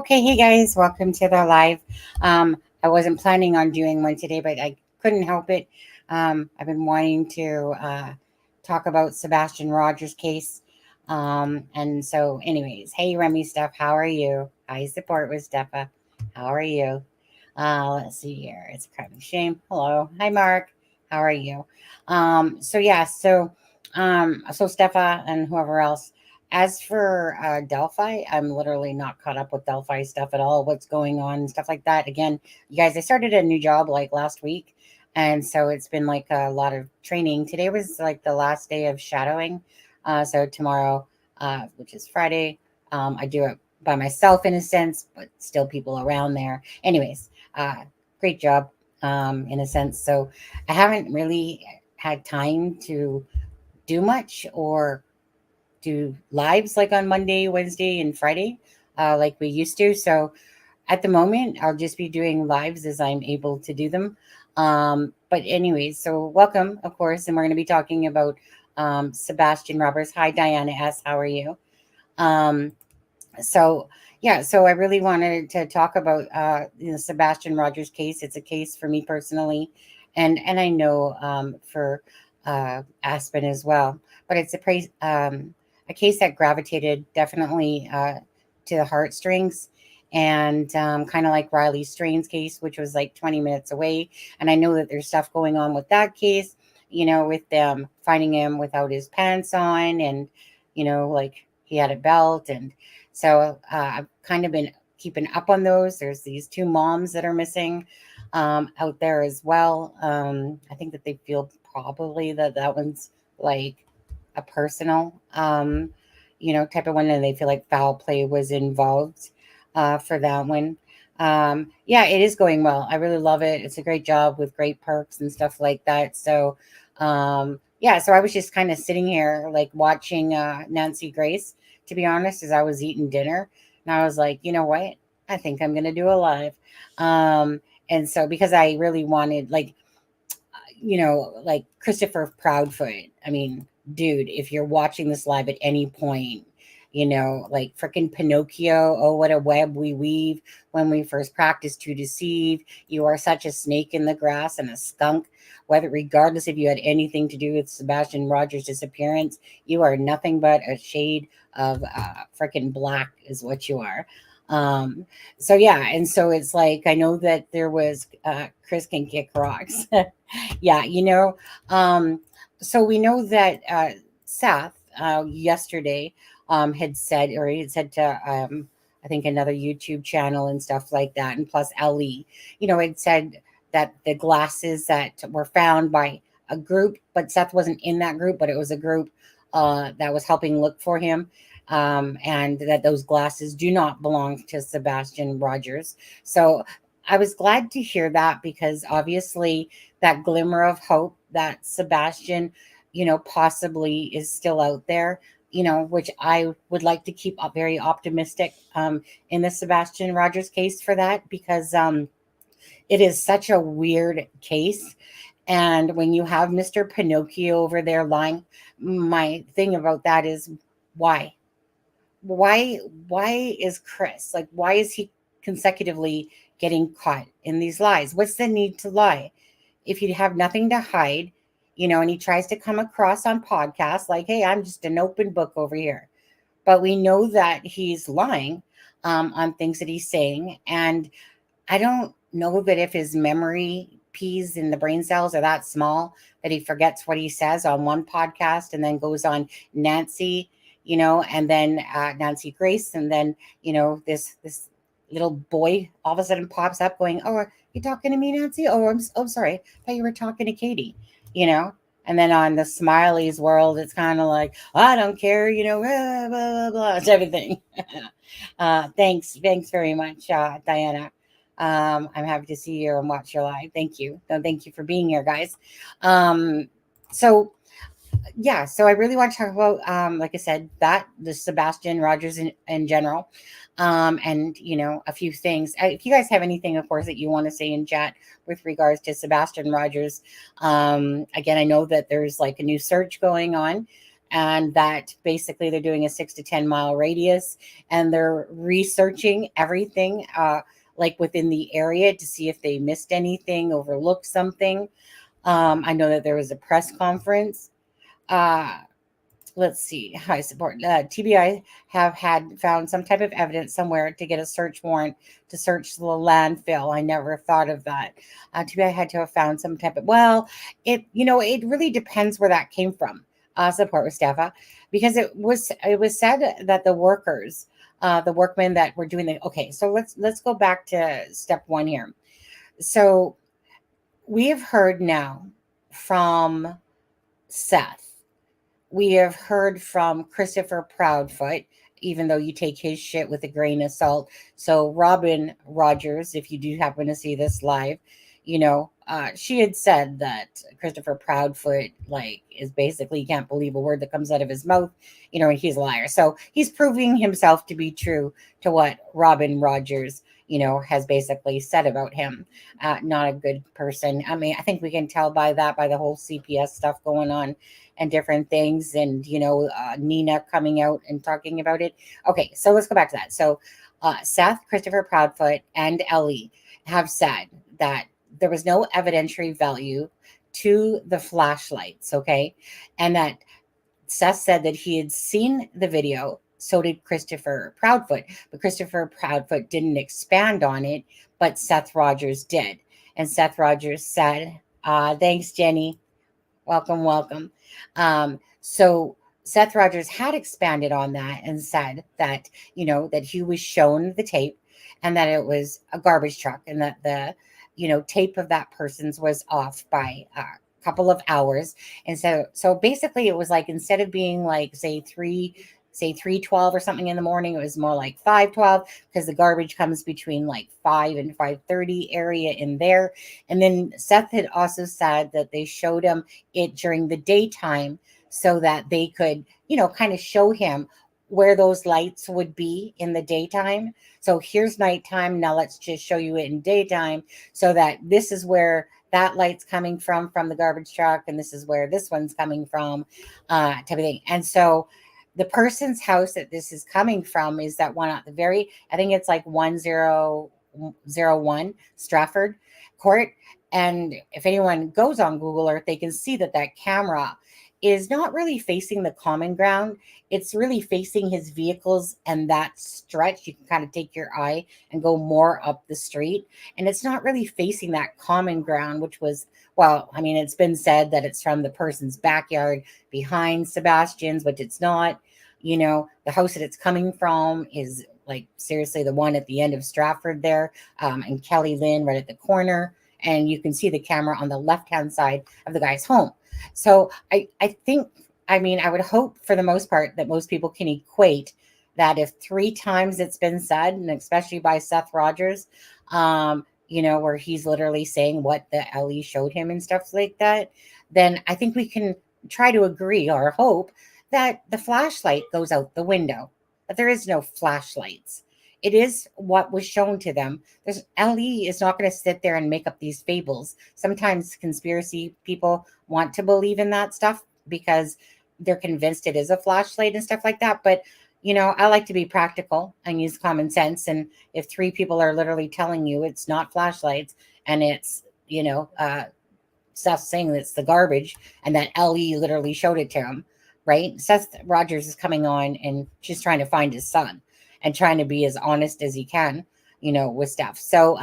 Okay, hey guys, welcome to the live. I wasn't planning on doing one today, but I couldn't help it. I've been wanting to talk about Sebastian Rogers' case. And so, anyways, hey Remy Steph, how are you? I support with Stepha. How are you? Let's see here. It's a crime and shame. Hello. Hi Mark. How are you? So Stepha and whoever else. As for Delphi, I'm literally not caught up with Delphi stuff at all, what's going on and stuff like that. Again, you guys, I started a new job like last week. And so it's been like a lot of training. Today was like the last day of shadowing. So tomorrow, which is Friday, I do it by myself in a sense, but still people around there. Anyways, uh, great job in a sense. So I haven't really had time to do much or do lives like on Monday, Wednesday, and Friday, like we used to. So at the moment, I'll just be doing lives as I'm able to do them. But anyways, so welcome, of course, and we're going to be talking about Sebastian Roberts. Hi, Diana S. How are you? Um, so yeah, so I really wanted to talk about Sebastian Rogers case. It's a case for me personally, and I know for Aspen as well. But it's a case that gravitated definitely to the heartstrings, and kind of like Riley Strain's case, which was like 20 minutes away. And I know that there's stuff going on with that case, with them finding him without his pants on, and like he had a belt. And so I've kind of been keeping up on those. There's these two moms that are missing out there as well. I think that they feel probably that that one's like a personal, type of one, and they feel like foul play was involved for that one. Yeah, it is going well. I really love it. It's a great job with great perks and stuff like that. So, yeah, so I was just kind of sitting here like watching Nancy Grace, to be honest, as I was eating dinner. And I was like, you know what? I think I'm going to do a live. And so because I really wanted, like Christopher Proudfoot. I mean, dude, if you're watching this live at any point, like freaking Pinocchio, oh, what a web we weave when we first practice to deceive. You are such a snake in the grass and a skunk. Whether, regardless if you had anything to do with Sebastian Rogers' disappearance, you are nothing but a shade of freaking black, is what you are. Um, so yeah, and so it's like I know that there was Chris can kick rocks. Yeah, so we know that Seth yesterday had said, or he had said to I think another YouTube channel and stuff like that, and plus Ellie, had said that the glasses that were found by a group, but Seth wasn't in that group, but it was a group that was helping look for him. And that those glasses do not belong to Sebastian Rogers. So I was glad to hear that, because obviously that glimmer of hope that Sebastian, possibly is still out there, which I would like to keep up very optimistic in the Sebastian Rogers case for that, because it is such a weird case. And when you have Mr. Pinocchio over there lying, my thing about that is why? Why is Chris, like, why is he consecutively getting caught in these lies? What's the need to lie if you have nothing to hide? And he tries to come across on podcasts like, hey, I'm just an open book over here, but we know that he's lying on things that he's saying. And I don't know that if his memory peas in the brain cells are that small that he forgets what he says on one podcast and then goes on Nancy, and then Nancy Grace, and then this little boy all of a sudden pops up going, "Oh, are you talking to me, Nancy? Oh, I'm sorry, I thought you were talking to Katie," you know. And then on the Smiley's world, it's kind of like, I don't care, blah, blah, blah, it's everything. Thanks very much, Diana. I'm happy to see you and watch your live. Thank you. No, thank you for being here, guys. So yeah, so I really want to talk about, like I said, that the Sebastian Rogers in general, and a few things. If you guys have anything, of course, that you want to say in chat with regards to Sebastian Rogers, again, I know that there's like a new search going on. and that basically they're doing a 6 to 10 mile radius, and they're researching everything, like within the area to see if they missed anything, overlooked something. I know that there was a press conference. Uh, let's see. High support. TBI have had found some type of evidence somewhere to get a search warrant to search the landfill. I never thought of that. TBI had to have found some type of. Well, it really depends where that came from. Support with Steffa, because it was said that the workmen that were doing the. Okay, so let's go back to step one here. So we have heard now from Seth. We have heard from Christopher Proudfoot, even though you take his shit with a grain of salt. So Robin Rogers, if you do happen to see this live, she had said that Christopher Proudfoot, like, is basically, you can't believe a word that comes out of his mouth, and he's a liar. So he's proving himself to be true to what Robin Rogers, has basically said about him. Not a good person. I mean, I think we can tell by the whole CPS stuff going on and different things, and Nina coming out and talking about it. Okay, so let's go back to that. So Seth, Christopher Proudfoot, and Ellie have said that there was no evidentiary value to the flashlights, okay? And that Seth said that he had seen the video, so did Christopher Proudfoot, but Christopher Proudfoot didn't expand on it, but Seth Rogers did. And Seth Rogers said, thanks, Jenny. Welcome, welcome. So Seth Rogers had expanded on that and said that, that he was shown the tape and that it was a garbage truck, and that the, tape of that person's was off by a couple of hours. And so basically it was like, instead of being like, say 3:12 or something in the morning, it was more like 5:12, because the garbage comes between like 5 and 5:30 area in there. And then Seth had also said that they showed him it during the daytime so that they could, kind of show him where those lights would be in the daytime. So here's nighttime. Now let's just show you it in daytime, so that this is where that light's coming from the garbage truck, and this is where this one's coming from, type of thing. And so the person's house that this is coming from is that one at the very, I think it's like 1001 Stratford Court. And if anyone goes on Google Earth, they can see that camera is not really facing the common ground. It's really facing his vehicles, and that stretch, you can kind of take your eye and go more up the street. And it's not really facing that common ground, which was, well, I mean, it's been said that it's from the person's backyard behind Sebastian's, but it's not. The house that it's coming from is like seriously the one at the end of Stratford there, and Kelly Lynn right at the corner. And you can see the camera on the left-hand side of the guy's home. So I think, I mean, I would hope for the most part that most people can equate that if 3 times it's been said, and especially by Seth Rogers, where he's literally saying what the LE showed him and stuff like that, then I think we can try to agree or hope that the flashlight goes out the window, that there is no flashlights. It is what was shown to them. LE is not going to sit there and make up these fables. Sometimes conspiracy people want to believe in that stuff because they're convinced it is a flashlight and stuff like that. But, I like to be practical and use common sense. And if 3 people are literally telling you it's not flashlights, and it's, Seth saying that it's the garbage, and that LE literally showed it to him, right? Seth Rogers is coming on and she's trying to find his son and trying to be as honest as he can, with stuff. So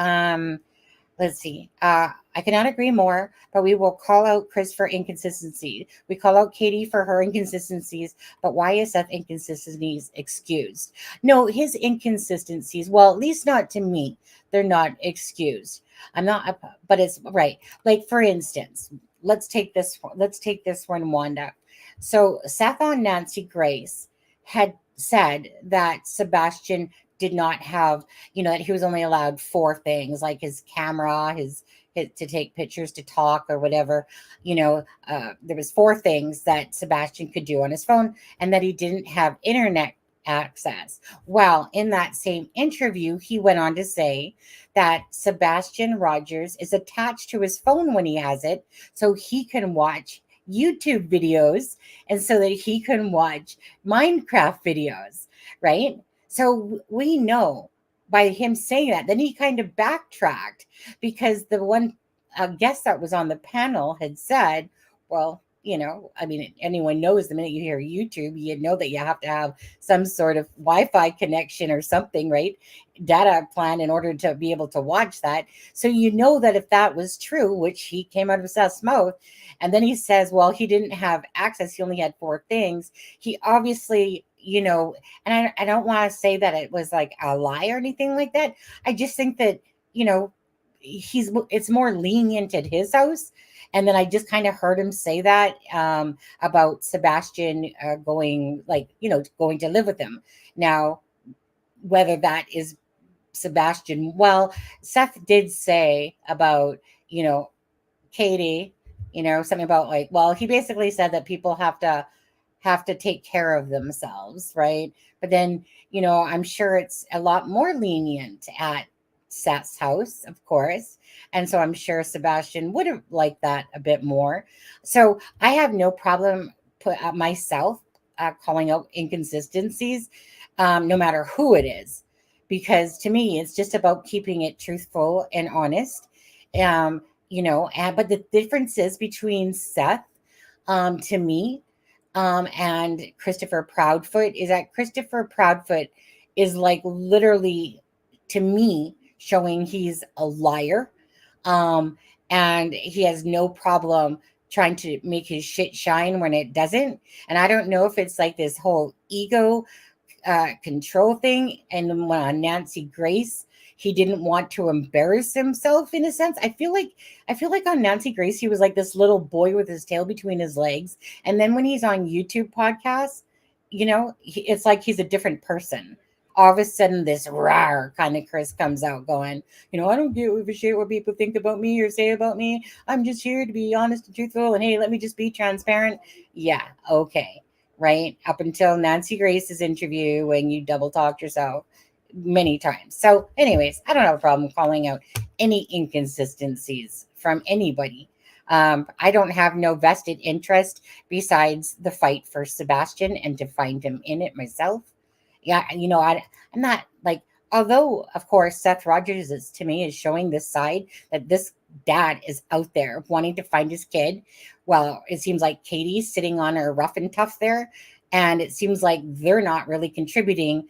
let's see. I cannot agree more, but we will call out Chris for inconsistency. We call out Katie for her inconsistencies, but why is Seth inconsistencies excused? No, his inconsistencies, well, at least not to me, they're not excused. I'm not, but it's right. Like, for instance, let's take this one, Wanda. So Seth on Nancy Grace had said that Sebastian did not have, that he was only allowed 4 things, like his camera, his to take pictures, to talk, or whatever. There was 4 things that Sebastian could do on his phone, and that he didn't have internet access. Well, in that same interview, he went on to say that Sebastian Rogers is attached to his phone when he has it, so he can watch YouTube videos and so that he can watch Minecraft videos, right? So we know by him saying that, then he kind of backtracked because the one guest that was on the panel had said, well, I mean, anyone knows the minute you hear YouTube, you know that you have to have some sort of Wi-Fi connection or something, right? Data plan in order to be able to watch that. So you know that if that was true, which he came out of Seth's mouth, and then he says, well, he didn't have access, he only had four things. He obviously, and I don't want to say that it was like a lie or anything like that. I just think that, you know, it's more lenient at his house. And then I just kind of heard him say that about Sebastian going, like, going to live with him. Now, whether that is Sebastian, well, Seth did say about, Katie, something about like, well, he basically said that people have to take care of themselves, right? But then, I'm sure it's a lot more lenient at Seth's house, of course. And so I'm sure Sebastian would have liked that a bit more. So I have no problem myself calling out inconsistencies, no matter who it is, because to me, it's just about keeping it truthful and honest. But the differences between Seth, to me, and Christopher Proudfoot is that Christopher Proudfoot is like literally, to me, showing he's a liar. Um, and he has no problem trying to make his shit shine when it doesn't. And I don't know if it's like this whole ego control thing. And then when on Nancy Grace, he didn't want to embarrass himself in a sense. I feel like on Nancy Grace, he was like this little boy with his tail between his legs. And then when he's on YouTube podcasts, it's like he's a different person. All of a sudden, this rawr kind of Chris comes out going, I don't give a shit what people think about me or say about me. I'm just here to be honest and truthful. And hey, let me just be transparent. Yeah, okay. Right. Up until Nancy Grace's interview when you double talked yourself many times. So, anyways, I don't have a problem calling out any inconsistencies from anybody. I don't have no vested interest besides the fight for Sebastian and to find him in it myself. Yeah, I'm not like, although of course Seth Rogers is to me is showing this side that this dad is out there wanting to find his kid. Well, it seems like Katie's sitting on her rough and tough there, and it seems like they're not really contributing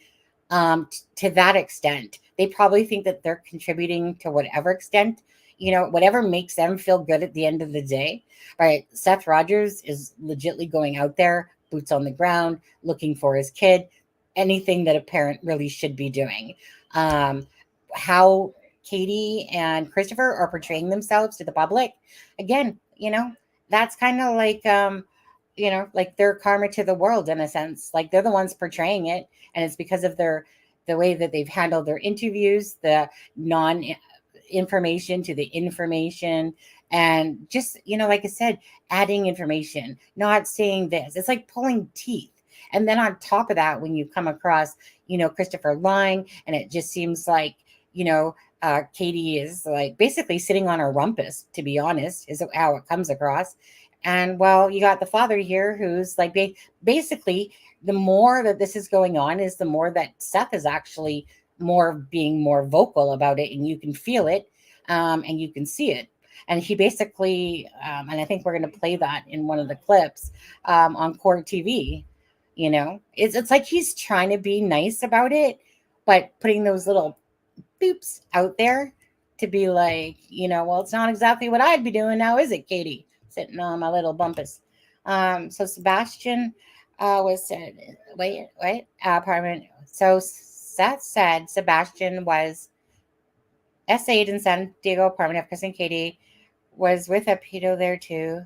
to that extent. They probably think that they're contributing to whatever extent, whatever makes them feel good at the end of the day. Right? Seth Rogers is legitly going out there, boots on the ground, looking for his kid, anything that a parent really should be doing. How Katie and Christopher are portraying themselves to the public, again, that's kind of like, like their karma to the world in a sense. Like they're the ones portraying it, and it's because of the way that they've handled their interviews, the non information to the information, and just like I said, adding information, not saying this. It's like pulling teeth. And then on top of that, when you come across, Christopher lying, and it just seems like, Katie is like basically sitting on her rumpus, to be honest, is how it comes across. And well, you got the father here who's like basically, the more that this is going on is the more that Seth is actually being more vocal about it, and you can feel it, and you can see it. And he basically, and I think we're going to play that in one of the clips on Court TV. It's like he's trying to be nice about it, but putting those little boops out there to be like, well, it's not exactly what I'd be doing now, is it, Katie? Sitting on my little bumpus. So Sebastian was said, pardon. So Seth said Sebastian was essayed in San Diego apartment of Chris and Katie, was with a pedo there too.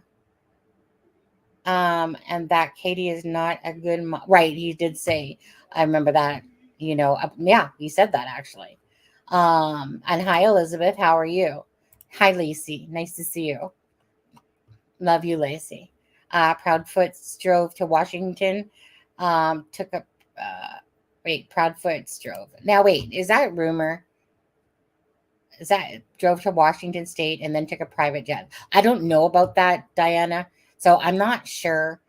And that Katie is not a good mom. Right, he did say, I remember that, yeah, he said that actually. And hi, Elizabeth, how are you? Hi, Lacey, nice to see you. Love you, Lacey. Proudfoot drove to Washington, took a, Proudfoot drove. Now, wait, is that rumor? Is that drove to Washington State and then took a private jet? I don't know about that, Diana. So I'm not sure.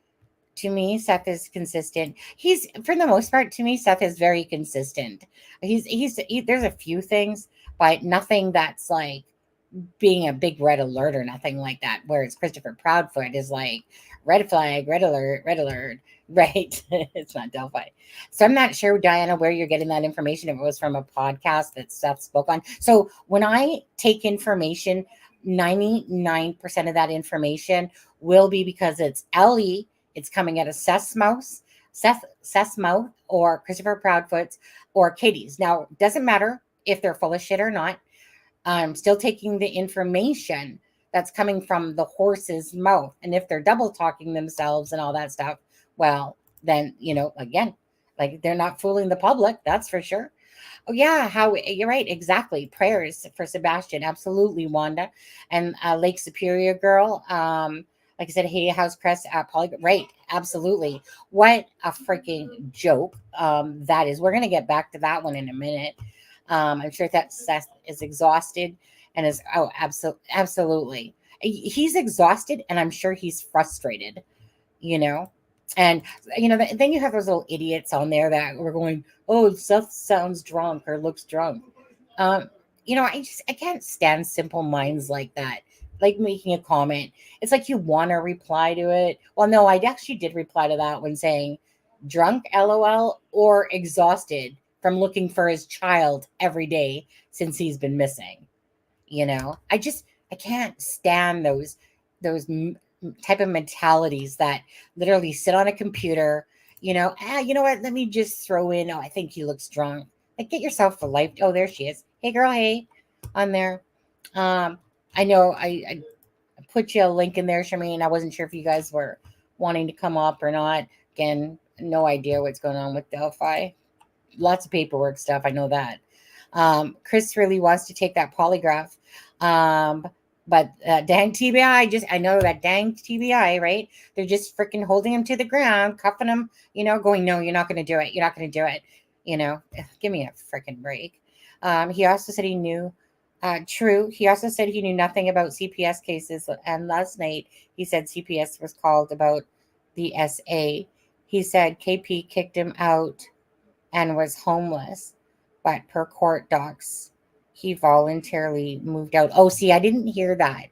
To me, Seth is consistent. He's, for the most part, to me, Seth is very consistent. There's a few things, but nothing that's like being a big red alert or nothing like that. Whereas Christopher Proudfoot is like red flag, red alert, right? It's not Delphi. So I'm not sure, Diana, where you're getting that information. If it was from a podcast that Seth spoke on. So when I take information, 99% of that information will be because it's Ellie. It's coming out of Seth's mouth, or Christopher Proudfoot's, or Katie's. Now, doesn't matter if they're full of shit or not. I'm still taking the information that's coming from the horse's mouth. And if they're double talking themselves and all that stuff, well, then, again, like they're not fooling the public, that's for sure. Oh, yeah, how you're right, exactly. Prayers for Sebastian, absolutely, Wanda. And Lake Superior girl, like I said, hey, how's Crest at Polygraph? Right, absolutely. What a freaking joke that is. We're going to get back to that one in a minute. I'm sure that Seth is exhausted and is, oh, absolutely. He's exhausted and I'm sure he's frustrated, you know. And, then you have those little idiots on there that were going, oh, Seth sounds drunk or looks drunk. Um, I can't stand simple minds like that. Like making a comment. It's like you want to reply to it. Well, no, I actually did reply to that one saying drunk, LOL, or exhausted from looking for his child every day since he's been missing. I can't stand those type of mentalities that literally sit on a computer. You know what? Let me just throw in. Oh, I think he looks drunk. Like, get yourself a life. Oh, there she is. Hey, girl. Hey, on there. I know I put you a link in there, Charmaine. I wasn't sure if you guys were wanting to come up or not. Again, no idea what's going on with Delphi. Lots of paperwork stuff. I know that. Chris really wants to take that polygraph. But dang TBI, I know that dang TBI, right? They're just freaking holding him to the ground, cuffing him, going, no, you're not going to do it. You're not going to do it. Give me a freaking break. He also said he knew, true. He also said he knew nothing about CPS cases. And last night he said CPS was called about the SA. He said KP kicked him out and was homeless, but per court docs, he voluntarily moved out. Oh, see, I didn't hear that.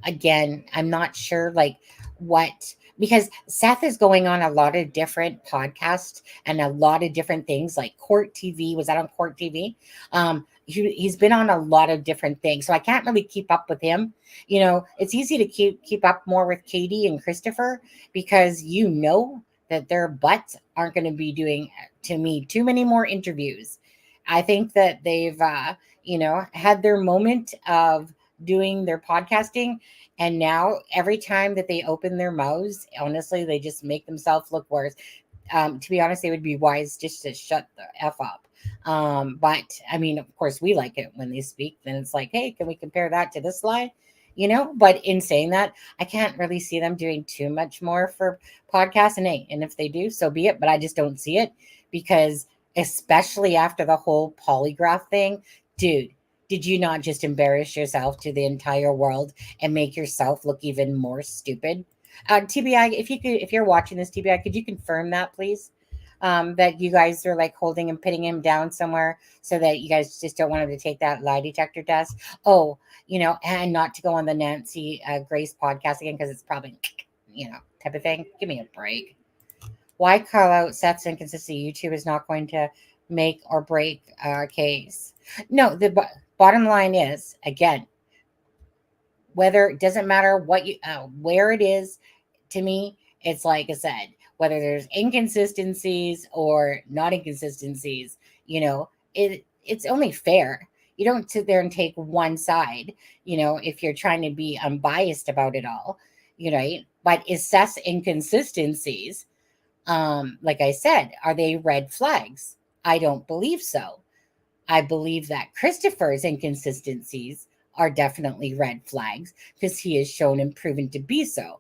Again, I'm not sure like what, because Seth is going on a lot of different podcasts and a lot of different things like Court TV. Was that on Court TV? He's been on a lot of different things, so I can't really keep up with him. It's easy to keep up more with Katie and Christopher because that their butts aren't going to be doing, to me, too many more interviews. I think that they've had their moment of doing their podcasting, and now every time that they open their mouths, honestly, they just make themselves look worse. To be honest, they would be wise just to shut the F up. But I mean, of course, we like it when they speak. Then it's like, hey, can we compare that to this lie? But in saying that, I can't really see them doing too much more for podcasts. And if they do, so be it. But I just don't see it because, especially after the whole polygraph thing, dude, did you not just embarrass yourself to the entire world and make yourself look even more stupid? TBI, if you're watching this, TBI, could you confirm that, please? That you guys are like holding and pinning him down somewhere so that you guys just don't want him to take that lie detector test. Oh, and not to go on the Nancy Grace podcast again because it's probably, type of thing. Give me a break. Why call out Seth's inconsistency? YouTube is not going to make or break our case. No, the bottom line is, again, whether it doesn't matter what where it is, to me, it's like I said, whether there's inconsistencies or not inconsistencies, it's only fair. You don't sit there and take one side, if you're trying to be unbiased about it all, right? But assess inconsistencies. Like I said, are they red flags? I don't believe so. I believe that Christopher's inconsistencies are definitely red flags because he is shown and proven to be so,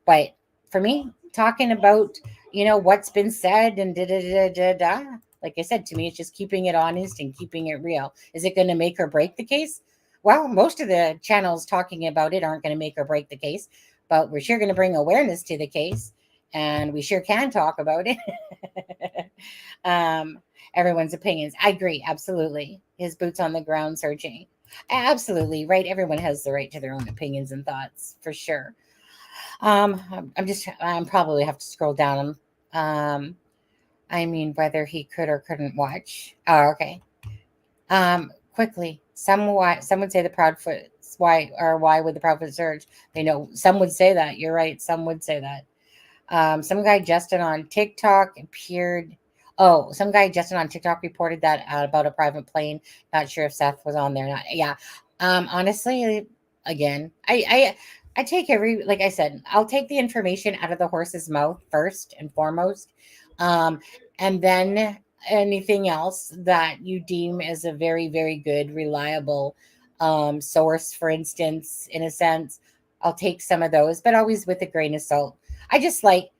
But for me, talking about, what's been said and like I said, to me, it's just keeping it honest and keeping it real. Is it going to make or break the case? Well, most of the channels talking about it aren't going to make or break the case, but we're sure going to bring awareness to the case, and we sure can talk about it. um, Everyone's opinions. I agree, absolutely. His boots on the ground searching. Absolutely right. Everyone has the right to their own opinions and thoughts, for sure. I'm probably have to scroll down. I mean, whether he could or couldn't watch. Oh, okay. Quickly, some would say the Proudfoot, why would the Proudfoot surge? They know, some would say that. You're right. Some would say that. Some guy Justin on TikTok appeared. Oh, some guy Justin on TikTok reported that about a private plane. Not sure if Seth was on there. Not yeah. Honestly, again, I take like I said, I'll take the information out of the horse's mouth first and foremost, um, and then anything else that you deem as a very good, reliable source. For instance, in a sense, I'll take some of those, but always with a grain of salt. I just like,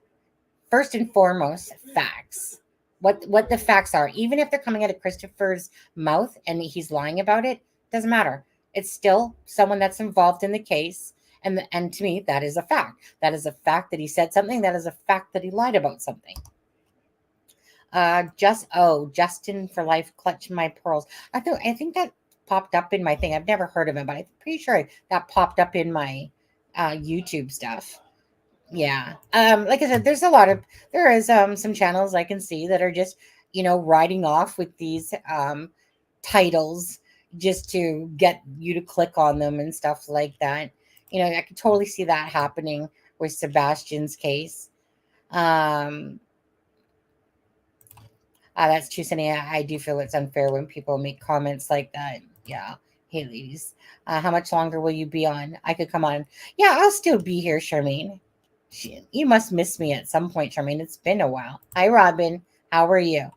first and foremost, facts. What the facts are, even if they're coming out of Christopher's mouth and he's lying about it, doesn't matter. It's still someone that's involved in the case, and to me, that is a fact. That is a fact that he said something. That is a fact that he lied about something. Justin for life, clutch my pearls. I think that popped up in my thing. I've never heard of him, but I'm pretty sure that popped up in my YouTube stuff. Yeah. Like I said, there is some channels I can see that are just, riding off with these titles just to get you to click on them and stuff like that. I could totally see that happening with Sebastian's case. Um that's true, Sunny. I do feel it's unfair when people make comments like that. Yeah. Hey, ladies. How much longer will you be on? I could come on. Yeah, I'll still be here, Charmaine. You must miss me at some point, Charmaine. It's been a while. Hi, Robin. How are you?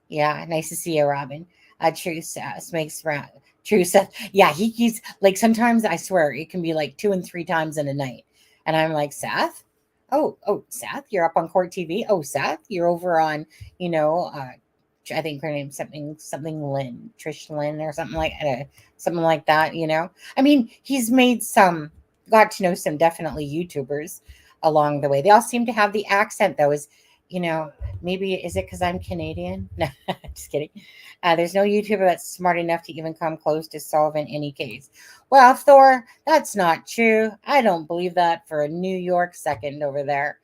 Yeah, nice to see you, Robin. Truce makes round. Truce. Yeah, he keeps, like, sometimes I swear it can be like 2 and 3 times in a night, and I'm like, Seth. Oh, Seth, you're up on Court TV. Oh, Seth, you're over on, you know, uh, I think her name's something Lynn, Trish Lynn, or something like that. I mean, he's made got to know some definitely YouTubers along the way. They all seem to have the accent, though. You know, Maybe is it because I'm Canadian? No, just kidding. There's no YouTuber that's smart enough to even come close to solving any case. Well, Thor, that's not true. I don't believe that for a New York second over there.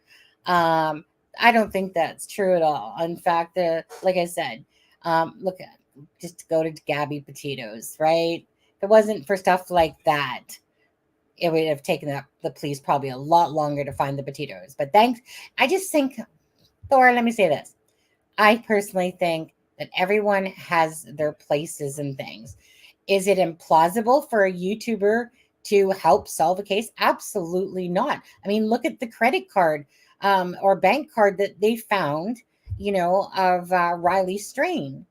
Um, I don't think that's true at all. In fact, like I said, look at just go to Gabby Potatoes, right? If it wasn't for stuff like that, it would have taken the police probably a lot longer to find the potatoes. But thanks, I just think, Thor, let me say this. I personally think that everyone has their places and things. Is it implausible for a YouTuber to help solve a case? Absolutely not. I mean, look at the credit card or bank card that they found, of Riley Strain,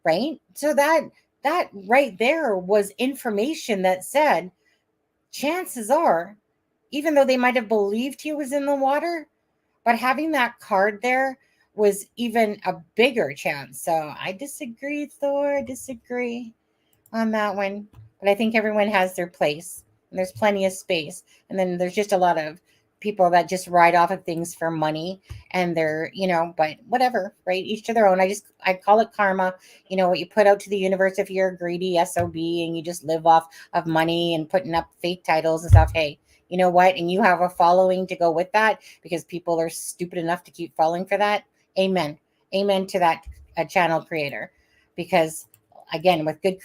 right? So that right there was information that said, chances are, even though they might have believed he was in the water, but having that card there was even a bigger chance. So I disagree, Thor. I disagree on that one. But I think everyone has their place, and there's plenty of space. And then there's just a lot of people that just ride off of things for money, and but whatever, right? Each to their own. I call it karma. What you put out to the universe. If you're a greedy SOB and you just live off of money and putting up fake titles and stuff, hey, you know what? And you have a following to go with that because people are stupid enough to keep falling for that. Amen. Amen to that channel creator. Because again, with good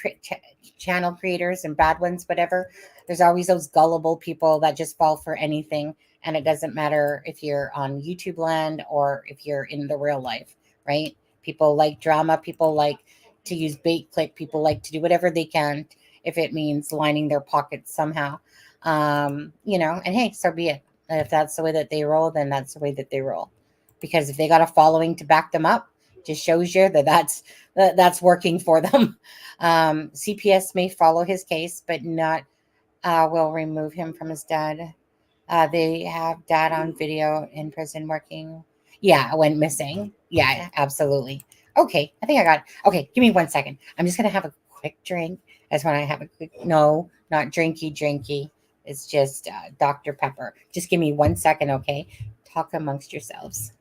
channel creators and bad ones, whatever, there's always those gullible people that just fall for anything. And it doesn't matter if you're on YouTube land or if you're in the real life, right? People like drama. People like to use bait click. People like to do whatever they can if it means lining their pockets somehow. And hey, so be it. If that's the way that they roll, then that's the way that they roll. Because if they got a following to back them up, just shows you that that's working for them. CPS may follow his case, but not will remove him from his dad. They have dad on video in prison working. Yeah, I went missing. Yeah, absolutely. Okay, I think I got it. Okay, give me 1 second. I'm just gonna have a quick drink. That's when I have a quick, no, not drinky. It's just Dr. Pepper. Just give me 1 second, okay? Talk amongst yourselves.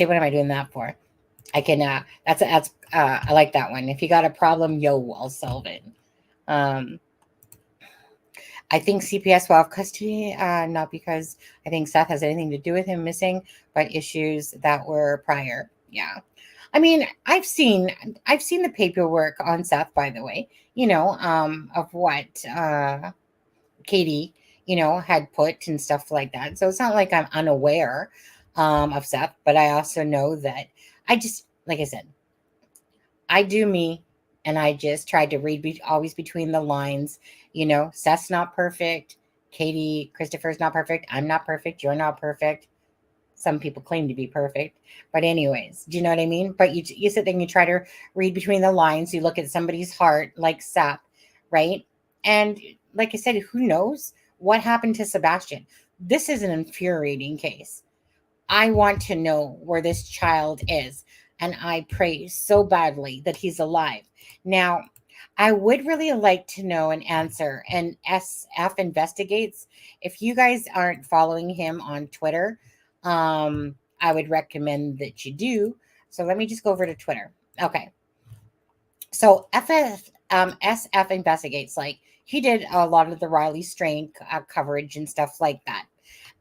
Say, what am I doing that for? I can, I like that one. If you got a problem, yo, I'll solve it. Um, I think CPS will have custody, not because I think Seth has anything to do with him missing, but issues that were prior. Yeah. I mean, I've seen the paperwork on Seth, by the way, of what Katie, had put and stuff like that. So it's not like I'm unaware of Seth, but I also know that I just, like I said, I do me, and I just tried to read always between the lines. Seth's not perfect. Christopher's not perfect. I'm not perfect. You're not perfect. Some people claim to be perfect, but anyways, do you know what I mean? But you sit there and you try to read between the lines. You look at somebody's heart, like Seth, right? And like I said, who knows what happened to Sebastian? This is an infuriating case. I want to know where this child is. And I pray so badly that he's alive. Now, I would really like to know an answer. And SF Investigates, if you guys aren't following him on Twitter, I would recommend that you do. So let me just go over to Twitter. Okay. So SF Investigates, like he did a lot of the Riley Strain coverage and stuff like that.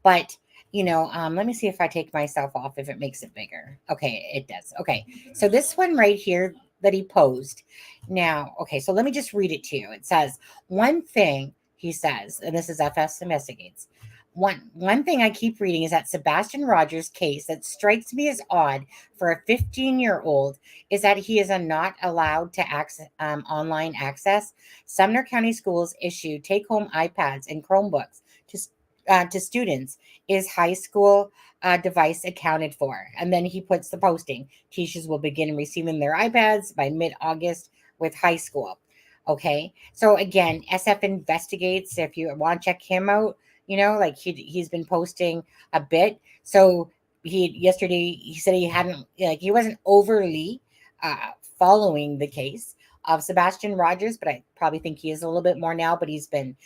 But let me see if I take myself off, if it makes it bigger. Okay, it does. Okay, so this one right here that he posed. Now, okay, so let me just read it to you. It says, one thing he says, and this is FS Investigates. One thing I keep reading is that Sebastian Rogers case that strikes me as odd for a 15-year-old is that he is not allowed to access online access. Sumner County Schools issue take-home iPads and Chromebooks to students. Is high school device accounted for? And then he puts the posting. Teachers will begin receiving their iPads by mid-August with high school. Okay. So again, SF Investigates, if you want to check him out, like he's been posting a bit. So yesterday he said he wasn't overly following the case of Sebastian Rogers, but I probably think he is a little bit more now. But he's been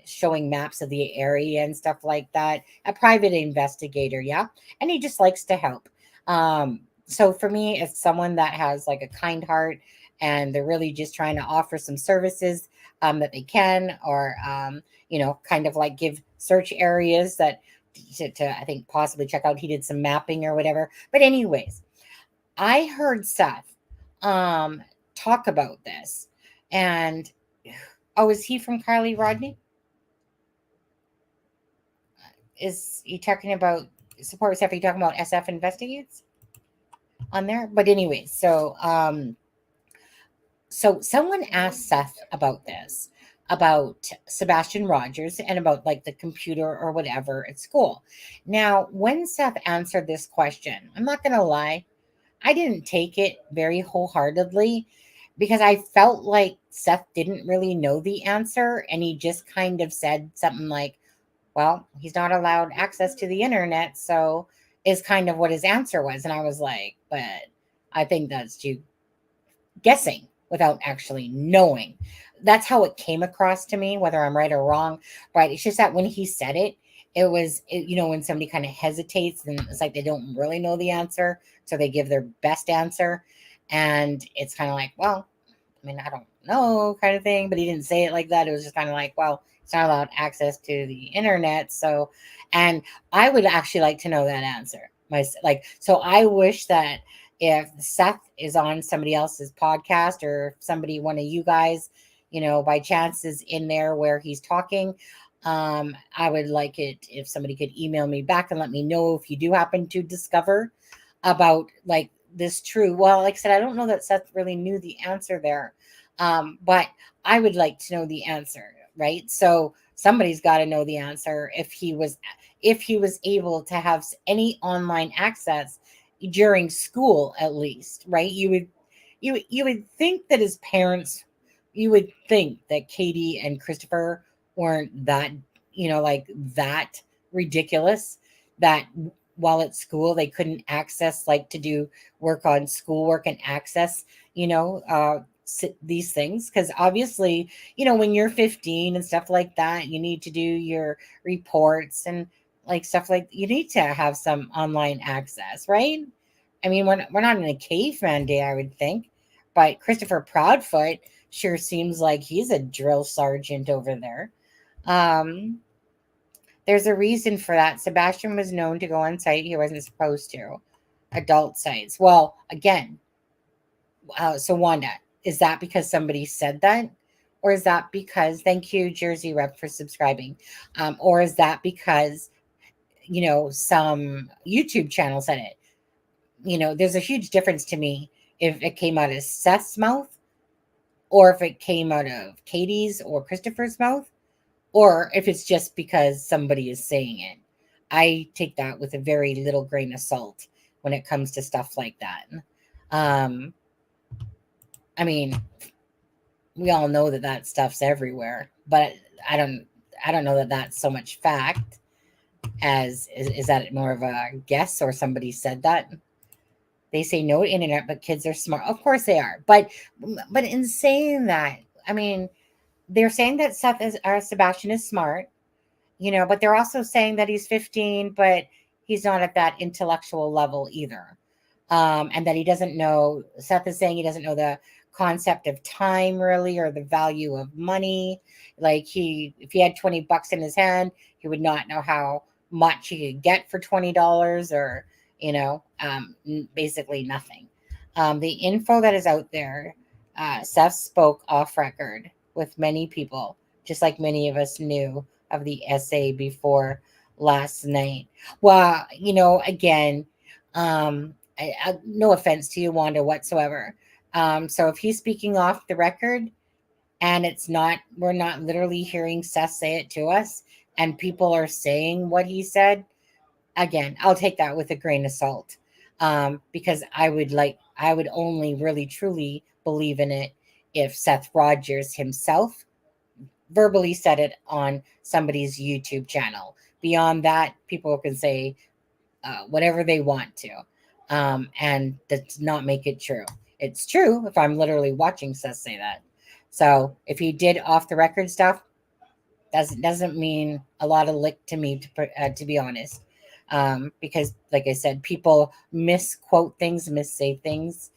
showing maps of the area and stuff like that. A private investigator, yeah, and he just likes to help. So for me, it's someone that has like a kind heart, and they're really just trying to offer some services that they can, or kind of like give search areas that to I think possibly check out. He did some mapping or whatever. But anyways, I heard Seth talk about this, and oh, is he from Carly Rodney? Is he talking about support staff? Are you talking about SF Investigates on there? But anyways, so someone asked Seth about this, about Sebastian Rogers, and about like the computer or whatever at school. Now, when Seth answered this question, I'm not gonna lie, I didn't take it very wholeheartedly, because I felt like Seth didn't really know the answer, and he just kind of said something like, well, he's not allowed access to the internet, so is kind of what his answer was. And I was like, but I think that's you guessing without actually knowing. That's how it came across to me, whether I'm right or wrong. But it's just that when he said it, when somebody kind of hesitates and it's like they don't really know the answer, so they give their best answer. And it's kind of like, well, I mean, I don't know, kind of thing. But he didn't say it like that. It was just kind of like, well, it's not allowed access to the internet. So, and I would actually like to know that answer. So I wish that if Seth is on somebody else's podcast, or somebody, one of you guys, by chance is in there where he's talking, I would like it if somebody could email me back and let me know if you do happen to discover about like this true. Well, like I said, I don't know that Seth really knew the answer there. But I would like to know the answer, right? So somebody's got to know the answer if he was able to have any online access during school, at least, right? You would think that his parents, you would think that Katie and Christopher weren't that, like that ridiculous, that while at school they couldn't access, like, to do work on schoolwork and access, these things, because obviously, when you're 15 and stuff like that, you need to do your reports and like stuff, like you need to have some online access, right? I mean, we're not in a caveman day, I would think, but Christopher Proudfoot sure seems like he's a drill sergeant over there. Um, there's a reason for that. Sebastian was known to go on site he wasn't supposed to. Adult sites. Well, again, so Wanda, is that because somebody said that? Or is that because, thank you, Jersey Rep, for subscribing? Or is that because, some YouTube channel said it? There's a huge difference to me if it came out of Seth's mouth, or if it came out of Katie's or Christopher's mouth, or if it's just because somebody is saying it. I take that with a very little grain of salt when it comes to stuff like that. Um, I mean, we all know that that stuff's everywhere, but I don't, I don't know that that's so much fact as is that more of a guess or somebody said that. They say no internet, but kids are smart. Of course they are, but in saying that, I mean, they're saying that Sebastian is smart, but they're also saying that he's 15, but he's not at that intellectual level either. And that he doesn't know, Seth is saying he doesn't know the concept of time really, or the value of money. Like, if he had 20 bucks in his hand, he would not know how much he could get for $20, or, basically nothing. The info that is out there, Seth spoke off record with many people, just like many of us knew of the essay before last night. Well, again, no offense to you, Wanda, whatsoever. So if he's speaking off the record, and we're not literally hearing Seth say it to us, and people are saying what he said, again, I'll take that with a grain of salt. Because I would only really truly believe in it if Seth Rogers himself verbally said it on somebody's YouTube channel. Beyond that, people can say whatever they want to, and does not make it true. It's true if I'm literally watching Seth say that. So if he did off the record stuff, doesn't mean a lot of lick to me, to be honest. Because, like I said, people misquote things, missay things.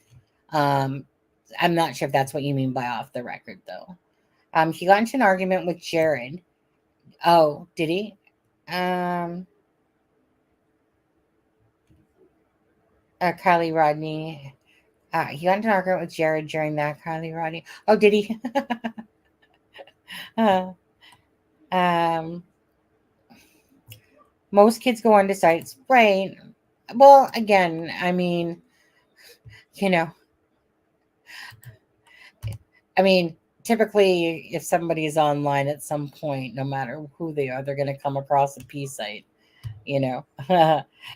Um, I'm not sure if that's what you mean by off the record, though. He got into an argument with Jared. Oh, did he? Um, Kylie Rodney. He got into an argument with Jared during that. Kylie Rodney. Oh, did he? uh, um, most kids go onto sites, right? Well, again, I mean, you know, I mean, typically, if somebody is online at some point, no matter who they are, they're going to come across a P site, you know.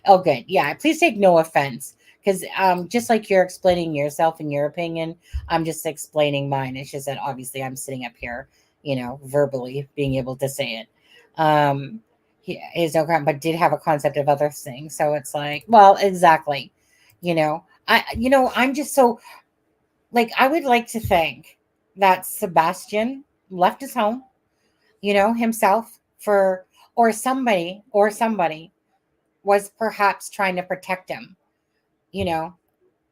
Oh, good. Yeah, please take no offense. Because just like you're explaining yourself and your opinion, I'm just explaining mine. It's just that obviously I'm sitting up here, verbally being able to say it. Um, he is no crime, but did have a concept of other things. So it's like, well, exactly. I'm just so, like, I would like to think that Sebastian left his home, himself, for, or somebody was perhaps trying to protect him, you know.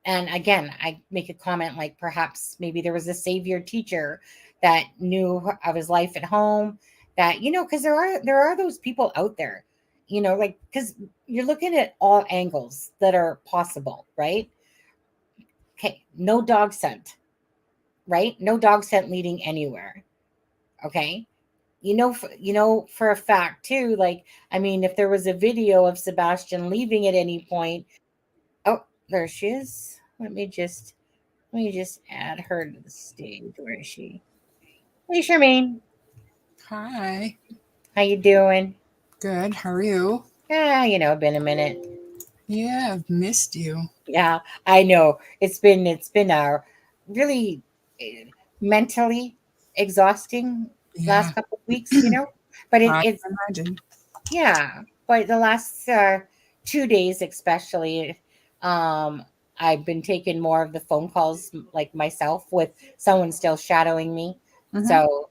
And again, I make a comment like perhaps maybe there was a savior teacher that knew of his life at home, that, because there are those people out there, like, because you're looking at all angles that are possible, right? Okay, no dog scent, right? No dog scent leading anywhere. Okay. For a fact too, like, I mean, if there was a video of Sebastian leaving at any point. Oh, there she is. Let me just add her to the stage. Where is she? Hey, Charmaine. Hi. How you doing? Good. How are you? Been a minute. Yeah, I've missed you. Yeah, I know. It's been a really eh, mentally exhausting Yeah, last couple of weeks. But I it's can imagine. yeah. But the last 2 days, especially, um, I've been taking more of the phone calls like myself with someone still shadowing me. Mm-hmm. So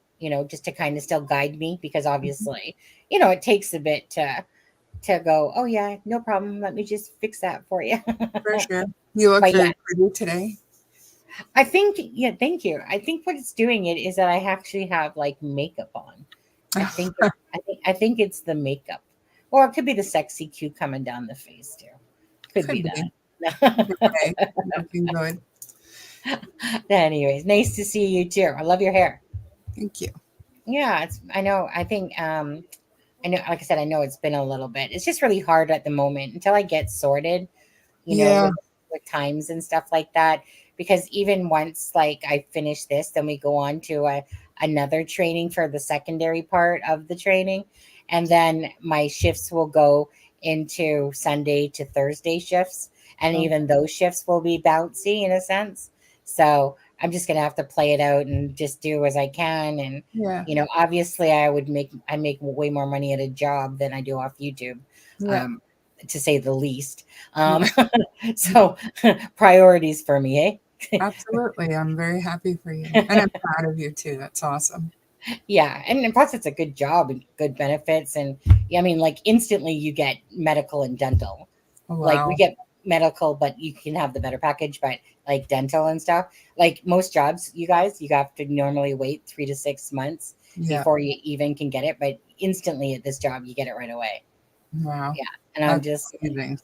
just to kind of still guide me because obviously, it takes a bit to go, "Oh, yeah, no problem. Let me just fix that for you." For sure. You look But yeah, very pretty today. I think yeah, thank you. I think what it's doing it is that I actually have like makeup on. I think it's the makeup. Or it could be the sexy Q coming down the face too. Could Could be be. that. Either way, you're looking good. Anyways, nice to see you too. I love your hair. Thank you. Yeah, I know. I know, like I said, I know it's been a little bit. It's just really hard at the moment until I get sorted, Yeah, with times and stuff like that. Because even once like I finish this, then we go on to another training for the secondary part of the training, and then my shifts will go into Sunday to Thursday shifts, and so, even those shifts will be bouncy in a sense. So I'm just gonna have to play it out and just do as I can, and yeah, obviously I make way more money at a job than I do off YouTube, yeah, um, to say the least. Um, yeah. so priorities for me, eh? Absolutely. I'm very happy for you. And I'm proud of you too. That's awesome. Yeah, and plus it's a good job and good benefits, and yeah, I mean, like instantly you get medical and dental. Oh, Like we wow. get medical, but you can have the better package, but like dental and stuff, like most jobs, you have to normally wait 3 to 6 months Yeah. before you even can get it, but instantly at this job you get it right away. Wow. Yeah, and I'm That's just amazing.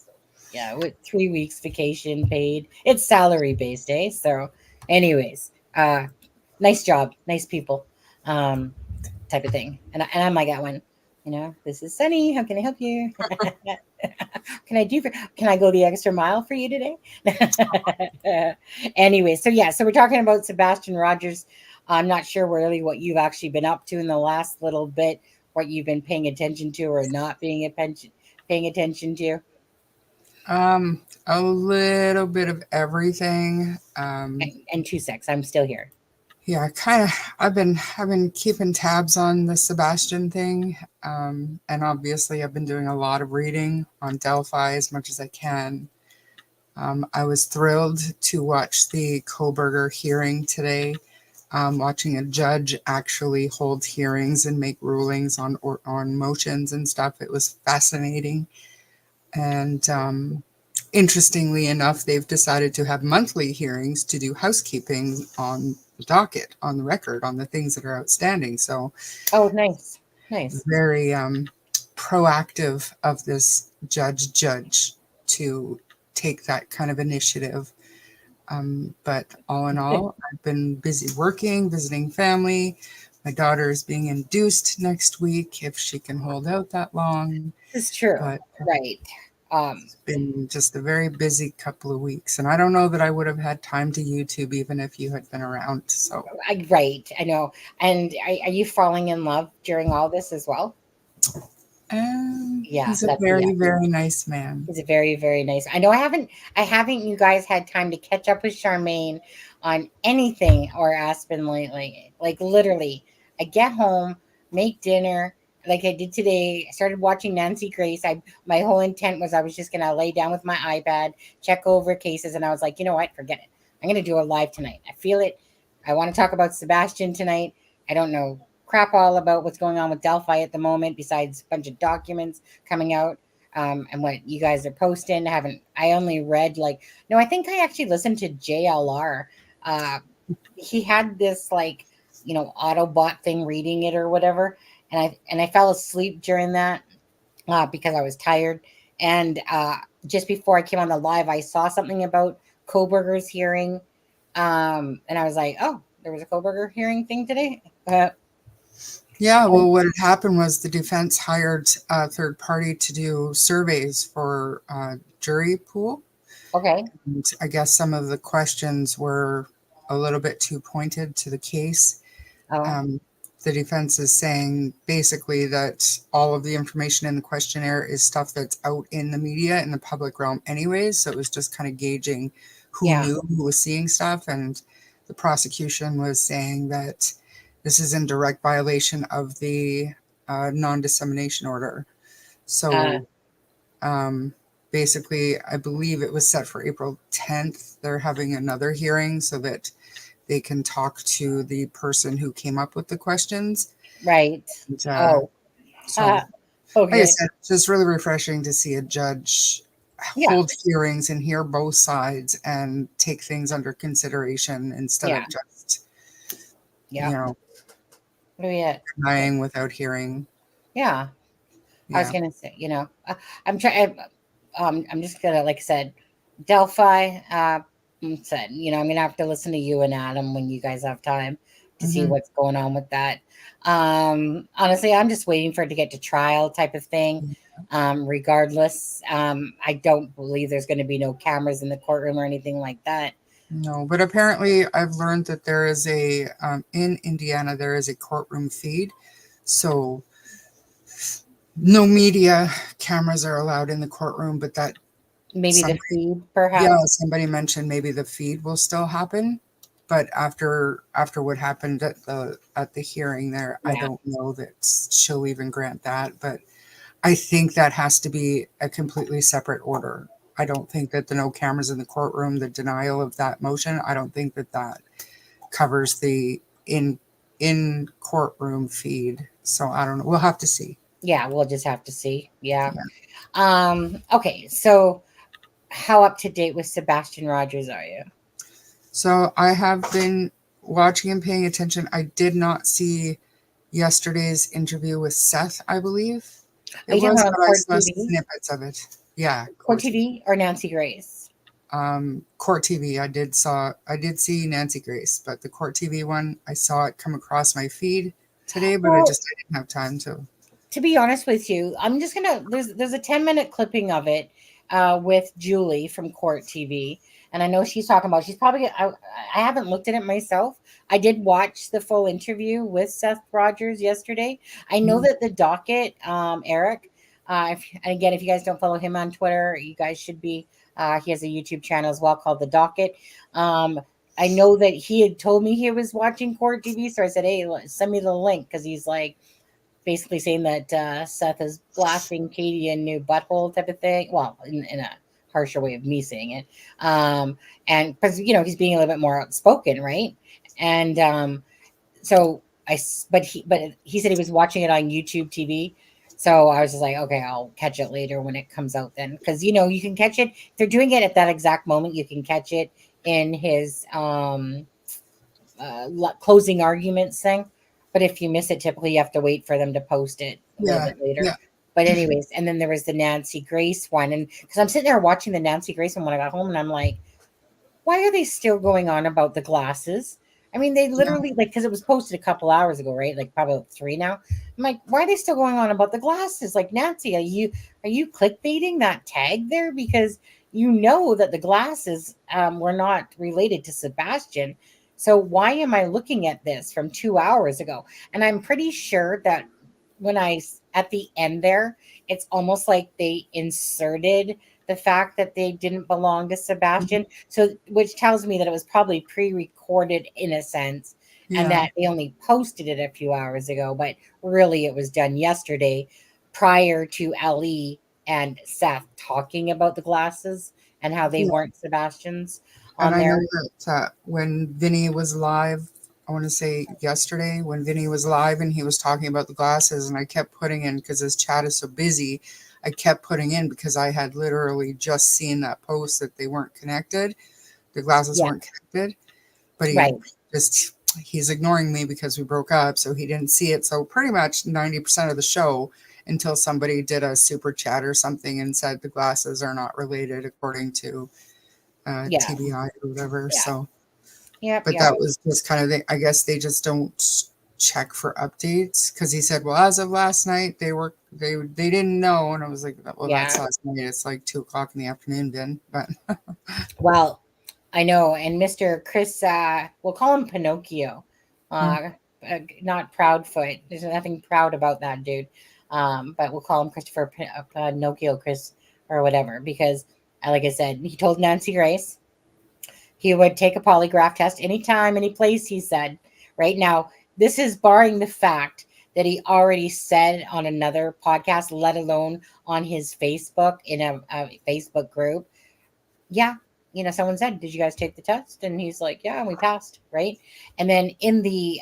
yeah, with 3 weeks vacation paid. It's salary based, eh? So, anyways, nice job, nice people, um, type of thing. And I'm like that one. This is Sunny. How can I help you? can I do? For, can I go the extra mile for you today? Anyway, so yeah, so we're talking about Sebastian Rogers. I'm not sure really what you've actually been up to in the last little bit, what you've been paying attention to or not paying attention to. A little bit of everything. And 2 secs, I'm still here. Yeah, kind of. I've been keeping tabs on the Sebastian thing, and obviously I've been doing a lot of reading on Delphi as much as I can. I was thrilled to watch the Koberger hearing today. Watching a judge actually hold hearings and make rulings on motions and stuff. It was fascinating, and interestingly enough, they've decided to have monthly hearings to do housekeeping on the docket, on the record, on the things that are outstanding. So Oh, nice, nice. very proactive of this judge to take that kind of initiative. But all in all, I've been busy working, visiting family. My daughter is being induced next week if she can hold out that long. This is true, But right? Um, it's been just a very busy couple of weeks. And I don't know that I would have had time to YouTube even if you had been around. So, right, I know. And are you falling in love during all this as well? Yeah, he's a that's yeah. very, very nice man. He's a very, very nice. I know I haven't you guys had time to catch up with Charmaine on anything or Aspen lately. Like literally, I get home, make dinner, like I did today. I started watching Nancy Grace. My whole intent was I was just gonna lay down with my iPad, check over cases, and I was like, you know what, forget it. I'm gonna do a live tonight. I feel it. I want to talk about Sebastian tonight. I don't know crap all about what's going on with Delphi at the moment, besides a bunch of documents coming out, and what you guys are posting. I only read like, no, I think I actually listened to JLR. Uh, he had this like, Autobot thing reading it or whatever. And I fell asleep during that, because I was tired. And just before I came on the live, I saw something about Koberger's hearing. And I was like, oh, there was a Koberger hearing thing today. Yeah, well, what had happened was the defense hired a third party to do surveys for jury pool. Okay. And I guess some of the questions were a little bit too pointed to the case. Oh, Um, the defense is saying basically that all of the information in the questionnaire is stuff that's out in the media in the public realm anyways. So it was just kind of gauging who Yeah. knew, who was seeing stuff. And the prosecution was saying that this is in direct violation of the non-dissemination order. Uh, So basically, I believe it was set for April 10th. They're having another hearing so that they can talk to the person who came up with the questions. right. And, Oh, so, like I okay. said, it's just really refreshing to see a judge Yeah. hold hearings and hear both sides and take things under consideration instead Yeah. of just, Yeah. What are we at? denying without hearing. Yeah. I was Yeah. gonna say, I'm trying. I'm just gonna, like I said, Delphi. Said, I'm gonna have to listen to you and Adam when you guys have time to see Mm-hmm. what's going on with that. Honestly, I'm just waiting for it to get to trial type of thing. Regardless, I don't believe there's going to be no cameras in the courtroom or anything like that. No, but apparently I've learned that there is in Indiana, there is a courtroom feed. So no media cameras are allowed in the courtroom, but that Maybe the somebody, feed, yeah, perhaps. somebody mentioned maybe the feed will still happen. But after what happened at the hearing there, I Yeah, don't know that she'll even grant that. But I think that has to be a completely separate order. I don't think that the no cameras in the courtroom, the denial of that motion, I don't think that that covers the in courtroom feed. So I don't know. We'll have to see. yeah. We'll just have to see. Yeah. Yeah. Okay. So, how up to date with Sebastian Rogers are you? So I have been watching and paying attention. I did not see yesterday's interview with Seth, I believe Are it you talking was, about on but I Court saw TV? snippets of it. Yeah, Court Court TV. TV or Nancy Grace? Court TV. I did see Nancy Grace, but the Court TV one, I saw it come across my feed today, but Well, I didn't have time to. to be honest with you, I'm just gonna there's a 10-minute clipping of it with Julie from Court TV, and I know she's talking about she's probably I haven't looked at it myself. I did watch the full interview with Seth Rogers yesterday. I know Mhm. that the docket, Eric, and again, if you guys don't follow him on Twitter, you guys should be. He has a YouTube channel as well called The Docket. Um, I know that he had told me he was watching Court TV, so I said, "Hey, send me the link," because he's like basically saying that Seth is blasting Katie a new butthole type of thing. Well, in a harsher way of me saying it. And because, he's being a little bit more outspoken, right? And so but he said he was watching it on YouTube TV. So I was just like, okay, I'll catch it later when it comes out then. Because, you can catch it. If they're doing it at that exact moment, you can catch it in his closing arguments thing. But if you miss it, typically you have to wait for them to post it a little Yeah, bit later. yeah, But anyways, and then there was the Nancy Grace one, and because I'm sitting there watching the Nancy Grace one when I got home, and I'm like, why are they still going on about the glasses? I mean, they yeah, literally because it was posted a couple hours ago, right? Like probably 3 now. I'm like, why are they still going on about the glasses? Like, Nancy, are you clickbaiting that tag there because you know that the glasses were not related to Sebastian? So why am I looking at this from 2 hours ago? And I'm pretty sure that at the end there, it's almost like they inserted the fact that they didn't belong to mhm, Sebastian. So, which tells me that it was probably pre-recorded in a sense, and yeah, that they only posted it a few hours ago, but really it was done yesterday prior to Ali and Seth talking about the glasses and how they yeah. weren't Sebastian's And on I know there. that when Vinny was live, I want to say yesterday, when Vinny was live and he was talking about the glasses, and I kept putting in because his chat is so busy, I kept putting in because I had literally just seen that post that they weren't connected, the glasses Yeah, weren't connected, but right. he's ignoring me because we broke up, so he didn't see it. So pretty much 90% of the show until somebody did a super chat or something and said the glasses are not related according to Yeah, TBI or whatever. yeah, So, yep, but yep. that was just kind of I guess they just don't check for updates because he said, well, as of last night, they didn't know, and I was like, well, that's Yeah. last night. It's like 2 o'clock in the afternoon, Ben. But Well, I know, and Mr. Chris, we'll call him Pinocchio, hmm, uh, not Proudfoot. There's nothing proud about that dude. But we'll call him Christopher Pinocchio Chris or whatever, because, like I said, he told Nancy Grace he would take a polygraph test anytime, any place, he said. Right now, this is barring the fact that he already said on another podcast, let alone on his Facebook, in a Facebook group. Yeah, someone said, did you guys take the test? And he's like, yeah, and we passed, right? And then in the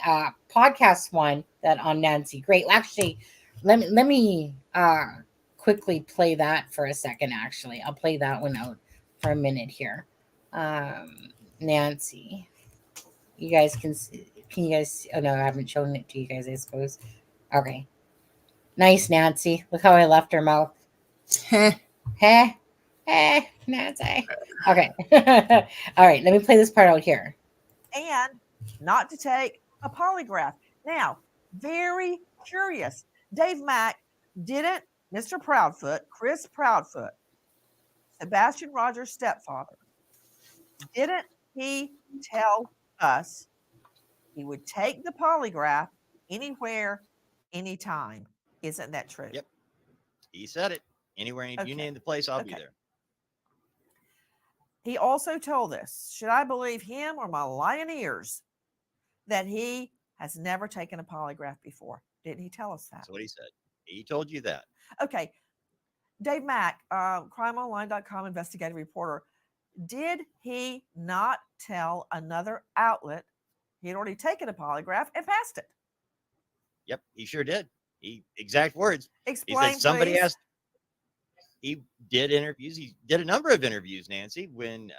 podcast one that on Nancy, great. Actually, let me quickly play that for a second. Actually, I'll play that one out for a minute here. Nancy, you guys can you guys? Oh no, I haven't shown it to you guys. I suppose. Okay, nice, Nancy. Look how I left her mouth. Heh, Nancy. Okay. All right, let me play this part out here. And not to take a polygraph. Now, very curious. Dave Mack didn't, Mr. Proudfoot, Chris Proudfoot, Sebastian Rogers' stepfather, didn't he tell us he would take the polygraph anywhere, anytime? Isn't that true? Yep. He said it. Anywhere, you name the place, I'll be there. He also told us, should I believe him or my lying ears, that he has never taken a polygraph before. Didn't he tell us that? That's what he said. He told you that. Okay. Dave Mack, crimeonline.com investigative reporter, did he not tell another outlet he had already taken a polygraph and passed it? Yep, he sure did. Exact words. Explain, he said somebody please. asked. He did interviews. He did a number of interviews, Nancy, when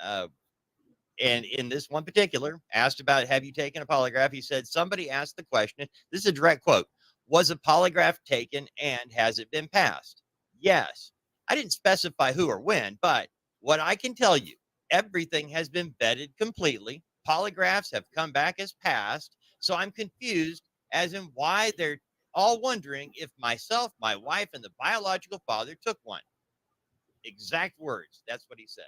and in this one particular, asked about, have you taken a polygraph? He said, somebody asked the question. This is a direct quote. Was a polygraph taken and has it been passed? Yes. I didn't specify who or when, but what I can tell you, everything has been vetted completely. Polygraphs have come back as passed. So I'm confused as in why they're all wondering if myself, my wife, and the biological father took one. Exact words. That's what he said.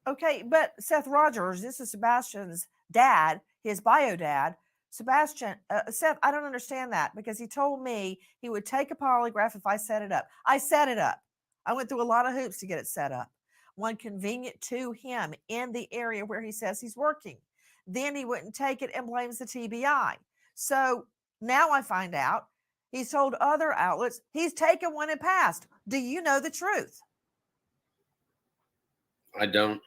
Okay, but Seth Rogers, this is Sebastian's dad, his bio dad. Sebastian, Seth, I don't understand that, because he told me he would take a polygraph if I set it up. I set it up. I went through a lot of hoops to get it set up. One convenient to him in the area where he says he's working. Then he wouldn't take it and blames the TBI. So now I find out he's told other outlets he's taken one and passed. Do you know the truth? I don't.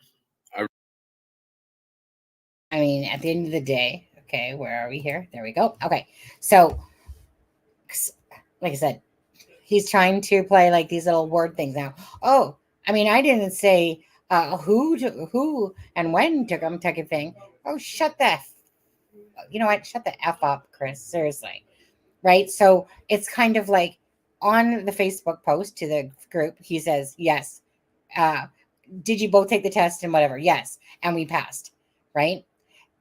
I mean, at the end of the day, okay, where are we here? There we go. Okay, so like I said, he's trying to play like these little word things now. Oh, I mean, I didn't say who and when took them, type of thing. Oh, you know what? Shut the F up, Chris. Seriously. Right? So it's kind of like on the Facebook post to the group, he says, yes. Did you both take the test and whatever? Yes. And we passed. Right?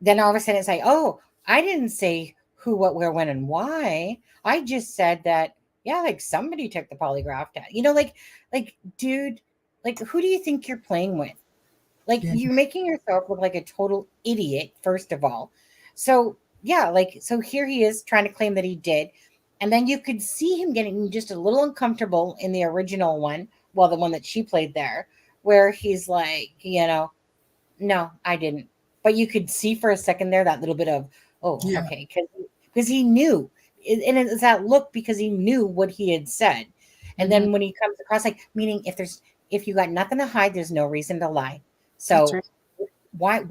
Then all of a sudden it's like, oh, I didn't say who, what, where, when, and why. I just said that, yeah, like somebody took the polygraph test. Like, dude, like, who do you think you're playing with? Like, you're making yourself look like a total idiot, first of all. So, yeah, like, so here he is trying to claim that he did. And then you could see him getting just a little uncomfortable in the original one, well, the one that she played there, where he's like, no, I didn't. But you could see for a second there that little bit of, okay, because he knew. And it's that look because he knew what he had said. And then when he comes across, like, meaning if you got nothing to hide, there's no reason to lie. So why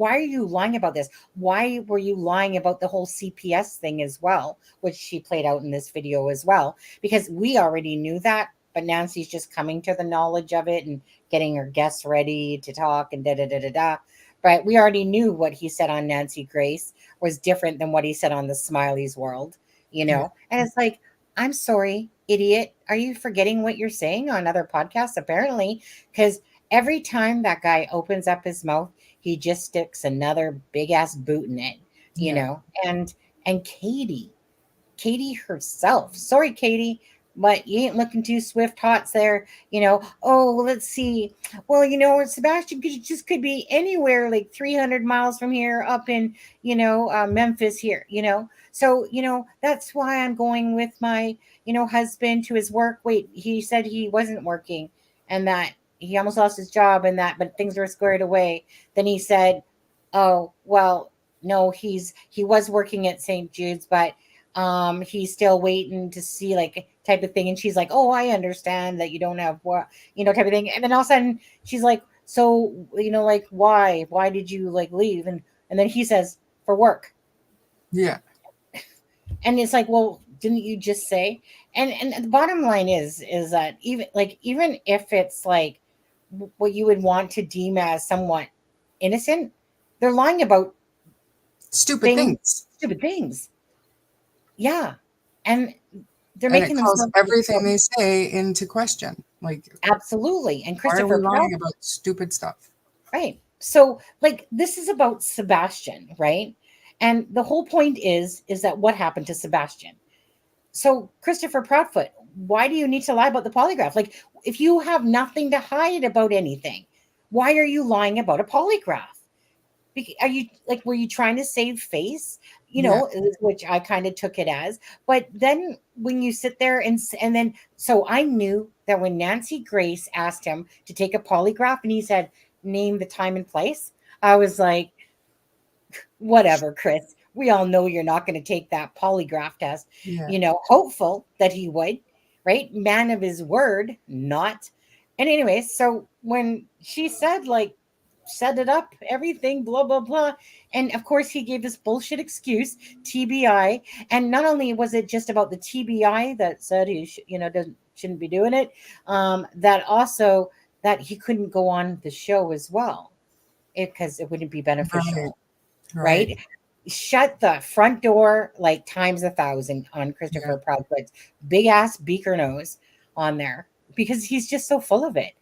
are you lying about this? Why were you lying about the whole CPS thing as well, which she played out in this video as well? Because we already knew that, but Nancy's just coming to the knowledge of it and getting her guests ready to talk and da-da-da-da-da. But we already knew what he said on Nancy Grace was different than what he said on the Smiley's World, And it's like, I'm sorry, idiot. Are you forgetting what you're saying on other podcasts? Apparently, because every time that guy opens up his mouth, he just sticks another big ass boot in it, you know. And Katie herself. Sorry, Katie. but you ain't looking too swift hots there. Oh, well, let's see. Well, Sebastian could be anywhere like 300 miles from here up in, Memphis here, So, that's why I'm going with my, husband to his work. Wait, he said he wasn't working and that he almost lost his job and that, but things were squared away. Then he said, oh, well, no, he was working at St. Jude's, but he's still waiting to see like type of thing. And she's like, oh, I understand that you don't have what, type of thing. And then all of a sudden she's like, so, like, why did you like leave? And then he says, for work. Yeah. And it's like, well, didn't you just say? And the bottom line is that even if it's like what you would want to deem as somewhat innocent, they're lying about Stupid things. Stupid things. Yeah. And they're And making it calls themselves everything they say into question. Like, absolutely. And why are Christopher we lying Proud, about stupid stuff? right? So like this is about Sebastian, right? And the whole point is that what happened to Sebastian? So Christopher Proudfoot, why do you need to lie about the polygraph? Like if you have nothing to hide about anything, why are you lying about a polygraph? Are you like, were you trying to save face? Yeah. Which I kind of took it as. But then when you sit there and then, so I knew that when Nancy Grace asked him to take a polygraph and he said, name the time and place, I was like, whatever, Chris. We all know you're not going to take that polygraph test. Yeah. Hopeful that he would, right? Man of his word, not. And anyway, so when she said, like, set it up, everything, blah, blah, blah. And of course, he gave this bullshit excuse, TBI. And not only was it just about the TBI that said he, shouldn't be doing it, that also that he couldn't go on the show as well because it wouldn't be beneficial. Right. Shut the front door like times 1,000 on Christopher Proudfoot's big ass beaker nose on there because he's just so full of it.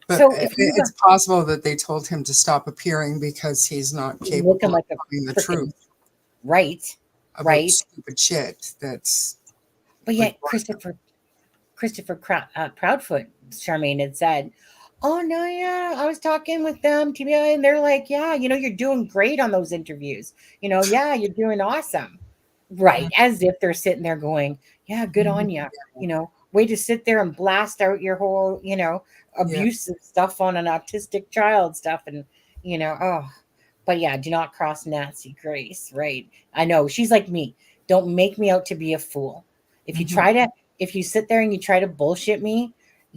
But so it's possible that they told him to stop appearing because he's not capable of telling the truth. Right. About stupid shit. That's. But yet Christopher Proudfoot, Charmaine had said, oh no, yeah, I was talking with them, TBI, and they're like, yeah, you're doing great on those interviews. Yeah, you're doing awesome. Right. As if they're sitting there going, yeah, good on you. Way to sit there and blast out your whole, abusive stuff on an autistic child stuff. And, but yeah, do not cross Nancy Grace. Right. I know she's like me. Don't make me out to be a fool. If you if you sit there and you try to bullshit me,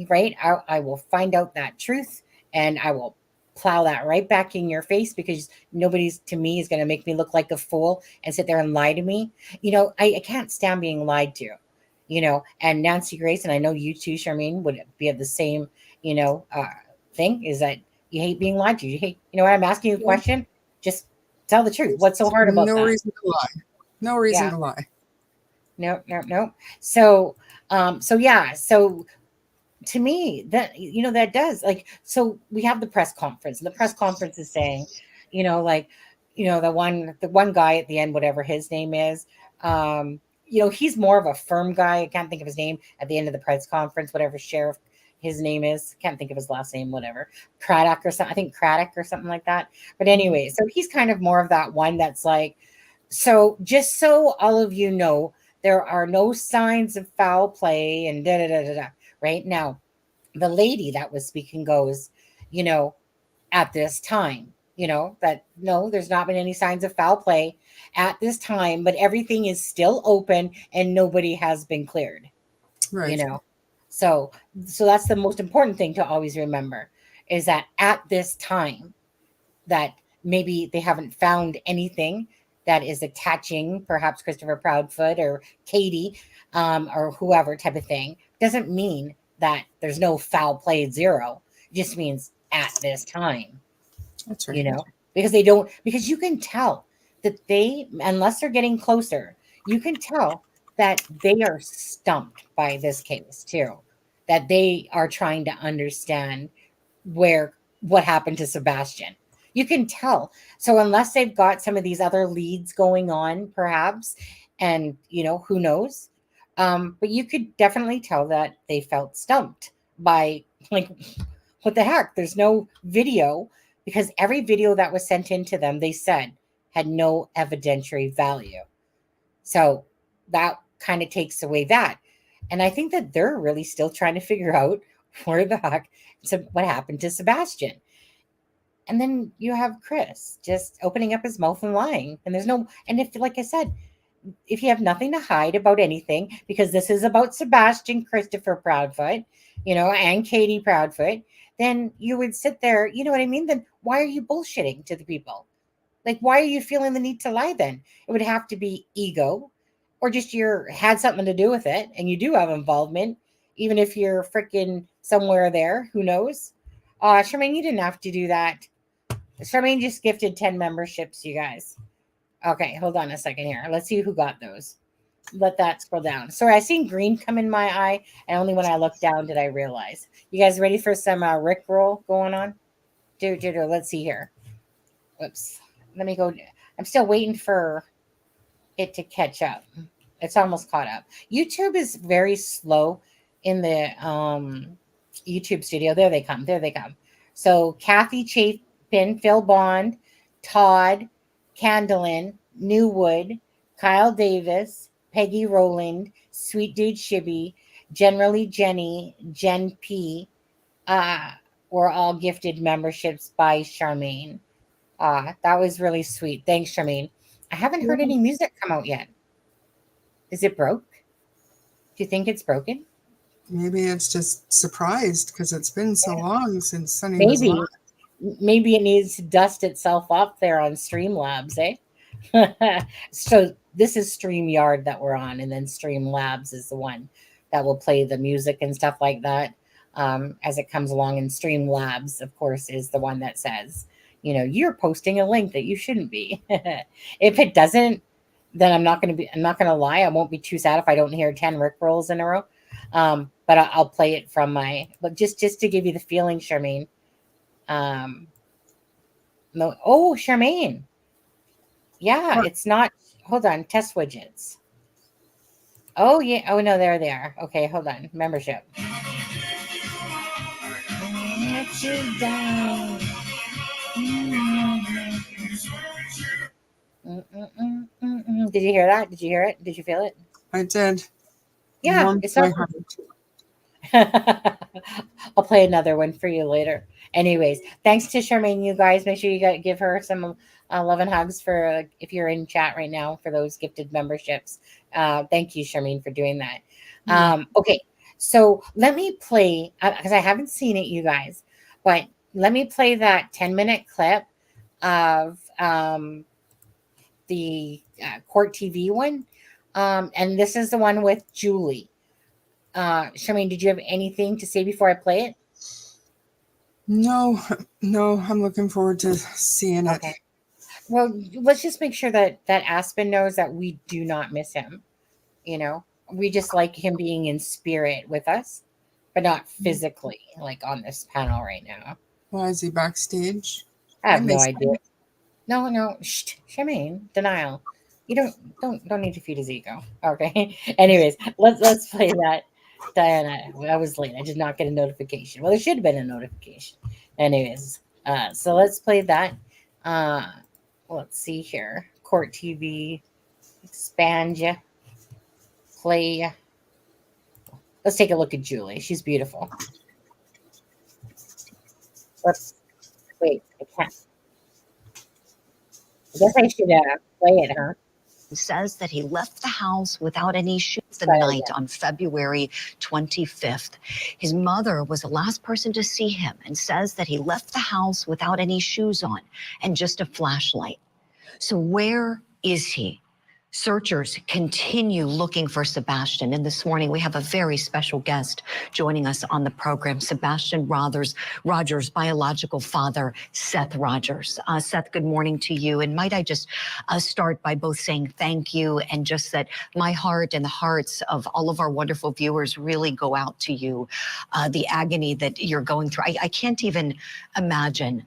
right, I will find out that truth and I will plow that right back in your face because nobody's to me is going to make me look like a fool and sit there and lie to me. I can't stand being lied to, and Nancy Grace, and I know you too, Charmaine, would be of the same, thing is that you hate being lied to. You hate, what I'm asking you a question, just tell the truth. What's so hard about that? No reason to lie. No reason to lie. No. So, yeah. So to me, that, that does like, so we have the press conference and the press conference is saying, the one guy at the end, whatever his name is, he's more of a firm guy. I can't think of his name at the end of the press conference, whatever sheriff his name is. Can't think of his last name, whatever. Craddock or something. I think Craddock or something like that. But anyway, so he's kind of more of that one that's like, so just so all of you know, there are no signs of foul play and da da da da da. Right now, the lady that was speaking goes, at this time, that no, there's not been any signs of foul play at this time, but everything is still open and nobody has been cleared. Right. So that's the most important thing to always remember is that at this time that maybe they haven't found anything that is attaching perhaps Christopher Proudfoot or Katie or whoever type of thing doesn't mean that there's no foul play at zero. It just means at this time. That's right. Because you can tell that they, unless they're getting closer, you can tell that they are stumped by this case too, that they are trying to understand what happened to Sebastian. You can tell. So unless they've got some of these other leads going on, perhaps, and who knows, But you could definitely tell that they felt stumped by, like, what the heck? There's no video, because every video that was sent in to them, they said, had no evidentiary value. So that kind of takes away that. And I think that they're really still trying to figure out where the heck, what happened to Sebastian. And then you have Chris just opening up his mouth and lying. And there's no, and if, like I said, if you have nothing to hide about anything, because this is about Sebastian Christopher Proudfoot, and Katie Proudfoot, then you would sit there, you know what I mean? Then why are you bullshitting to the people? Like, why are you feeling the need to lie then? It would have to be ego, or just you're had something to do with it and you do have involvement, even if you're freaking somewhere there, who knows? Charmaine, you didn't have to do that. Charmaine just gifted 10 memberships, you guys. Okay, hold on a second here. Let's see who got those. Let that scroll down. Sorry, I seen green come in my eye, and only when I looked down did I realize. You guys ready for some Rickroll going on? Let's see here. Whoops. Let me go. I'm still waiting for it to catch up. It's almost caught up. YouTube is very slow in the YouTube studio. There they come. So Kathy Chapin, Phil Bond, Todd, Candlin, Newwood, Kyle Davis, Peggy Rowland, Sweet Dude Shibby, Generally Jenny, Jen P, were all gifted memberships by Charmaine. That was really sweet. Thanks, Charmaine. I haven't heard any music come out yet. Is it broke? Do you think it's broken? Maybe it's just surprised because it's been so long since Sunny was Maybe. alive. Maybe it needs to dust itself up there on Streamlabs, eh? So this is StreamYard that we're on, and then Streamlabs is the one that will play the music and stuff like that as it comes along. And Streamlabs, of course, is the one that says, you're posting a link that you shouldn't be. If it doesn't, then I'm not going to lie. I won't be too sad if I don't hear 10 Rickrolls in a row. But I'll play it from but just to give you the feeling, Charmaine. No. Oh, Charmaine. Yeah, it's not. Hold on. Test widgets. Oh, yeah. Oh, no, there they are. Okay, hold on. Membership. Let you down. Did you hear that? Did you hear it? Did you feel it? I did. Yeah, Warmed it's my not. heart. I'll play another one for you later. Anyways, thanks to Charmaine, you guys. Make sure you give her some love and hugs for if you're in chat right now for those gifted memberships. Thank you, Charmaine, for doing that. Okay, so let me play, because I haven't seen it, you guys, but let me play that 10-minute clip of the Court TV one. And this is the one with Julie. Charmaine, did you have anything to say before I play it? No, I'm looking forward to seeing it. Okay. Well, let's just make sure that Aspen knows that we do not miss him. We just like him being in spirit with us, but not physically, like on this panel right now. Why is he backstage? I have no idea. No, Charmaine, denial. You don't need to feed his ego. Okay. Anyways, let's play that. Diana, I was late. I did not get a notification. Well, there should have been a notification. Anyways, so let's play that. Let's see here. Court TV, expand ya, play ya. Let's take a look at Julie. She's beautiful. Wait, I can't. I guess I should play it, huh? Says that he left the house without any shoes the night on February 25th. His mother was the last person to see him and says that he left the house without any shoes on and just a flashlight. So where is he? Searchers continue looking for Sebastian. And this morning, we have a very special guest joining us on the program, Sebastian Rogers' biological father, Seth Rogers. Seth, good morning to you. And might I just start by both saying thank you and just that my heart and the hearts of all of our wonderful viewers really go out to you. The agony that you're going through, I can't even imagine.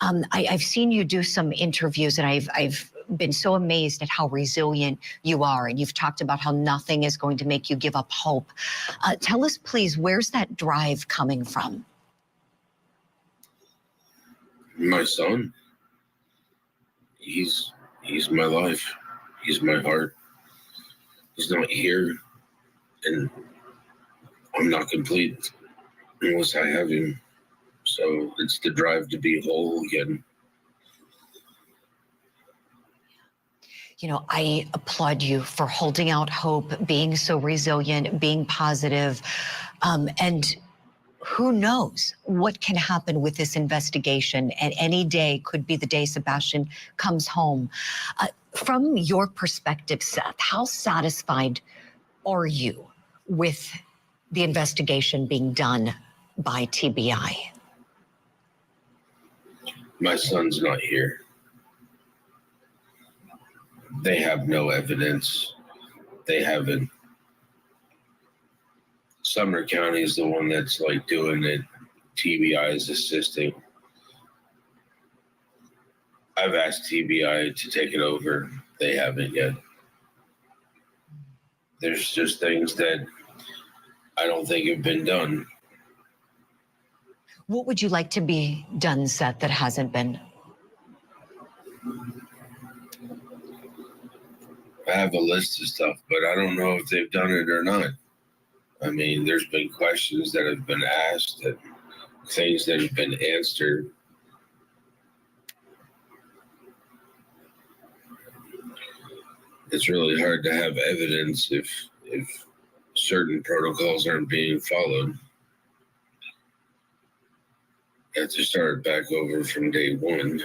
I've seen you do some interviews, and I've been so amazed at how resilient you are, and you've talked about how nothing is going to make you give up hope. Tell us, please, where's that drive coming from? My son. He's my life. He's my heart. He's not here, and I'm not complete unless I have him. So it's the drive to be whole again. You know, I applaud you for holding out hope, being so resilient, being positive, and who knows what can happen with this investigation, and any day could be the day Sebastian comes home. From your perspective, Seth, how satisfied are you with the investigation being done by TBI? My son's not here. They have no evidence. They haven't. Sumner County is the one that's like doing it. TBI is assisting. I've asked TBI to take it over. They haven't yet. There's just things that I don't think have been done. What would you like to be done, Seth, that hasn't been? I have a list of stuff, but I don't know if they've done it or not. I mean, there's been questions that have been asked and things that have been answered. It's really hard to have evidence if certain protocols aren't being followed. You have to start back over from day one.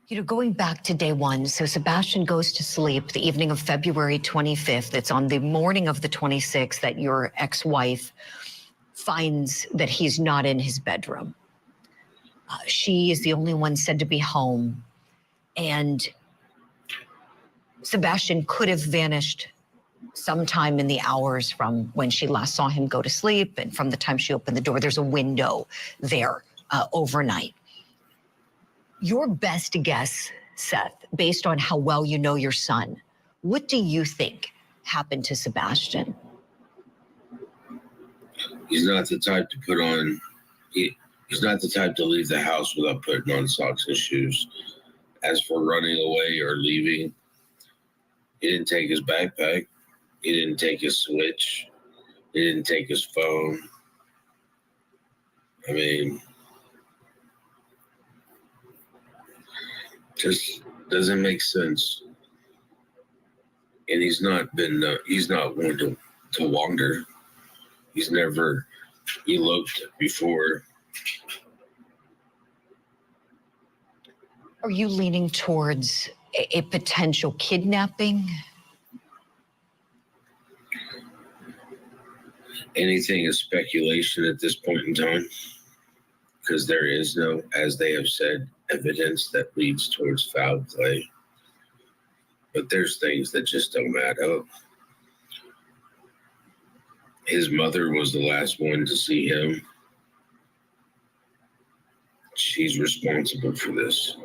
You know, going back to day one, so Sebastian goes to sleep the evening of February 25th. It's on the morning of the 26th that your ex-wife finds that he's not in his bedroom. She is the only one said to be home. And Sebastian could have vanished sometime in the hours from when she last saw him go to sleep and from the time she opened the door. There's a window there overnight. Your best guess, Seth, based on how well you know your son, what do you think happened to Sebastian? He's not the type to put on, he's not the type to leave the house without putting on socks and shoes. As for running away or leaving, he didn't take his backpack. He didn't take his switch. He didn't take his phone. I mean, just doesn't make sense. And he's not one to wander. He's never eloped before. Are you leaning towards a potential kidnapping? Anything is speculation at this point in time, because there is no, as they have said, evidence that leads towards foul play. But there's things that just don't add up. His mother was the last one to see him. She's responsible for this,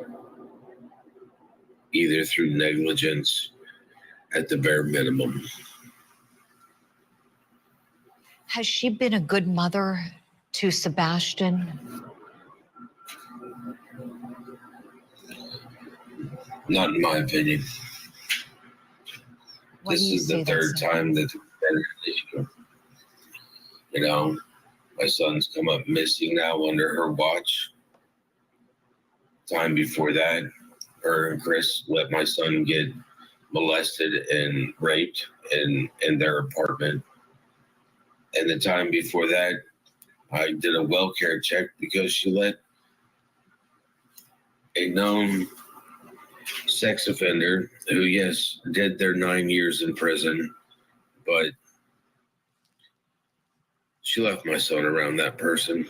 either through negligence at the bare minimum. Has she been a good mother to Sebastian? Not in my opinion. Why This do you is say the that, third Seth? time that the issue. You know, my son's come up missing now under her watch. Time before that, her and Chris let my son get molested and raped in their apartment. And the time before that, I did a well care check because she let a known sex offender who, yes, did their 9 years in prison, but she left my son around that person.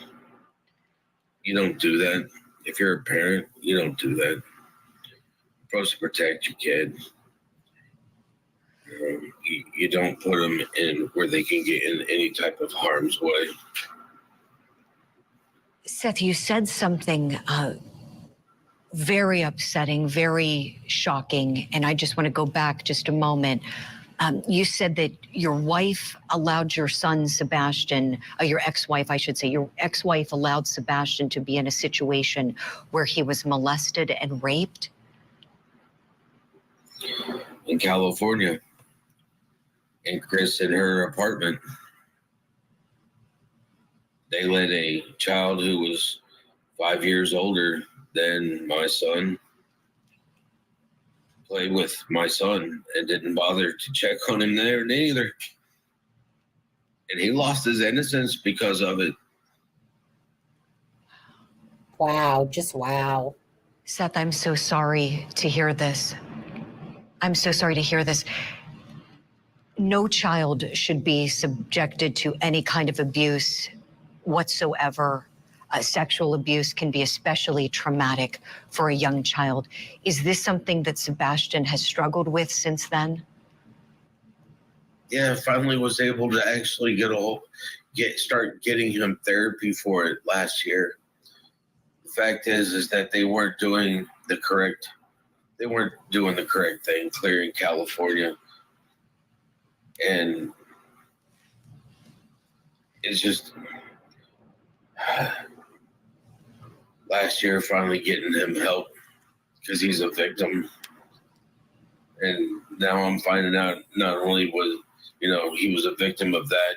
You don't do that. If you're a parent, you don't do that. You're supposed to protect your kid. You don't put them in where they can get in any type of harm's way. Seth, you said something very upsetting, very shocking. And I just want to go back just a moment. You said that your wife allowed your son, Sebastian, your ex-wife, I should say, your ex-wife allowed Sebastian to be in a situation where he was molested and raped. In California, and Chris in her apartment, they let a child who was 5 years older than my son play with my son and didn't bother to check on him there neither. And he lost his innocence because of it. Wow, just wow. Seth, I'm so sorry to hear this. I'm so sorry to hear this. No child should be subjected to any kind of abuse whatsoever. Sexual abuse can be especially traumatic for a young child. Is this something that Sebastian has struggled with since then? Yeah, finally was able to actually start getting him therapy for it last year. The fact is that they weren't doing the correct thing, clearing California. And it's just last year finally getting him help because he's a victim. And now I'm finding out not only was, he was a victim of that,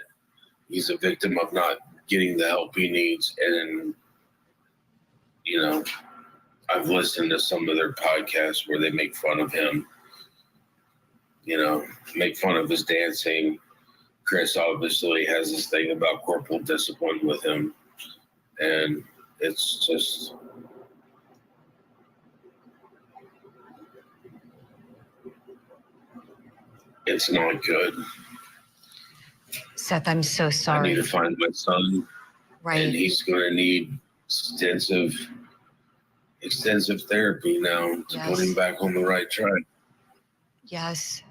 he's a victim of not getting the help he needs. And, I've listened to some of their podcasts where they make fun of him, make fun of his dancing. Chris obviously has this thing about corporal discipline with him. And it's just, it's not good. Seth, I'm so I sorry. need to find my son. Right. And he's going to need extensive therapy now to put him back on the right track. Yes.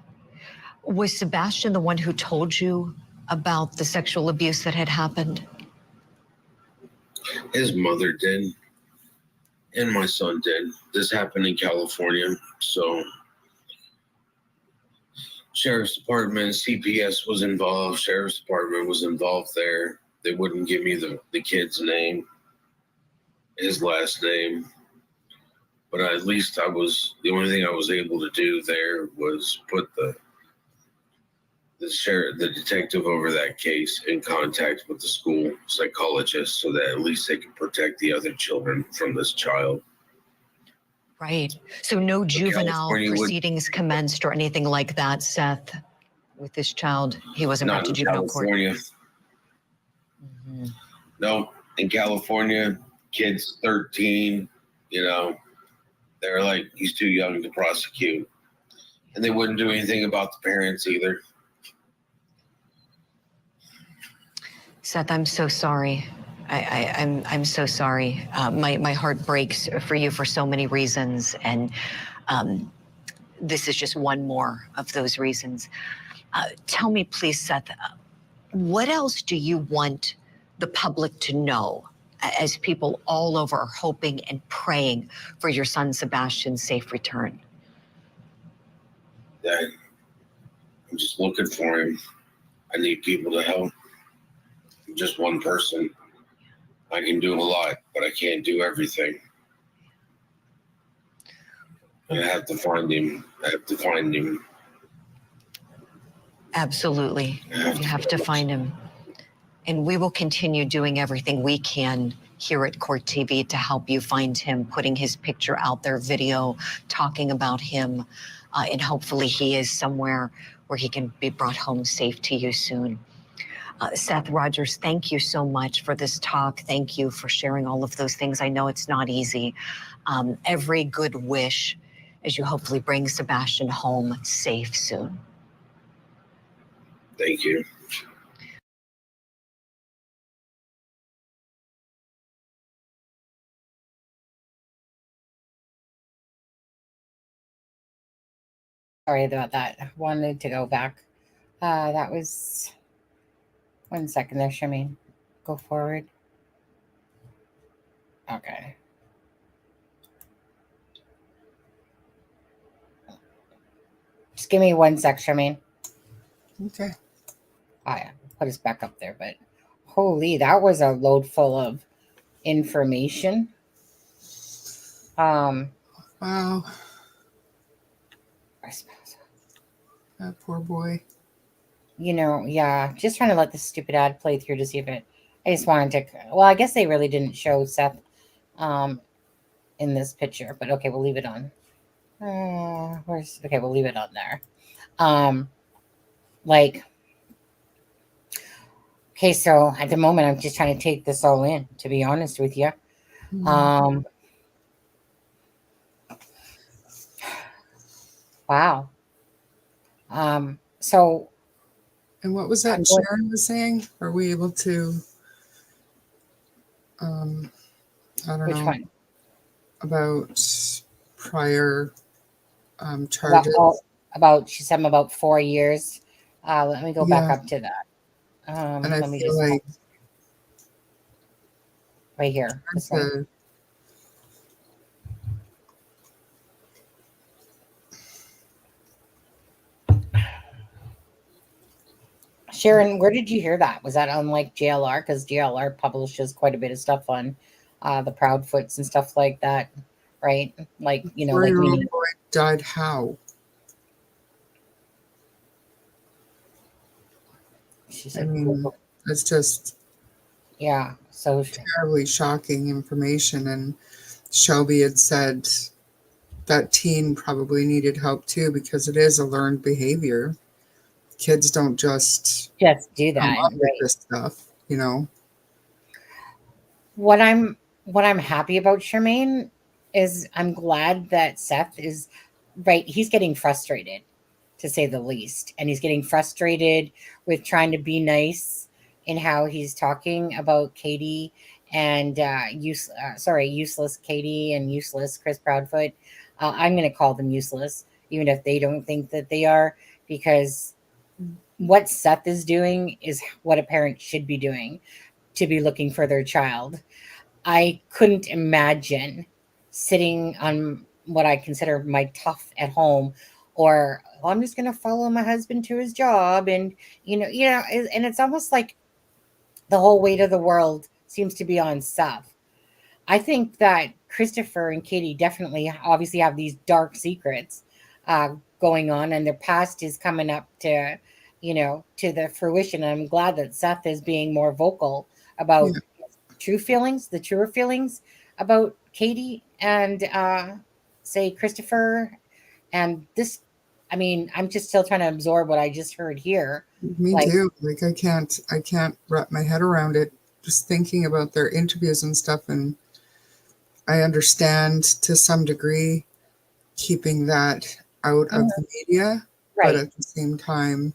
Was Sebastian the one who told you about the sexual abuse that had happened? His mother did, and my son did. This happened in California, so Sheriff's Department, CPS was involved. Sheriff's Department was involved there. They wouldn't give me the kid's name, his last name. But at least the only thing I was able to do there was put the detective over that case in contact with the school psychologist so that at least they could protect the other children from this child. Right. So no juvenile proceedings commenced or anything like that, Seth, with this child? He wasn't brought to juvenile court? Not in California. Mm-hmm. No, in California, kids 13, they're like, he's too young to prosecute. And they wouldn't do anything about the parents either. Seth, I'm so sorry. I'm so sorry. My heart breaks for you for so many reasons, and this is just one more of those reasons. Tell me, please, Seth, what else do you want the public to know as people all over are hoping and praying for your son Sebastian's safe return? That I'm just looking for him. I need people to help. I'm just one person. I can do a lot, but I can't do everything. And I have to find him. Absolutely. You have to find him. And we will continue doing everything we can here at Court TV to help you find him, putting his picture out there, video, talking about him, and hopefully he is somewhere where he can be brought home safe to you soon. Seth Rogers, thank you so much for this talk. Thank you for sharing all of those things. I know it's not easy. Every good wish as you hopefully bring Sebastian home safe soon. Thank you. Sorry about that. I wanted to go back. That was 1 second there, Shimmy. Go forward. Okay. Just give me 1 sec, Charmaine. Okay. I put us back up there, but holy, that was a load full of information. Wow. I suppose. That poor boy. Yeah, just trying to let this stupid ad play through to see if it. I just wanted to. Well, I guess they really didn't show Seth in this picture, but okay, we'll leave it on. Okay, we'll leave it on there. Okay, so at the moment, I'm just trying to take this all in, to be honest with you. Wow. So. And what was that Sharon was saying? Are we able to, I don't Which know, one? about prior charges? She said about 4 years. Let me go back up to that. And I let me feel just like right here. This one. Sharon, where did you hear that? Was that on like JLR? Because JLR publishes quite a bit of stuff on the Proudfoots and stuff like that, right? Like, like we need. Boy died how? She said, it's just so terribly shocking information. And Shelby had said that teen probably needed help too, because it is a learned behavior. Kids don't just do that. Come up with this stuff, What I'm happy about, Charmaine, is I'm glad that Seth is right. He's getting frustrated, to say the least, and he's getting frustrated with trying to be nice in how he's talking about Katie and useless Katie and useless Chris Proudfoot. I'm going to call them useless, even if they don't think that they are, because what Seth is doing is what a parent should be doing, to be looking for their child. I couldn't imagine sitting on what I consider my tough at home, or I'm just going to follow my husband to his job. And, and it's almost like the whole weight of the world seems to be on Seth. I think that Christopher and Katie definitely obviously have these dark secrets going on, and their past is coming up to the fruition. And I'm glad that Seth is being more vocal about truer feelings about Katie and say Christopher. And this, I'm just still trying to absorb what I just heard here. Me too. Like I can't wrap my head around it, just thinking about their interviews and stuff. And I understand to some degree keeping that out of the media, but at the same time,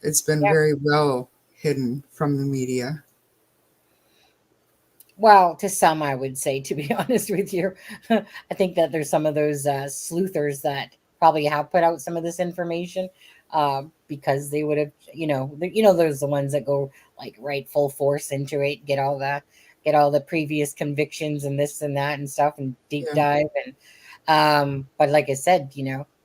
it's been very well hidden from the media. Well, to some, I would say, to be honest with you, I think that there's some of those sleuthers that probably have put out some of this information because they would have, there's the ones that go like right full force into it, get all the previous convictions and this and that and stuff, and deep dive. And but like I said, to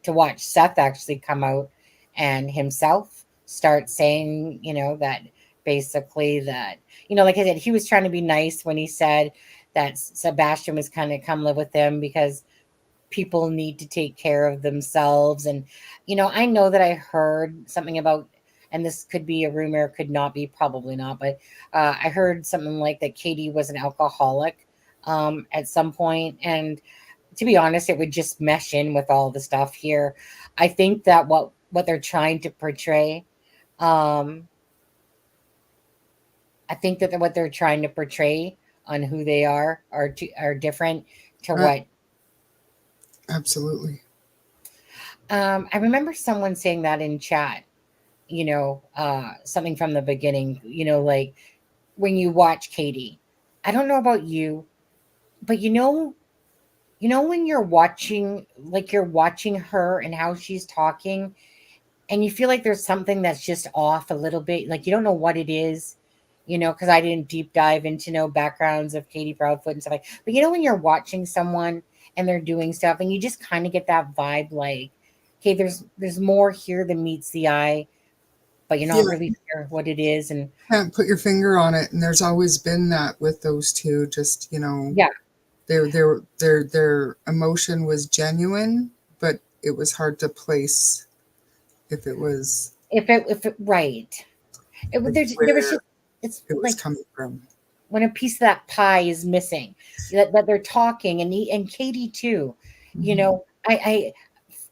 watch Seth actually come out and himself start saying, that basically that, like I said, he was trying to be nice when he said that Sebastian was kind of come live with them because people need to take care of themselves. And, I know that I heard something about, and this could be a rumor, could not be, probably not, but I heard something like that Katie was an alcoholic at some point. And to be honest, it would just mesh in with all the stuff here. I think that what they're trying to portray, I think that what they're trying to portray on who they are different to what. Absolutely. I remember someone saying that in chat, something from the beginning, like when you watch Katie, I don't know about you, but when you're watching her and how she's talking, and you feel like there's something that's just off a little bit, like you don't know what it is, because I didn't deep dive into no backgrounds of Katie Proudfoot and stuff like. But when you're watching someone and they're doing stuff, and you just kind of get that vibe, like okay, there's more here than meets the eye, but you're not really sure what it is. And can't put your finger on it. And there's always been that with those two, just, you know, yeah, their emotion was genuine, but it was hard to place if it was if it right. like There was where just, it's it was like coming from. when a piece of that pie is missing, that they're talking, and Katie too, you Mhm. know,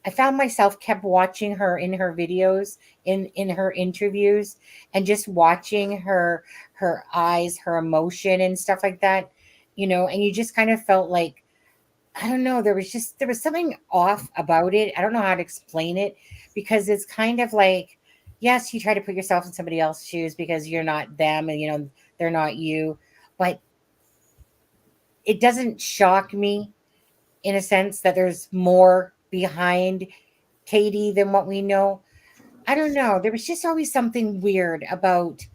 I found myself kept watching her in her videos, in her interviews, and just watching her eyes, her emotion and stuff like that, you know, and you just kind of felt like, I don't know, there was something off about it. I don't know how to explain it, because it's kind of like, yes, you try to put yourself in somebody else's shoes because you're not them, and you know they're not you, but it doesn't shock me in a sense that there's more behind Katie than what we know. I don't know. There was just always something weird about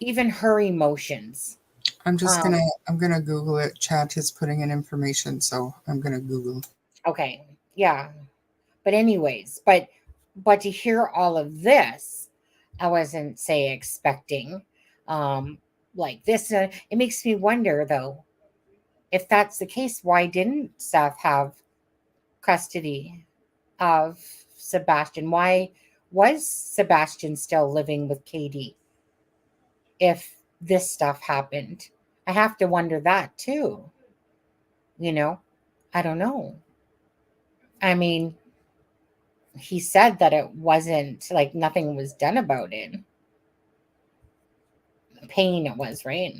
even her emotions. Um, I'm gonna Google it. Chat is putting in information, so I'm gonna Google. okay, yeah. But anyways, but to hear all of this, I wasn't say expecting um like this. It makes me wonder though, if that's the case, why didn't Seth have custody of Sebastian? Why was Sebastian still living with Katie if this stuff happened? I have to wonder that too. You know, I don't know. I mean, he said that it wasn't like nothing was done about it. Pain it was, right?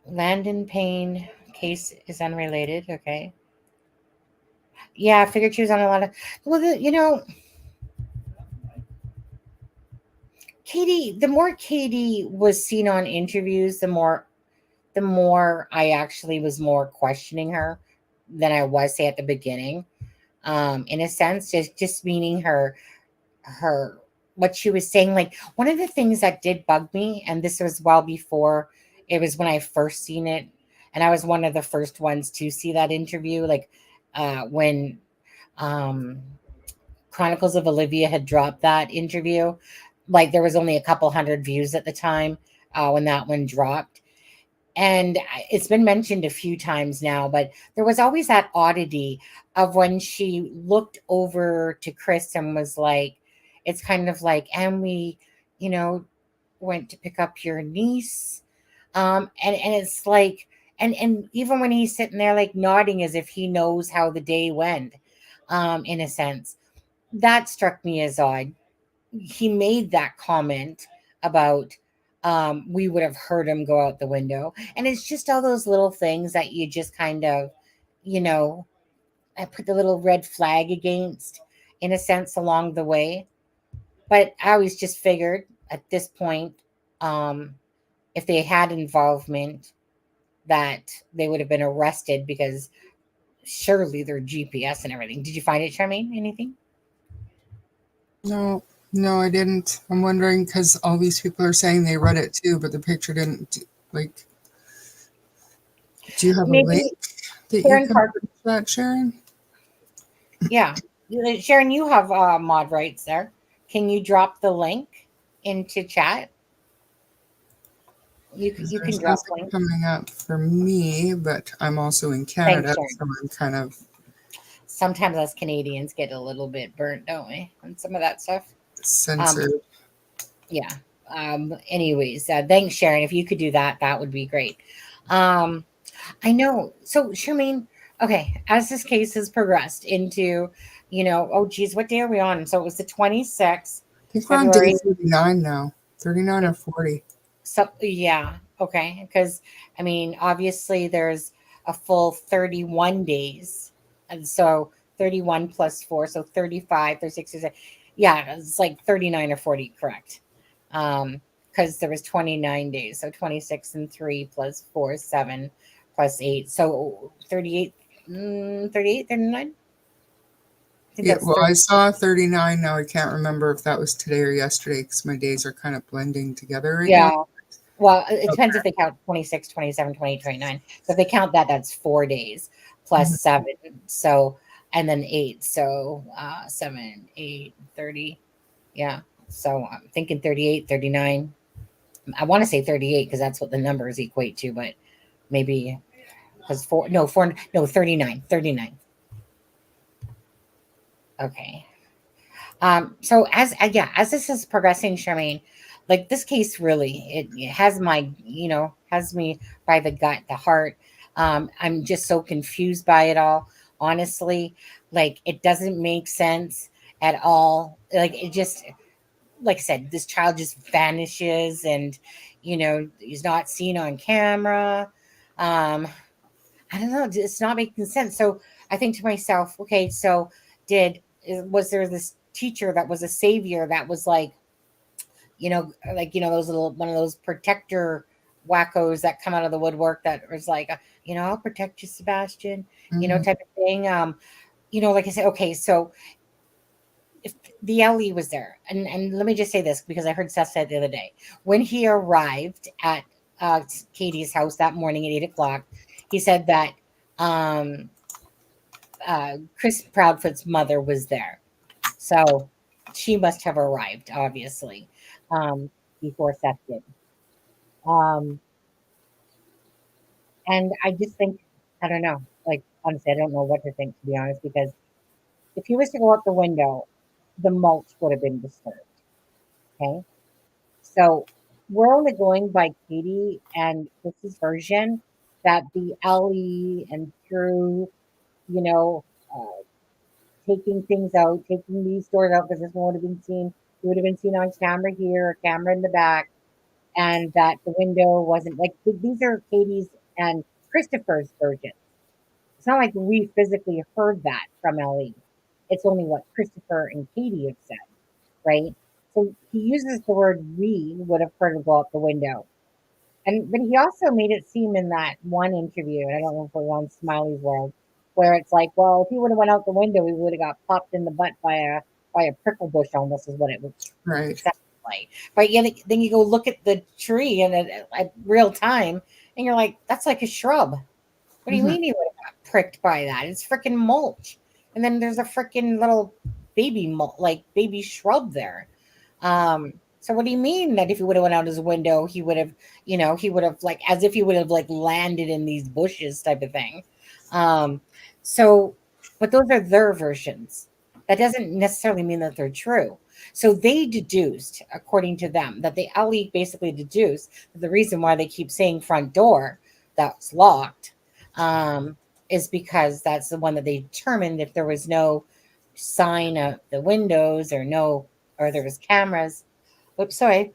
Landon Payne case is unrelated. Okay. Yeah, I figured she was on a lot of. Well, you know, Katie. The more Katie was seen on interviews, the more I actually was more questioning her than I was say at the beginning. In a sense, just meaning her what she was saying. Like one of the things that did bug me, and this was well before it was when I first seen it, and I was one of the first ones to see that interview. Like when um, Chronicles of Olivia had dropped that interview, like there was only a couple hundred views at the time when that one dropped. And it's been mentioned a few times now, but there was always that oddity of when she looked over to Chris and was like, it's kind of like, and we, you know, went to pick up your niece. And it's like, and even when he's sitting there like nodding as if he knows how the day went, in a sense, that struck me as odd. He made that comment about we would have heard him go out the window, and it's just all those little things that you just kind of, you know, I put the little red flag against in a sense along the way. But I always just figured at this point, um if they had involvement, that they would have been arrested, because surely their GPS and everything. Did you find it, Charmaine? Anything? No, no, I didn't. I'm wondering because all these people are saying they read it too, but the picture didn't. Like, do you have a link Maybe that you Sharon can Park. put to that, Sharon? Yeah. Sharon, you have mod rights there. Can you drop the link into chat? Because You can there's drop nothing links. coming up for me, but I'm also in Thanks, Canada, Sharon. so I'm kind of Sometimes us Canadians get a little bit burnt, don't we, on some of that stuff? Um, censored. yeah. Anyways, thanks, Sharon. If you could do that, that would be great. Um, I know. So, Charmaine, okay, as this case has progressed into, you know, oh geez, what day are we on? So it was the 26th, I think we're on day February. 39 now, 39 or 40. So yeah, okay, because I mean, obviously there's a full 31 days, and so 31 plus 4, so 35, 36, yeah, it's like 39 or 40, correct? Because there was 29 days, so 26 and 3 plus 4 is 7 plus 8, so 38, 38, 39. I think Yeah, that's well, I 30. saw 39. Now I can't remember if that was today or yesterday because my days are kind of blending together right now. Yeah. Well, it depends Okay. if they count 26, 27, 28, 29. So if they count that, that's 4 days plus 7. So, and then 8. So 7, 8, 30. Yeah. So I'm thinking 38, 39. I want to say 38 because that's what the numbers equate to, but maybe because 39, 39. Okay. So as this is progressing, Charmaine, like this case really, it has my, has me by the gut, the heart. I'm just so confused by it all. Honestly, like it doesn't make sense at all. Like it just, like I said, this child just vanishes and, he's not seen on camera. Um, I don't know. It's not making sense. So I think to myself, okay, so was there this teacher that was a savior that was like, those little, one of those protector wackos that come out of the woodwork that was like, I'll protect you, Sebastian, type of thing. Like I said, okay, so if the LE was there, and let me just say this because I heard Seth say it the other day, when he arrived at Katie's house that morning at 8 o'clock, he said that um, Chris Proudfoot's mother was there. So she must have arrived, obviously, before Seth did. Um, and I just think, I don't know, like, honestly, I don't know what to think, to be honest, because if he was to go out the window, the mulch would have been disturbed. Okay. So we're only going by Katie and Chris's version that the Ellie and Drew, you know, uh, taking things out, taking these doors out because this one would have been seen. It would have been seen on camera here, a camera in the back, and that the window wasn't like these are Katie's and Christopher's versions. It's not like we physically heard that from Ellie. It's only what Christopher and Katie have said, right? So he uses the word we would have heard it go out the window. And but he also made it seem in that one interview, and I don't know if it was on Smiley's World, where it's like, well, if he would have went out the window, he would have got popped in the butt by a prickle bush. Almost is what it would Right. sound like. But yeah, then you go look at the tree and at real time, and you're like, that's like a shrub. What do you mean he would have got pricked by that? It's freaking mulch, and then there's a freaking little baby shrub there. So what do you mean that if he would have went out his window, he would have, he would have like as if he would have like landed in these bushes type of thing. Um, so, but those are their versions. That doesn't necessarily mean that they're true. So they deduced, according to them, that the alley basically deduced that the reason why they keep saying front door that's locked um, is because that's the one that they determined if there was no sign of the windows or there was cameras. Oops, sorry.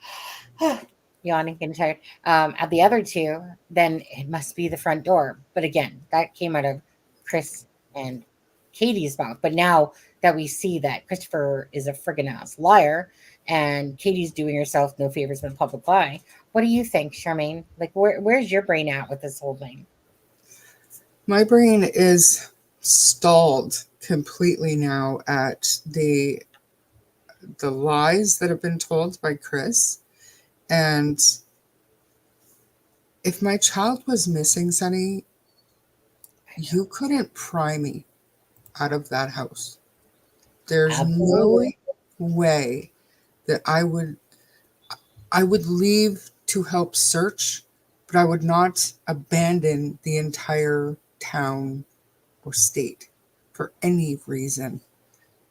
Yawning, getting tired. At the other two, then it must be the front door. But again, that came out of Chris and Katie's mouth. But now that we see that Christopher is a friggin' ass liar and Katie's doing herself no favors in the public eye, what do you think, Charmaine? Like, where's your brain at with this whole thing? My brain is stalled completely now at the lies that have been told by Chris. And if my child was missing, Sonny, you couldn't pry me out of that house. There's no Absolutely. way that I would leave to help search, but I would not abandon the entire town or state for any reason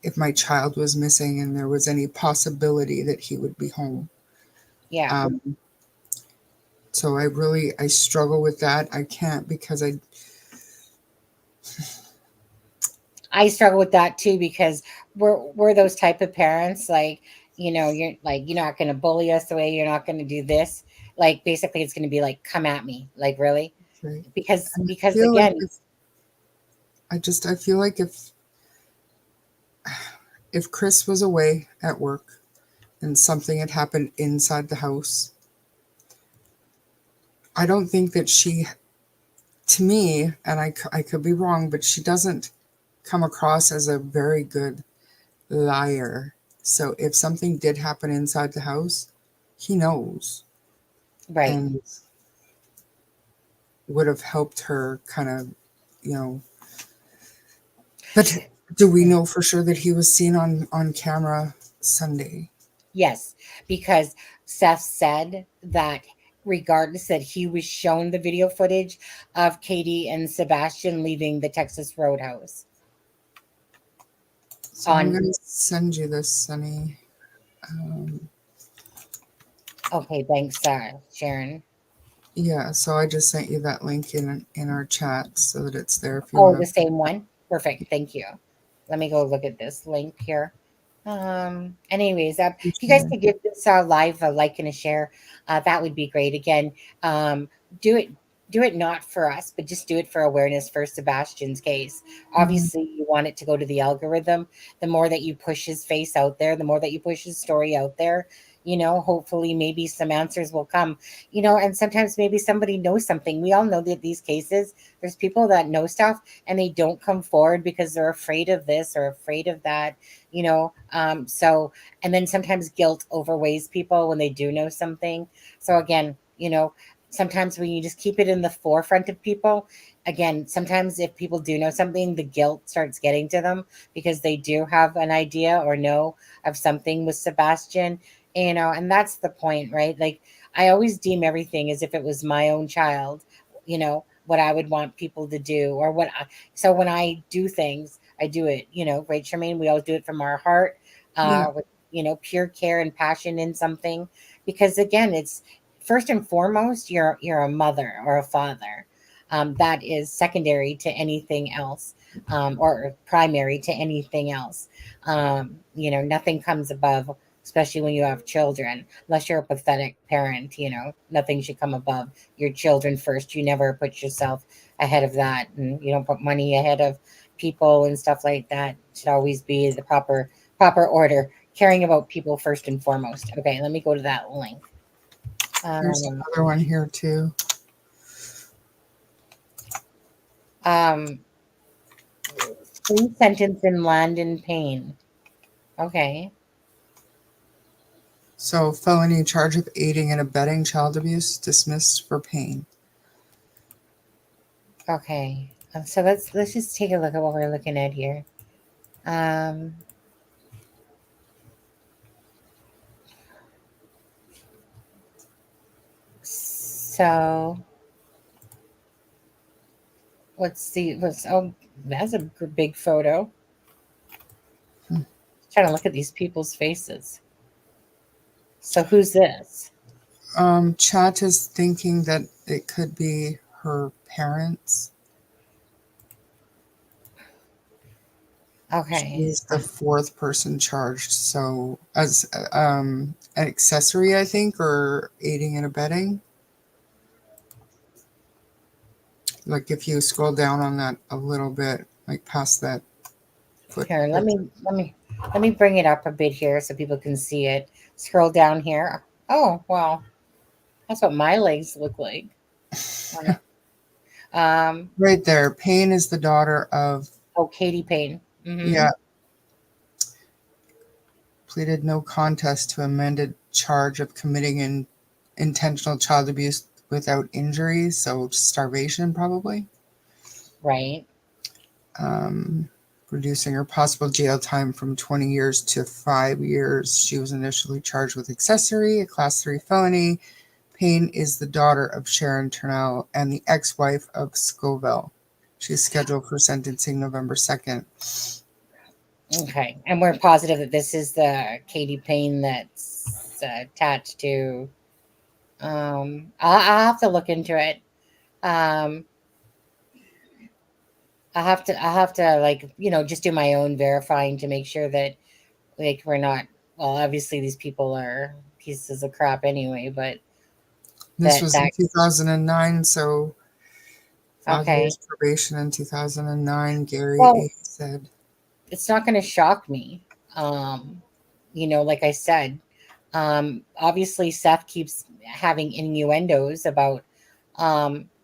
if my child was missing and there was any possibility that he would be home. Yeah. So I struggle with that. I can't because I struggle with that too because we're those type of parents like you're like you're not going to bully us away, you're not going to do this, like basically it's going to be like come at me, like really, right. because I feel like again I feel like if Chris was away at work and something had happened inside the house, I don't think that she, to me, and I could be wrong, but she doesn't come across as a very good liar. So if something did happen inside the house, he knows right. and would have helped her kind of, But do we know for sure that he was seen on camera Sunday? Yes, because Seth said that regardless that he was shown the video footage of Katie and Sebastian leaving the Texas Roadhouse. So I'm On going to send you this, Sunny. okay, thanks, Sharon. Yeah, so I just sent you that link in our chat so that it's there if you Oh, want the to. same one. Perfect. Thank you. Let me go look at this link here. Anyways, if you guys could give this live a like and a share, that would be great. Again, do it not for us, but just do it for awareness for Sebastian's case. Obviously, you want it to go to the algorithm. The more that you push his face out there, the more that you push his story out there, hopefully maybe some answers will come. And sometimes maybe somebody knows something. We all know that these cases, there's people that know stuff and they don't come forward because they're afraid of this or afraid of that. So, and then sometimes guilt overweighs people when they do know something. So again, sometimes when you just keep it in the forefront of people, again, sometimes if people do know something, the guilt starts getting to them because they do have an idea or know of something with Sebastian, and that's the point, right? Like, I always deem everything as if it was my own child, what I would want people to do or so when I do things, I do it, right, Charmaine? We always do it from our heart, Yeah. with, pure care and passion in something, because again, it's first and foremost, you're a mother or a father. That is secondary to anything else, or primary to anything else. Nothing comes above, especially when you have children, unless you're a pathetic parent. Nothing should come above your children first. You never put yourself ahead of that, and you don't put money ahead of people and stuff like that. It should always be the proper order. Caring about people first and foremost. Okay, let me go to that link. There's another one here too. Free sentence in land in pain. Okay. So felony charge of aiding and abetting child abuse dismissed for pain. Okay. So let's just take a look at what we're looking at here. So that's a big photo. Trying to look at these people's faces. So who's this? Chat is thinking that it could be her parents. Okay. She's the fourth person charged. So as an accessory, I think, or aiding and abetting. Like if you scroll down on that a little bit, like past that foot. Here, let me bring it up a bit here so people can see it. Scroll down here. Oh, well, that's what my legs look like. Right there. Payne is the daughter of. Oh, Katie Payne. Mm-hmm. Yeah. Pleaded no contest to amended charge of committing an intentional child abuse without injury, so starvation probably. Right. Reducing her possible jail time from 20 years to 5 years. She was initially charged with accessory, a class 3 felony. Payne is the daughter of Sharon Turnell and the ex-wife of Scoville. She's scheduled for sentencing November 2nd. Okay. And we're positive that this is the Katie Payne that's attached to. I'll have to look into it. I'll have to like, just do my own verifying to make sure that like we're not, well, obviously these people are pieces of crap anyway, but This was in 2009, so 5 okay. years probation in 2009, Gary said. It's not going to shock me. Like I said, obviously Seth keeps having innuendos about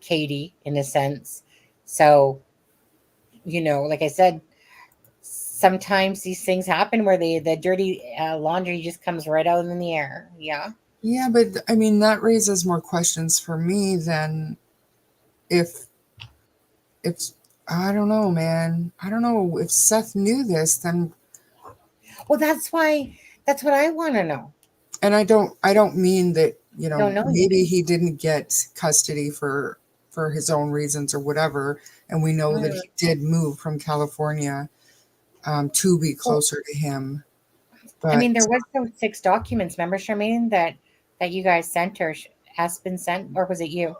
Katie in a sense. So, like I said, sometimes these things happen where the dirty laundry just comes right out in the air. Yeah. Yeah, but I mean, that raises more questions for me than if I don't know, man. I don't know if Seth knew this, then, Well, that's what I want to know. and I don't mean that, Don't know yet. maybe he didn't get custody for his own reasons or whatever, and we know that he did move from California to be closer to him. I mean, But there was those 6 documents, remember, Charmaine, that you guys sent, or Aspen sent, or was it you?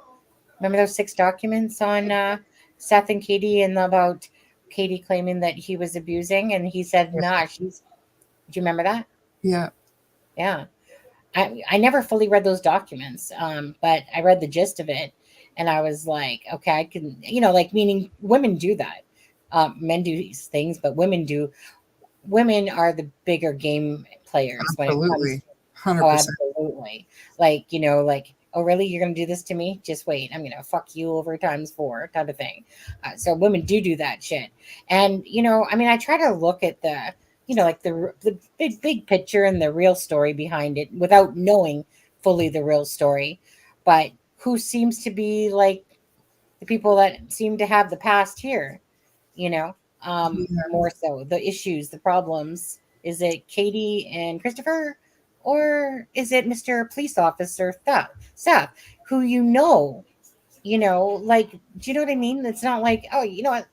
Remember those 6 documents on Seth and Katie, and about Katie claiming that he was abusing, and he said, "Nah, she's." Do you remember that? yeah, Yeah, I never fully read those documents, but I read the gist of it, and I was like, okay, I can, like, meaning women do that. Men do these things, but women do. Women are the bigger game players when it comes absolutely, to. Oh, 100%. absolutely. Like, like, oh, really? You're going to do this to me? Just wait. I'm going to fuck you over times 4 type of thing. So women do that shit. And, I mean, I try to look at the, like the big picture and the real story behind it without knowing fully the real story. But who seems to be like the people that seem to have the past here, you know, Yeah. more so the issues, the problems. Is it Katie and Christopher, or is it Mr. Police Officer Seth, who like, do you know what I mean? It's not like, oh, you know what?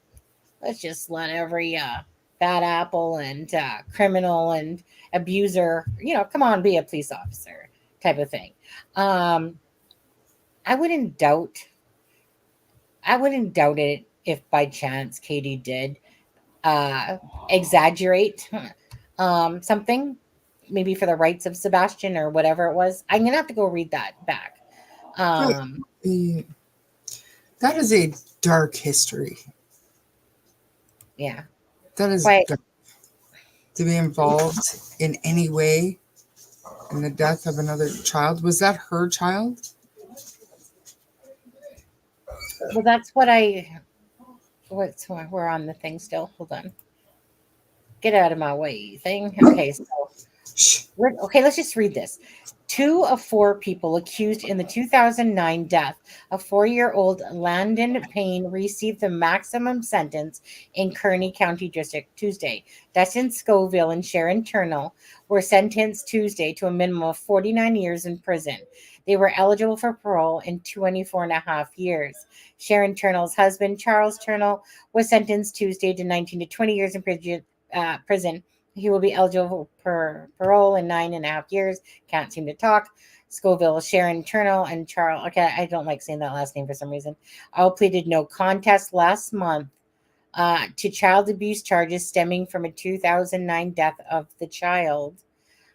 Let's just let every bad apple and criminal and abuser, come on, be a police officer type of thing. Um, I wouldn't doubt. I wouldn't doubt it if by chance Katie did uh, exaggerate something, maybe for the rights of Sebastian or whatever it was. I'm gonna have to go read that back. But, Um, that is a dark history. yeah, That is quite. dark. To be involved in any way in the death of another child. Was that her child? Well, that's what I. What's we're on the thing still? Hold on. Get out of my way, thing. Okay, so Shh. okay, let's just read this. 2 of 4 people accused in the 2009 death of 4-year-old Landon Payne received the maximum sentence in Kearney County District Tuesday. Dustin Scoville and Sharon Turnell were sentenced Tuesday to a minimum of 49 years in prison. They were eligible for parole in 24 and a half years. Sharon Turnell's husband, Charles Turnell, was sentenced Tuesday to 19 to 20 years in prison. He will be eligible for parole in 9.5 years. Can't seem to talk. Scoville, Sharon Turnell, and Charles. Okay, I don't like saying that last name for some reason. All pleaded no contest last month to child abuse charges stemming from a 2009 death of the child.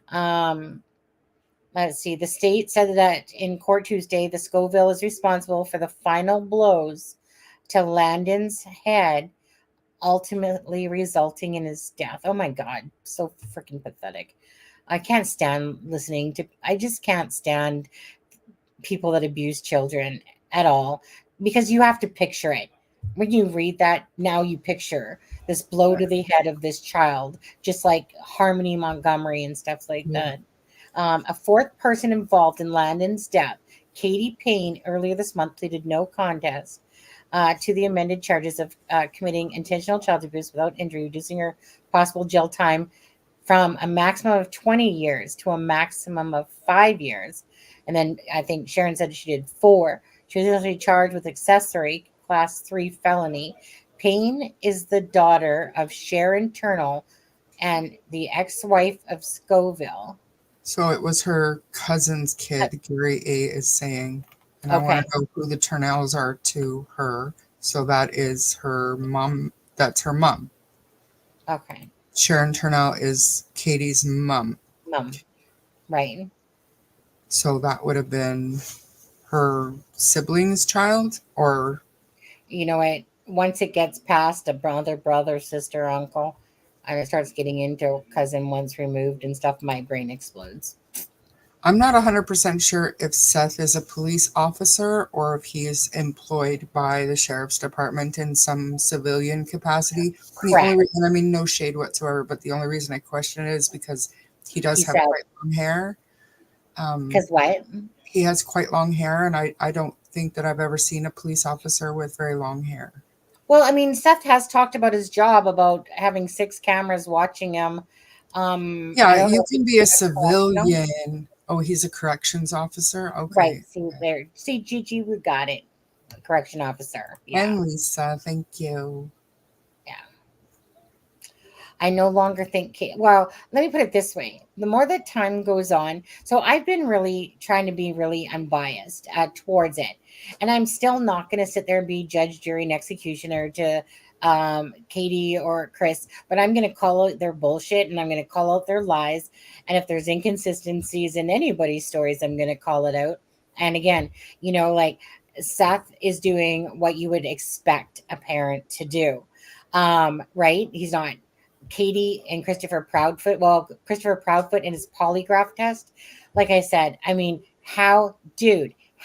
Um, let's see. The state said that in court Tuesday, the Scoville is responsible for the final blows to Landon's head, ultimately resulting in his death. Oh my God, so freaking pathetic. I can't stand listening to, I just can't stand people that abuse children at all, because you have to picture it. When you read that, now you picture this blow to the head of this child, just like Harmony Montgomery and stuff like Yeah. that. A 4th person involved in Landon's death, Katie Payne, earlier this month pleaded no contest to the amended charges of committing intentional child abuse without injury, reducing her possible jail time from a maximum of 20 years to a maximum of 5 years. And then I think Sharon said she did 4. She was actually charged with accessory class 3 felony. Payne is the daughter of Sharon Turnell and the ex-wife of Scoville. So it was her cousin's kid, Gary A. is saying. And I Okay. want to know who the Turnells are to her. So that is her mom. That's her mom. Okay. Sharon Turnell is Katie's mom. Mom. Right. So that would have been her sibling's child, or You know what? Once it gets past a brother, sister, uncle, and it starts getting into cousin once removed and stuff, my brain explodes. I'm not 100% sure if Seth is a police officer or if he is employed by the sheriff's department in some civilian capacity. The Correct. only reason, I mean, no shade whatsoever, but the only reason I question it is because he does He have said, quite long hair. because what? He has quite long hair, and I don't think that I've ever seen a police officer with very long hair. Well, I mean, Seth has talked about his job about having 6 cameras watching him. I Yeah, don't know you if can it's be a correctional. civilian. Oh, he's a corrections officer? Right. Okay. See there. See, Gigi, we got it. Correction officer. Yeah. And Lisa, thank you. Yeah. I no longer think, well, let me put it this way. The more that time goes on, so I've been really trying to be really unbiased towards it. And I'm still not going to sit there and be judge, jury, and executioner to Katie or Chris, but I'm going to call out their bullshit and I'm going to call out their lies. And if there's inconsistencies in anybody's stories, I'm going to call it out. And again, like Seth is doing what you would expect a parent to do. Right? He's not Katie and Christopher Proudfoot. Well, Christopher Proudfoot in his polygraph test, like I said, I mean, how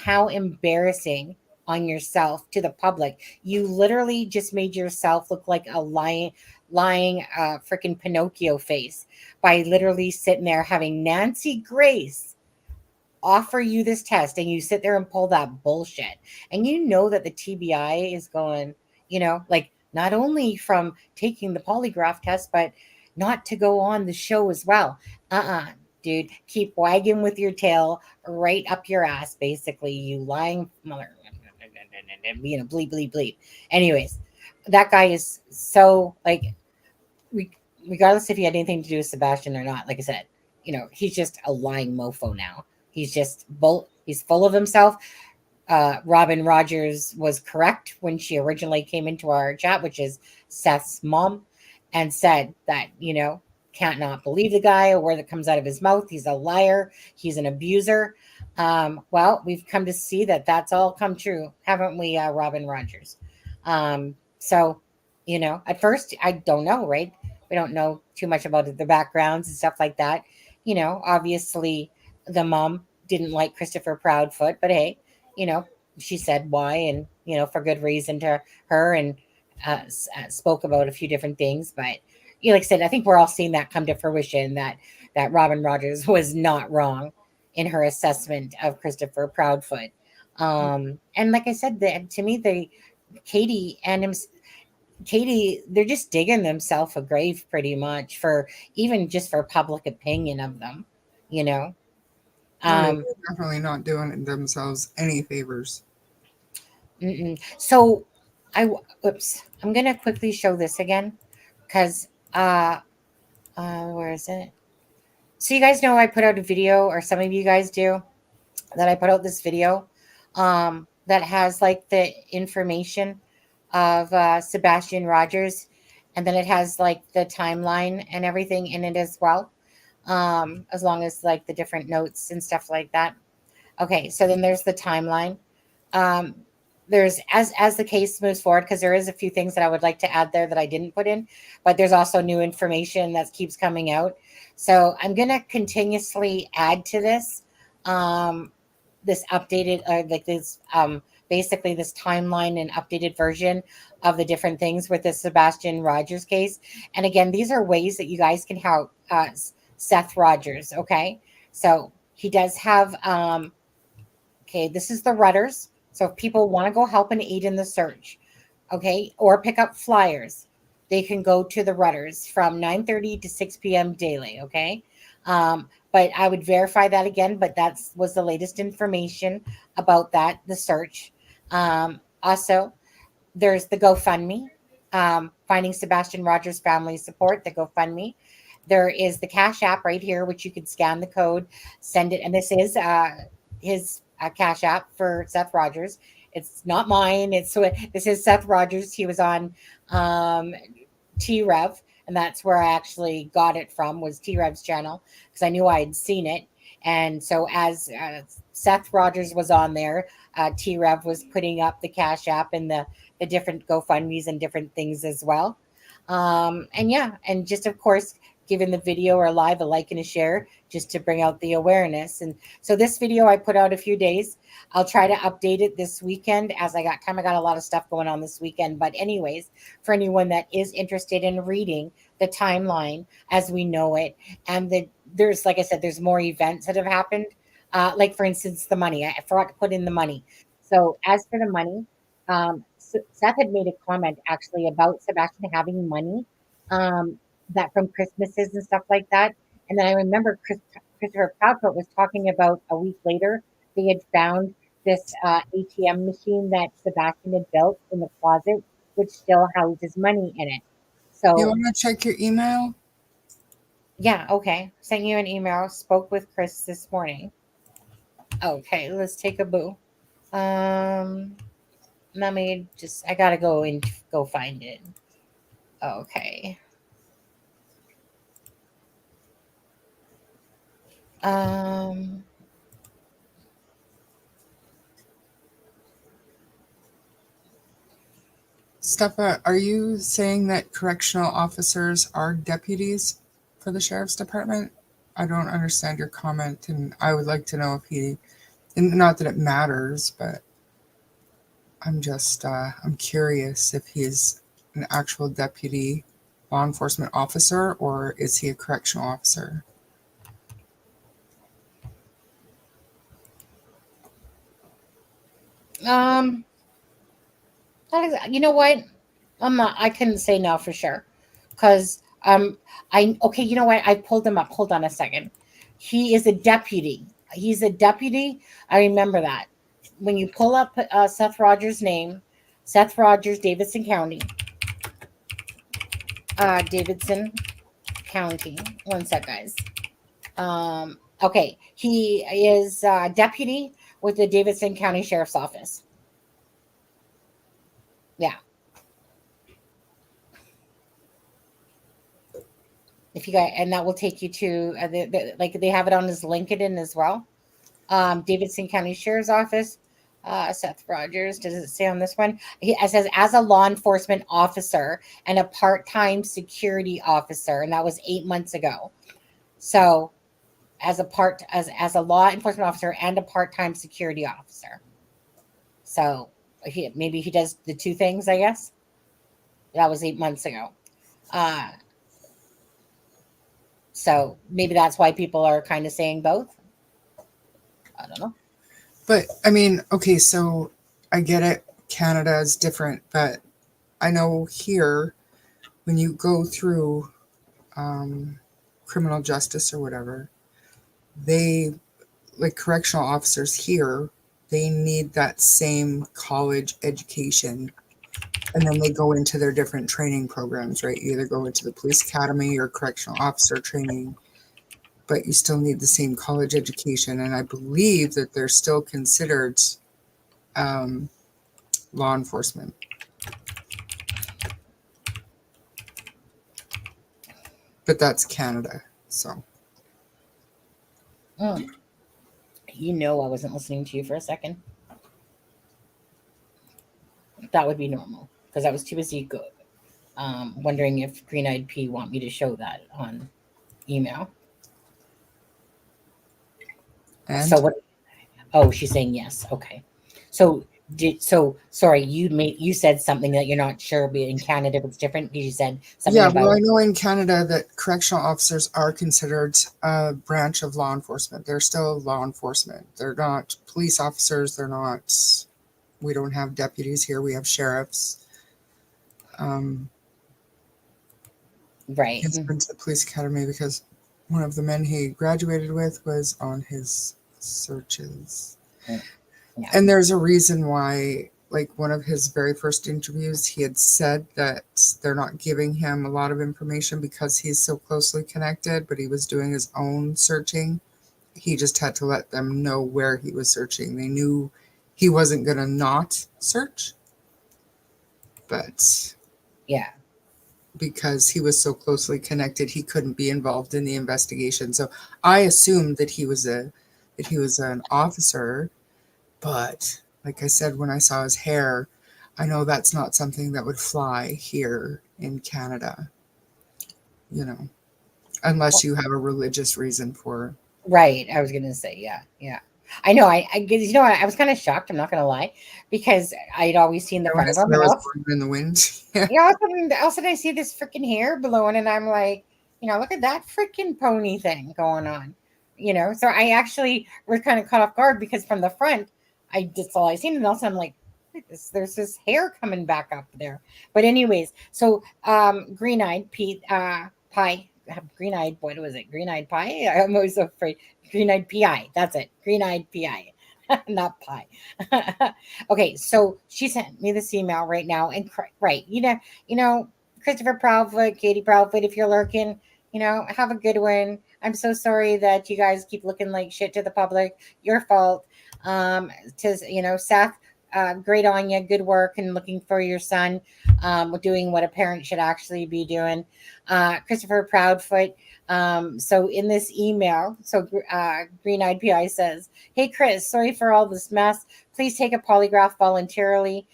embarrassing on yourself to the public. You literally just made yourself look like a lying freaking Pinocchio face by literally sitting there having Nancy Grace offer you this test and you sit there and pull that bullshit. And you know that the TBI is going, like not only from taking the polygraph test, but not to go on the show as well. Dude, keep wagging with your tail right up your ass, basically, you lying mother, bleep, bleep, bleep. Anyways, that guy is so like, regardless if he had anything to do with Sebastian or not, like I said, he's just a lying mofo now. He's just he's full of himself. Robin Rogers was correct when she originally came into our chat, which is Seth's mom, and said that, can't not believe the guy or word that comes out of his mouth. He's a liar. He's an abuser. Well, we've come to see that that's all come true, haven't we, Robin Rogers? So, at first, I don't know, right? We don't know too much about the backgrounds and stuff like that. Obviously, the mom didn't like Christopher Proudfoot, but hey, she said why, and for good reason to her, and spoke about a few different things. But like I said, I think we're all seeing that come to fruition, that Robin Rogers was not wrong in her assessment of Christopher Proudfoot. And like I said, to me, Katie and him. Katie, they're just digging themselves a grave pretty much for even just for public opinion of them, you know. No, they're Um, definitely not doing themselves any favors. so I'm gonna quickly show this again because where is it? So you guys know I put out a video, or some of you guys do, that I put out this video that has like the information of Sebastian Rogers, and then it has like the timeline and everything in it as well, as long as like the different notes and stuff like that. Okay, so then there's the timeline. Um, there's as the case moves forward, because there is a few things that I would like to add there that I didn't put in, but there's also new information that keeps coming out. So I'm gonna continuously add to this updated, like this basically this timeline and updated version of the different things with the Sebastian Rogers case. And again, these are ways that you guys can help Seth Rogers. Okay, so he does have okay, this is the Rudders. So if people want to go help and aid in the search, okay, or pick up flyers, they can go to the Rudders from 9:30 to 6 p.m. daily. Okay. But I would verify that again, but that was the latest information about that, the search. Also, there's the GoFundMe, Finding Sebastian Rogers Family Support, the GoFundMe. There is the Cash App right here, which you can scan the code, send it. And this is his Cash App for Seth Rogers. It's not mine. This is Seth Rogers. He was on T-Rev, and that's where I actually got it from, was T-Rev's channel, because I knew I had seen it. And so as Seth Rogers was on there, T-Rev was putting up the Cash App and the different GoFundMes and different things as well. And yeah, and just of course, giving the video or live a like and a share, just to bring out the awareness. And so this video I put out a few days. I'll try to update it this weekend as I got time. I got a lot of stuff going on this weekend. But anyways, for anyone that is interested in reading the timeline as we know it, and there's, like I said, there's more events that have happened. Like for instance, the money. I forgot to put in the money. So as for the money, Seth had made a comment actually about Sebastian having money, that from Christmases and stuff like that. And then I remember Christopher Proudfoot was talking about a week later they had found this ATM machine that Sebastian had built in the closet, which still houses money in it. You So want to check your email? yeah, okay. Sent you an email. Spoke with Chris this morning. Okay, let's take a boo. Let me just. I gotta go and go find it. Okay. Um. Stefa, are you saying that correctional officers are deputies for the sheriff's department? I don't understand your comment, and I would like to know if he, and not that it matters, but I'm just, I'm curious if he's an actual deputy law enforcement officer or is he a correctional officer? You know what? I'm not. I couldn't say no for sure, because I okay. You know what? I pulled him up. Hold on a second. He is a deputy. He's a deputy. I remember that. When you pull up Seth Rogers' name, Seth Rogers, Davidson County. Davidson County. One sec, guys. Okay, he is deputy with the Davidson County Sheriff's Office. Yeah. If you guys, and that will take you to like they have it on his LinkedIn as well. Davidson County Sheriff's Office. Seth Rogers. Does it say on this one? It says as a law enforcement officer and a part-time security officer, and that was 8 months ago. So, as a law enforcement officer and a part-time security officer. So maybe he does the two things. I guess that was 8 months ago. So maybe that's why people are kind of saying both. I don't know. But I mean, okay, so I get it. Canada is different, but I know here when you go through criminal justice or whatever, they, like correctional officers here, they need that same college education. And then they go into their different training programs, right? You either go into the police academy or correctional officer training, but you still need the same college education. And I believe that they're still considered law enforcement. But that's Canada, so. You know, I wasn't listening to you for a second. That would be normal because I was too busy wondering if Green Eyed P want me to show that on email. And so what? Oh, she's saying yes. Okay. So sorry, you said something that you're not sure in Canada if it's different because you said something yeah, about. well, I know in Canada that correctional officers are considered a branch of law enforcement. They're still law enforcement. They're not police officers. They're not. We don't have deputies here. We have sheriffs. Right. He's been to the police academy because one of the men he graduated with was on his searches. Yeah. And there's a reason why, like one of his very first interviews, he had said that they're not giving him a lot of information because he's so closely connected, but he was doing his own searching. He just had to let them know where he was searching. They knew he wasn't going to not search, but yeah, because he was so closely connected, he couldn't be involved in the investigation. So I assumed that he was an officer, but like I said, when I saw his hair, I know that's not something that would fly here in Canada, you know, unless you have a religious reason for. Right. I was going to say, yeah. I know. I I was kind of shocked. I'm not going to lie, because I'd always seen the front of him. In the wind. Yeah. All of a sudden I see this freaking hair blowing, and I'm like, look at that freaking pony thing going on. So I actually was kind of caught off guard because from the front, that's all I seen, and also I'm like, There's this hair coming back up there. But anyways, so green-eyed Pete pie. Green-eyed, what was it? Green-eyed pie? I'm always so afraid. Green-eyed PI. That's it. Green-eyed PI. Not pie. Okay, so she sent me this email right now, and right, Christopher Proudfoot, Katie Proudfoot, if you're lurking, have a good one. I'm so sorry that you guys keep looking like shit to the public. Your fault. Seth, great on you. Good work and looking for your son, doing what a parent should actually be doing. Christopher Proudfoot. So in this email, Green Eyed PI says, "Hey Chris, sorry for all this mess. Please take a polygraph voluntarily.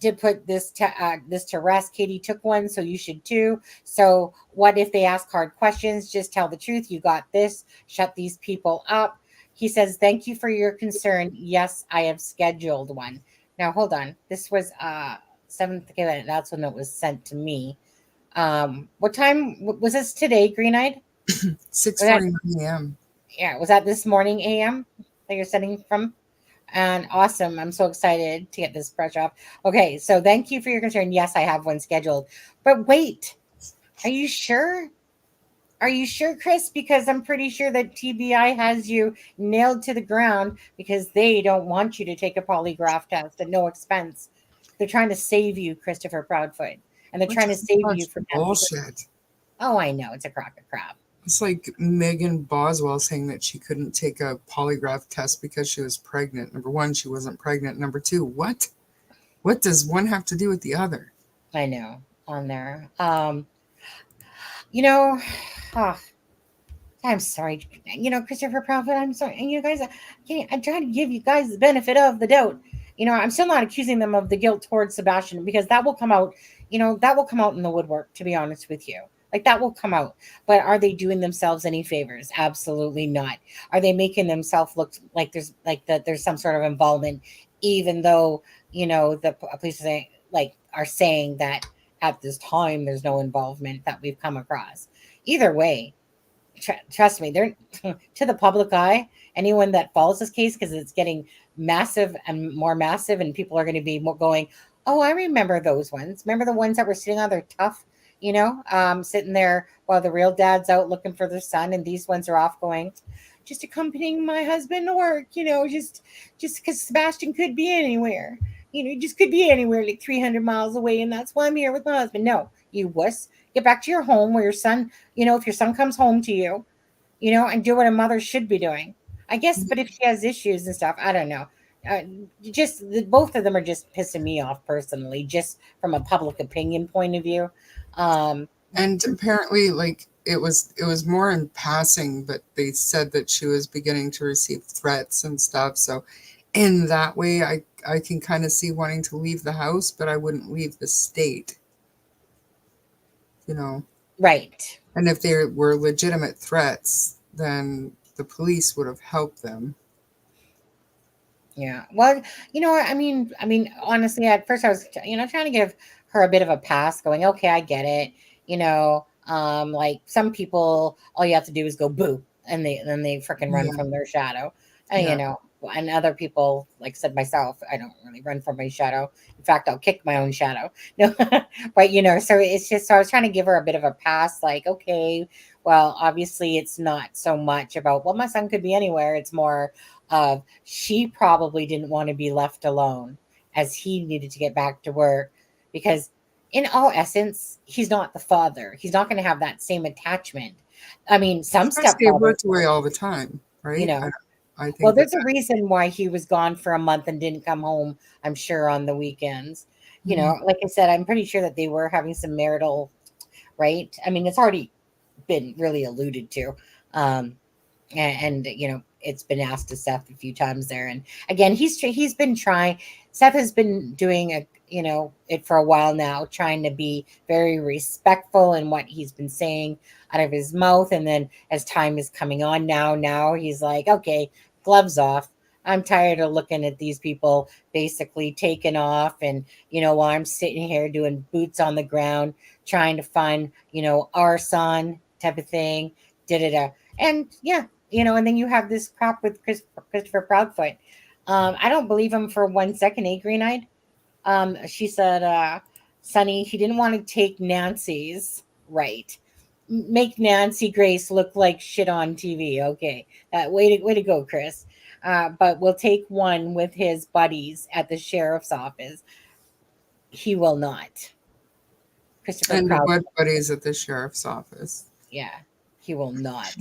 Did put this to rest. Katie took one, so you should too. So what if they ask hard questions? Just tell the truth. You got this. Shut these people up." He says, "Thank you for your concern. Yes, I have scheduled one." Now hold on. This was 7th. Okay, that's when it was sent to me. What time was this today? Green Eyed? 6:49 a.m. Yeah, was that this morning AM that you're sending from? And awesome. I'm so excited to get this fresh up. Okay, so thank you for your concern. Yes, I have one scheduled. But wait, are you sure? Are you sure, Chris? Because I'm pretty sure that TBI has you nailed to the ground because they don't want you to take a polygraph test at no expense. They're trying to save you, Christopher Proudfoot. And they're trying to save you from bullshit. Oh, I know. It's a crock of crap. It's like Megan Boswell saying that she couldn't take a polygraph test because she was pregnant. Number one, she wasn't pregnant. Number two, what? What does one have to do with the other? I know. On there. Oh, I'm sorry. Christopher Proudfoot, I'm sorry. And you guys, I'm trying to give you guys the benefit of the doubt. I'm still not accusing them of the guilt towards Sebastian because that will come out, that will come out in the woodwork, to be honest with you. Like that will come out. But are they doing themselves any favors? Absolutely not. Are they making themselves look like there's some sort of involvement, even though, the police are saying that at this time there's no involvement that we've come across. Either way, trust me, they're to the public eye, anyone that follows this case, because it's getting massive and more massive, and people are going to be more going, "Oh, I remember those ones. Remember the ones that were sitting on their tough, sitting there while the real dad's out looking for their son, and these ones are off going, just accompanying my husband to work, just because Sebastian could be anywhere, just could be anywhere like 300 miles away, and that's why I'm here with my husband." No, you wuss. Get back to your home where your son, if your son comes home to you, and do what a mother should be doing, I guess. But if she has issues and stuff, I don't know. Both of them are just pissing me off personally, just from a public opinion point of view. And apparently, it was more in passing, but they said that she was beginning to receive threats and stuff. So in that way, I can kind of see wanting to leave the house, but I wouldn't leave the state. Right. And if there were legitimate threats, then the police would have helped them. Yeah. Well, honestly, at first I was, trying to give her a bit of a pass, going, okay, I get it. Like some people, all you have to do is go boo, and they freaking run from their shadow. And, and other people, like I said myself, I don't really run from my shadow. In fact, I'll kick my own shadow. No, but so it's just, so I was trying to give her a bit of a pass, like, okay, well, obviously it's not so much about, well, my son could be anywhere. It's more of she probably didn't want to be left alone as he needed to get back to work, because in all essence, he's not the father. He's not going to have that same attachment. I mean, some They worked away all the time, right? I think there's a reason why he was gone for a month and didn't come home, I'm sure, on the weekends. Like I said, I'm pretty sure that they were having some marital, right? I mean, it's already been really alluded to. And it's been asked to Seth a few times there. And again, he's been trying. Seth has been doing it for a while now, trying to be very respectful in what he's been saying out of his mouth. And then as time is coming on now he's like, okay, gloves off. I'm tired of looking at these people basically taking off. And, while I'm sitting here doing boots on the ground, trying to find, our son type of thing. And yeah, and then you have this crap with Christopher Proudfoot. I don't believe him for 1 second, eh, Green Eyed? She said, Sonny, he didn't want to take Nancy's right. Make Nancy Grace look like shit on TV. Okay. Way to go, Chris. But we'll take one with his buddies at the sheriff's office. He will not. Christopher And Proud. what buddies at the sheriff's office? Yeah, he will not.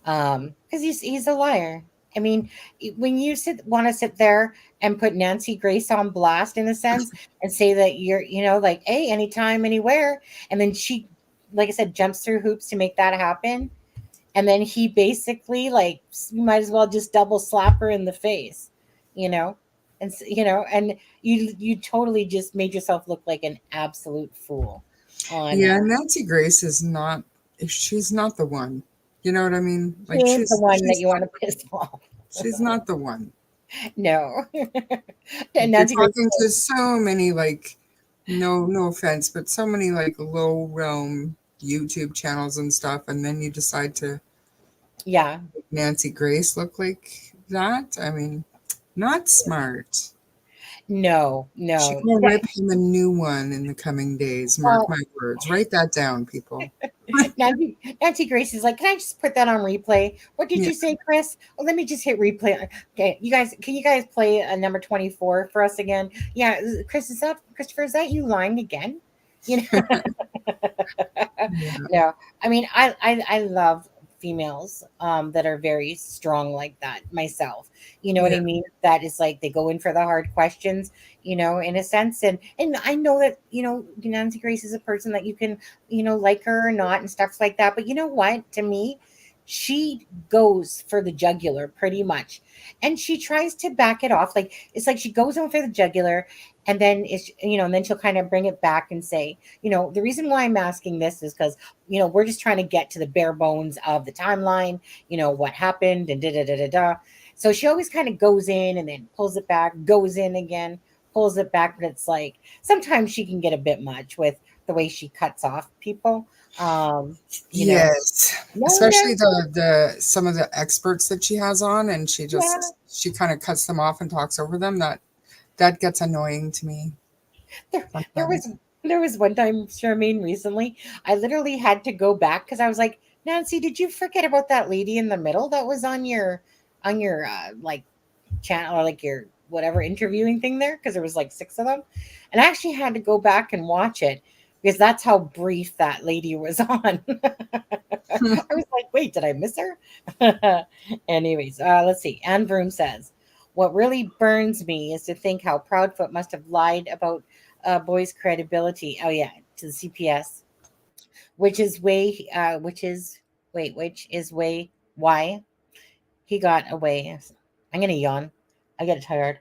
Because he's a liar. I mean, when you want to sit there and put Nancy Grace on blast in a sense and say that you're, like, hey, anytime, anywhere, and then she, like I said, jumps through hoops to make that happen, and then he basically, like, you might as well just double slap her in the face, and and you totally just made yourself look like an absolute fool. Yeah, Nancy Grace is not. She's not the one. You know what I mean? Like, she is the one that you want to piss off. She's not the one. No. And Nancy Grace talking to so many, like, no offense, but so many, like, low realm YouTube channels and stuff, and then you decide to make Nancy Grace look like that. I mean, not smart. No. She will rip him a new one in the coming days. Mark my words. Write that down, people. Nancy Grace is like, can I just put that on replay? What did you say, Chris? Well, let me just hit replay. Okay, can you guys play number 24 for us again? Yeah, Christopher, is that you lying again? No, I mean, I love females that are very strong like that myself. You know what I mean? That is like, they go in for the hard questions, in a sense. And I know that, Nancy Grace is a person that you can, like her or not and stuff like that. But you know what? To me, she goes for the jugular pretty much. And she tries to back it off. Like, it's like she goes in for the jugular, and then and then she'll kind of bring it back and say, the reason why I'm asking this is because, we're just trying to get to the bare bones of the timeline, what happened and da. So she always kind of goes in and then pulls it back, goes in again, pulls it back. But it's like, sometimes she can get a bit much with the way she cuts off people. Yes, especially the some of the experts that she has on, and she kind of cuts them off and talks over them. That gets annoying to me. There was one time, Charmaine, recently, I literally had to go back because I was like, Nancy, did you forget about that lady in the middle that was on your like channel, or like your whatever interviewing thing there? Because there was like 6 of them, and I actually had to go back and watch it because that's how brief that lady was on. I was like, wait, did I miss her? Anyways, let's see. Anne Vroom says, what really burns me is to think how Proudfoot must have lied about Boy's credibility. Oh yeah, to the CPS, which is why he got away. I'm gonna yawn. I get tired.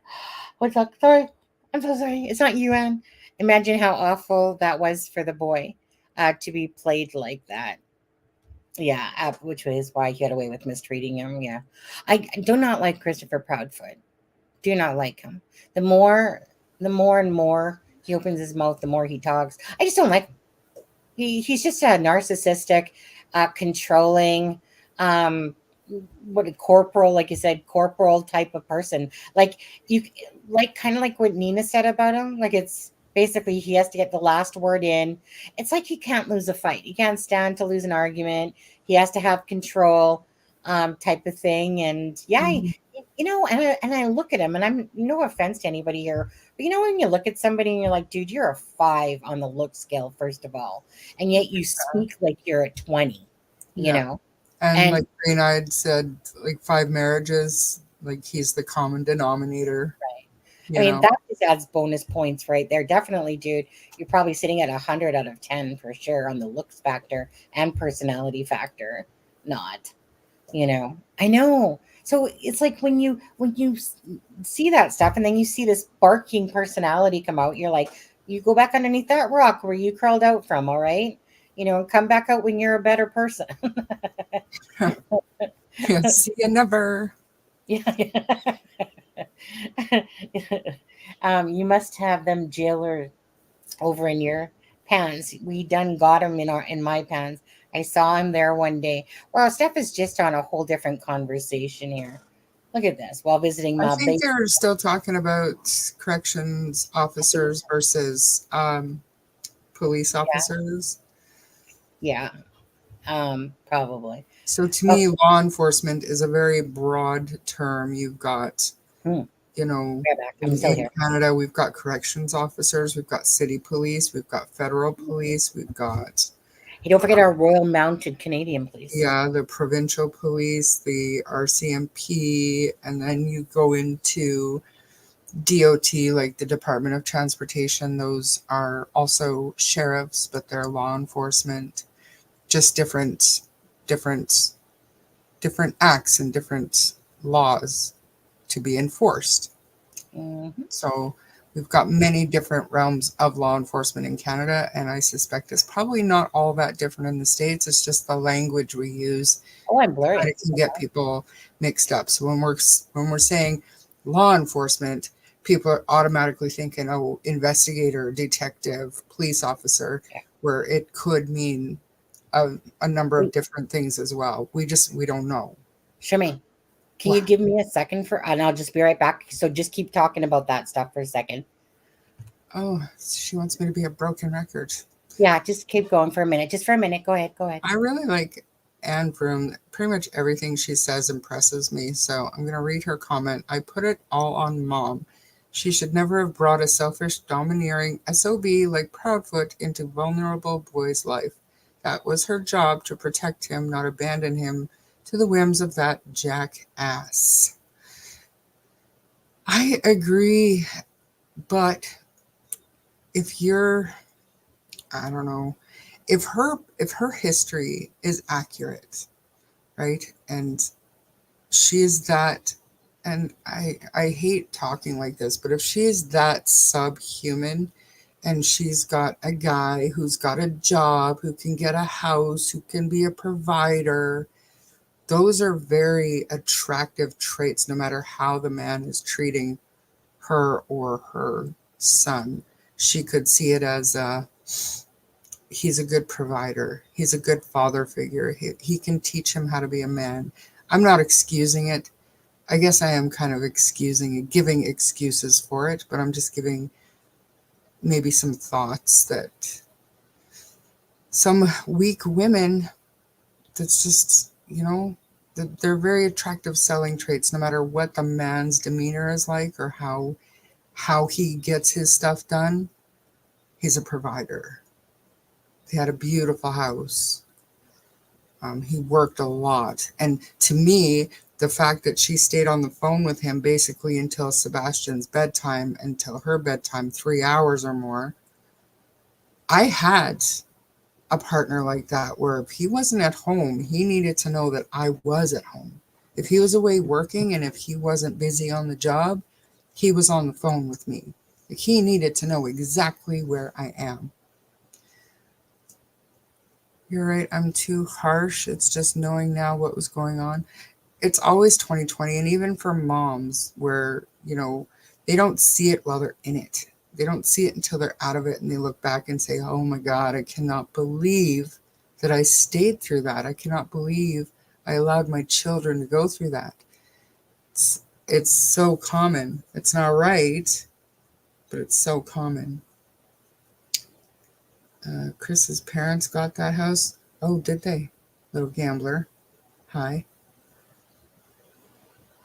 What's up? Sorry. I'm so sorry. It's not you, Anne. Imagine how awful that was for the boy to be played like that. Yeah, which is why he got away with mistreating him. Yeah. I do not like Christopher Proudfoot. Do not like him. The more and more he opens his mouth, the more he talks. I just don't like him. He's just a narcissistic, controlling, corporal, like you said, corporal type of person. Like kind of like what Nina said about him. Like, it's basically he has to get the last word in. It's like he can't lose a fight. He can't stand to lose an argument. He has to have control, type of thing. And and I look at him, and I'm no offense to anybody here, but when you look at somebody and you're like, dude, you're a 5 on the look scale, first of all, and yet you speak like you're a 20, you know. And like Green Eyed said, like 5 marriages, like he's the common denominator. Right. I mean, that just adds bonus points right there. Definitely, dude. You're probably sitting at 100 out of 10 for sure on the looks factor and personality factor. Not, I know. So it's like when you see that stuff, and then you see this barking personality come out, you're like, you go back underneath that rock where you crawled out from, all right? And come back out when you're a better person. See you never. Yeah. You must have them jailer over in your pants. We done got him in my pants. I saw him there one day. Well, Steph is just on a whole different conversation here. Look at this. While visiting I my think base. they're still talking about corrections officers versus police officers. Yeah. Probably. So to Oh, me, law enforcement is a very broad term. You've got, hmm, you know, right back. I'm in, still in here. Canada, we've got corrections officers, we've got city police, we've got federal police, we've got, Hey, don't forget our Royal Mounted Canadian Police. yeah, the provincial police, the RCMP, and then you go into DOT, like the Department of Transportation. Those are also sheriffs, but they're law enforcement. Just different acts and different laws to be enforced. Mm-hmm. So we've got many different realms of law enforcement in Canada, and I suspect it's probably not all that different in the States. It's just the language we use Oh, I'm blurry. that it can get people mixed up. So when we're saying law enforcement, people are automatically thinking, oh, investigator, detective, police officer, Yeah. where it could mean a number of Wait. different things as well. We don't know. Charmaine, can you give me a second and I'll just be right back. So just keep talking about that stuff for a second. Oh, she wants me to be a broken record. Yeah, just keep going for a minute. Just for a minute. Go ahead. Go ahead. I really like Anne Broom. Pretty much everything she says impresses me. So I'm going to read her comment. I put it all on Mom. She should never have brought a selfish, domineering SOB like Proudfoot into vulnerable boy's life. That was her job, to protect him, not abandon him to the whims of that jackass. I agree, but if you're, I don't know, if her history is accurate, right, and she's that, and I hate talking like this, but if she is that subhuman, and she's got a guy who's got a job, who can get a house, who can be a provider, those are very attractive traits, no matter how the man is treating her or her son. She could see it as he's a good provider. He's a good father figure. He can teach him how to be a man. I'm not excusing it. I guess I am kind of excusing it, giving excuses for it, but I'm just giving maybe some thoughts that some weak women, that's just, they're very attractive selling traits, no matter what the man's demeanor is like or how he gets his stuff done. He's a provider. He had a beautiful house. He worked a lot. And to me, the fact that she stayed on the phone with him basically until Sebastian's bedtime, until her bedtime, 3 hours or more. I had a partner like that, where if he wasn't at home, he needed to know that I was at home. If he was away working and if he wasn't busy on the job, he was on the phone with me. Like, he needed to know exactly where I am. You're right, I'm too harsh. It's just knowing now what was going on. It's always 2020, and even for moms where, they don't see it while they're in it. They don't see it until they're out of it, and they look back and say, oh my God, I cannot believe that I stayed through that. I cannot believe I allowed my children to go through that. It's so common. It's not right, but it's so common. Chris's parents got that house. Oh, did they? Little gambler. Hi.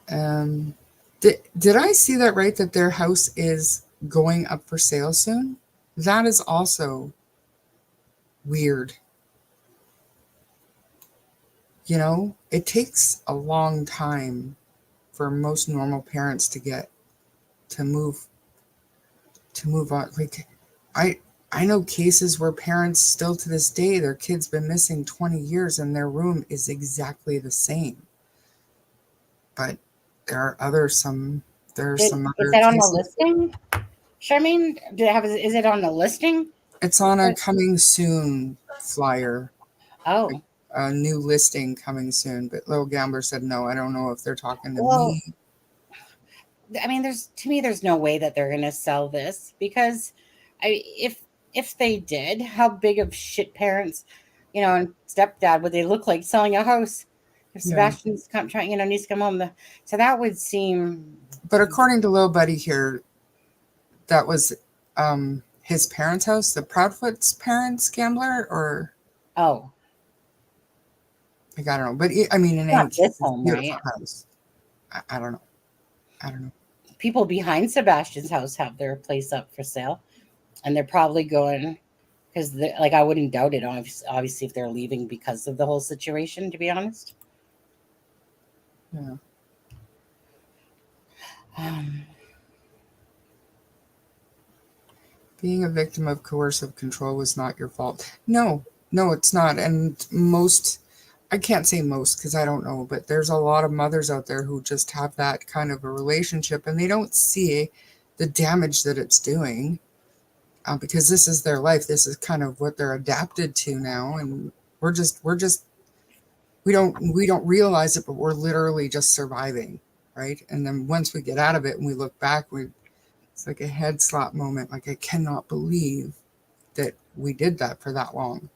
Did I see that right, that their house is going up for sale soon? That is also weird. It takes a long time for most normal parents to move on. Like, I know cases where parents still to this day, their kid's been missing 20 years and their room is exactly the same. But there are some other Is that on the listing? Charmaine, is it on the listing? It's on a coming soon flyer. Oh. A new listing coming soon. But Little Gambler said, no, I don't know if they're talking to me. I mean, there's no way that they're going to sell this, because if they did, how big of shit parents, and stepdad would they look like selling a house? If Yeah. Sebastian's needs to come home, so that would seem. But according to Little Buddy here, that was his parents' house, the Proudfoot's parents' gambler, or Oh, like, I don't know. But I mean, it not ain't this his home, beautiful right? house. I don't know. I don't know. People behind Sebastian's house have their place up for sale, and they're probably going because, like, I wouldn't doubt it. Obviously, if they're leaving because of the whole situation, to be honest. Yeah. Um, Being a victim of coercive control was not your fault. No, it's not. And I can't say most because I don't know, but there's a lot of mothers out there who just have that kind of a relationship and they don't see the damage that it's doing because this is their life. This is kind of what they're adapted to now. And we don't realize it, but we're literally just surviving. Right. And then once we get out of it and we look back, it's like a head slap moment. Like, I cannot believe that we did that for that long.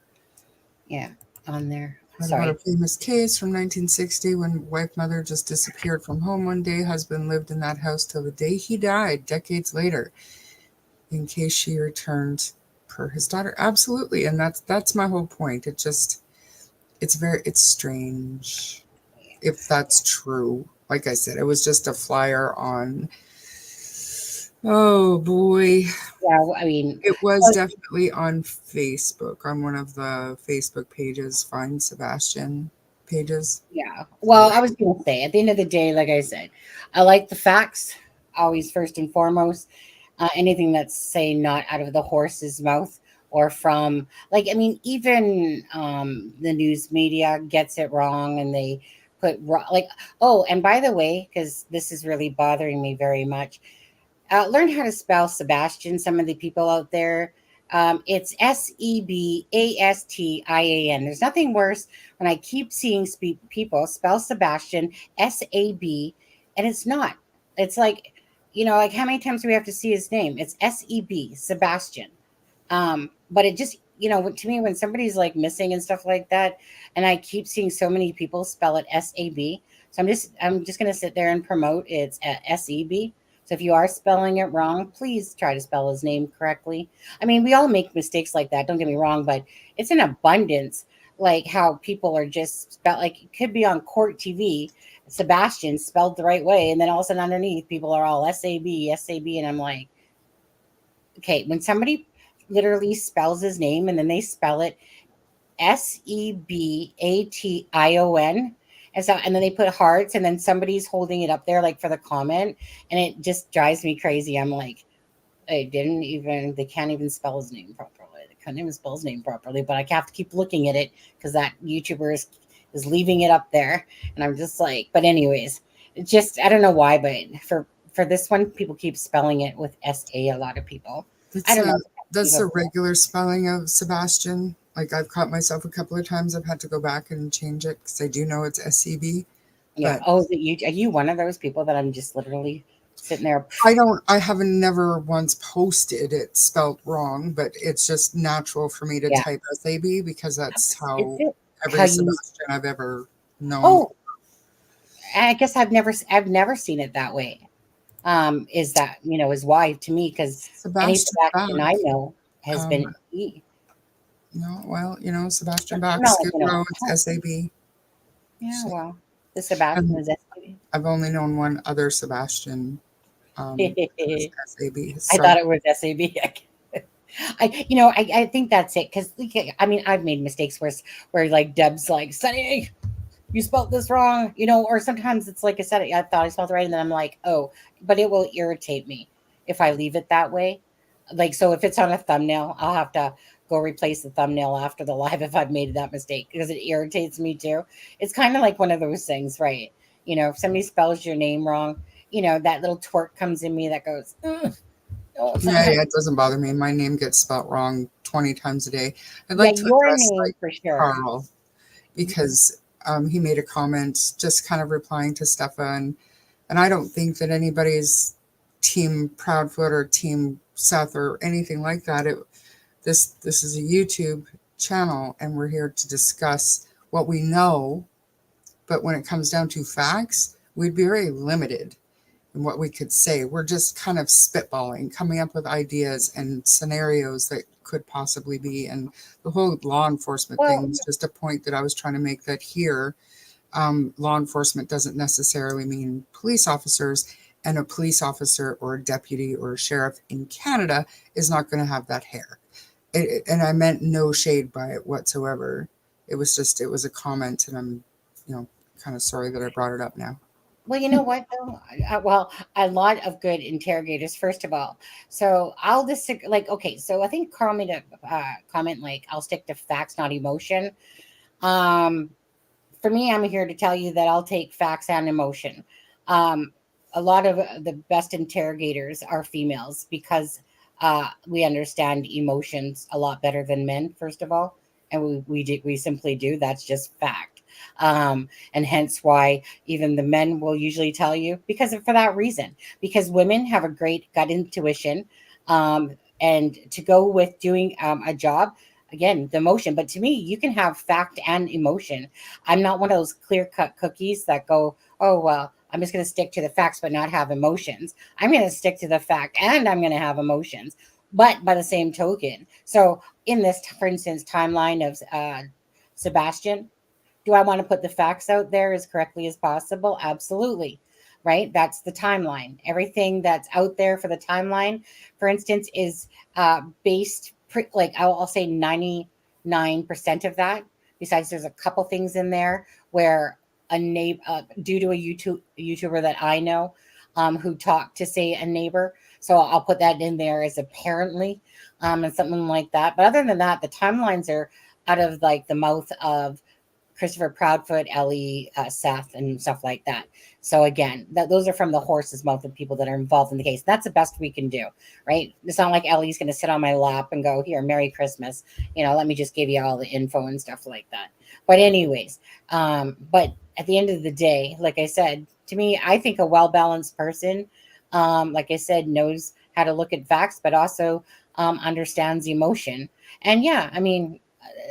yeah, on there. Read about a Sorry. famous case from 1960 when wife mother just disappeared from home one day. Husband lived in that house till the day he died, decades later, in case she returned per his daughter. Absolutely. And that's my whole point. It's strange if that's true. Like I said, it was just a flyer on, oh boy. Yeah, I mean, It was definitely on Facebook, on one of the Facebook pages, Find Sebastian pages. yeah. Well, I was going to say, at the end of the day, like I said, I like the facts, always first and foremost. Anything that's, say, not out of the horse's mouth or from, like, I mean, even the news media gets it wrong and they put, like, oh, and by the way, because this is really bothering me very much, learn how to spell Sebastian. Some of the people out there, it's Sebastian. There's nothing worse when I keep seeing people spell Sebastian Sab, and it's not. It's like, like, how many times do we have to see his name? It's Sebastian. But it just, to me, when somebody's like missing and stuff like that, and I keep seeing so many people spell it Sab, so I'm just gonna sit there and promote it's Seb. So if you are spelling it wrong, please try to spell his name correctly. I mean, we all make mistakes like that. Don't get me wrong, but it's an abundance. Like how people are just spelled, like it could be on court TV, Sebastian spelled the right way, and then all of a sudden underneath, people are all Sab, and I'm like, okay, when somebody literally spells his name and then they spell it Sebation. And then they put hearts and then somebody's holding it up there like for the comment. And it just drives me crazy. I'm like, they can't even spell his name properly. They couldn't even spell his name properly, but I have to keep looking at it because that YouTuber is leaving it up there. And I'm just like, but anyways, it just, I don't know why, but for this one, people keep spelling it with SA, a lot of people. I don't know. That's the regular spelling of Sebastian. Like, I've caught myself a couple of times. I've had to go back and change it because I do know it's SCB. Yeah. But Are you one of those people that I'm just literally sitting there? I haven't never once posted it spelled wrong, but it's just natural for me to type SAB because that's how every Sebastian I've ever known. Oh, I guess I've never seen it that way. Is that, is why to me, because any Sebastian I know has been E. No, well, Sebastian Bach, Skid Row, it's SAB. Yeah, well, the Sebastian is SAB. I've only known one other Sebastian. SAB. I thought it was SAB. I think that's it because I mean I've made mistakes where like Deb's like, Sonny, you spelled this wrong, or sometimes it's like I said, I thought I spelled it right, and then I'm like, oh, but it will irritate me if I leave it that way. Like, so if it's on a thumbnail, I'll have to go replace the thumbnail after the live if I've made that mistake because it irritates me too. It's kind of like one of those things, right? If somebody spells your name wrong, that little twerk comes in me that goes, oh, yeah, it doesn't bother me. My name gets spelled wrong 20 times a day. I'd like to your address name for sure, Carl, because he made a comment just kind of replying to Stefan, and I don't think that anybody's team Proudfoot or team Seth or anything like that. This is a YouTube channel, and we're here to discuss what we know But when it comes down to facts, we'd be very limited in what we could say. We're just kind of spitballing, coming up with ideas and scenarios that could possibly be. And the whole law enforcement Well, thing is just a point that I was trying to make, that here, law enforcement doesn't necessarily mean police officers, and a police officer or a deputy or a sheriff in Canada is not going to have that hair. And I meant no shade by it whatsoever. It was a comment, and I'm, kind of sorry that I brought it up now. well, you know what though? Well, a lot of good interrogators, first of all. So I'll disagree. Like, okay, so I think Carl made a comment like, "I'll stick to facts, not emotion." Um, for me, I'm here to tell you that I'll take facts and emotion. Um, a lot of the best interrogators are females because we understand emotions a lot better than men, first of all, and we simply do. That's just fact. And hence why even the men will usually tell you, because for that reason, because women have a great gut intuition, and to go with doing a job, again, the emotion. But to me, you can have fact and emotion. I'm not one of those clear cut cookies that go, oh, well, I'm just going to stick to the facts but not have emotions. I'm going to stick to the fact and I'm going to have emotions, but by the same token. So in this, for instance, timeline of Sebastian, do I want to put the facts out there as correctly as possible? Absolutely. Right? That's the timeline. Everything that's out there for the timeline, for instance, is based, like I'll say 99% of that. Besides, there's a couple things in there where a neighbor, due to a YouTuber that I know, who talked to, say, a neighbor. So I'll put that in there as apparently, and something like that. But other than that, the timelines are out of like the mouth of Christopher Proudfoot, Ellie, Seth, and stuff like that. So again, those are from the horse's mouth of people that are involved in the case. That's the best we can do, right? It's not like Ellie's going to sit on my lap and go, "Here, Merry Christmas. Let me just give you all the info and stuff like that." But anyways, but at the end of the day, like I said, to me, I think a well-balanced person, like I said, knows how to look at facts, but also understands emotion. And yeah, I mean,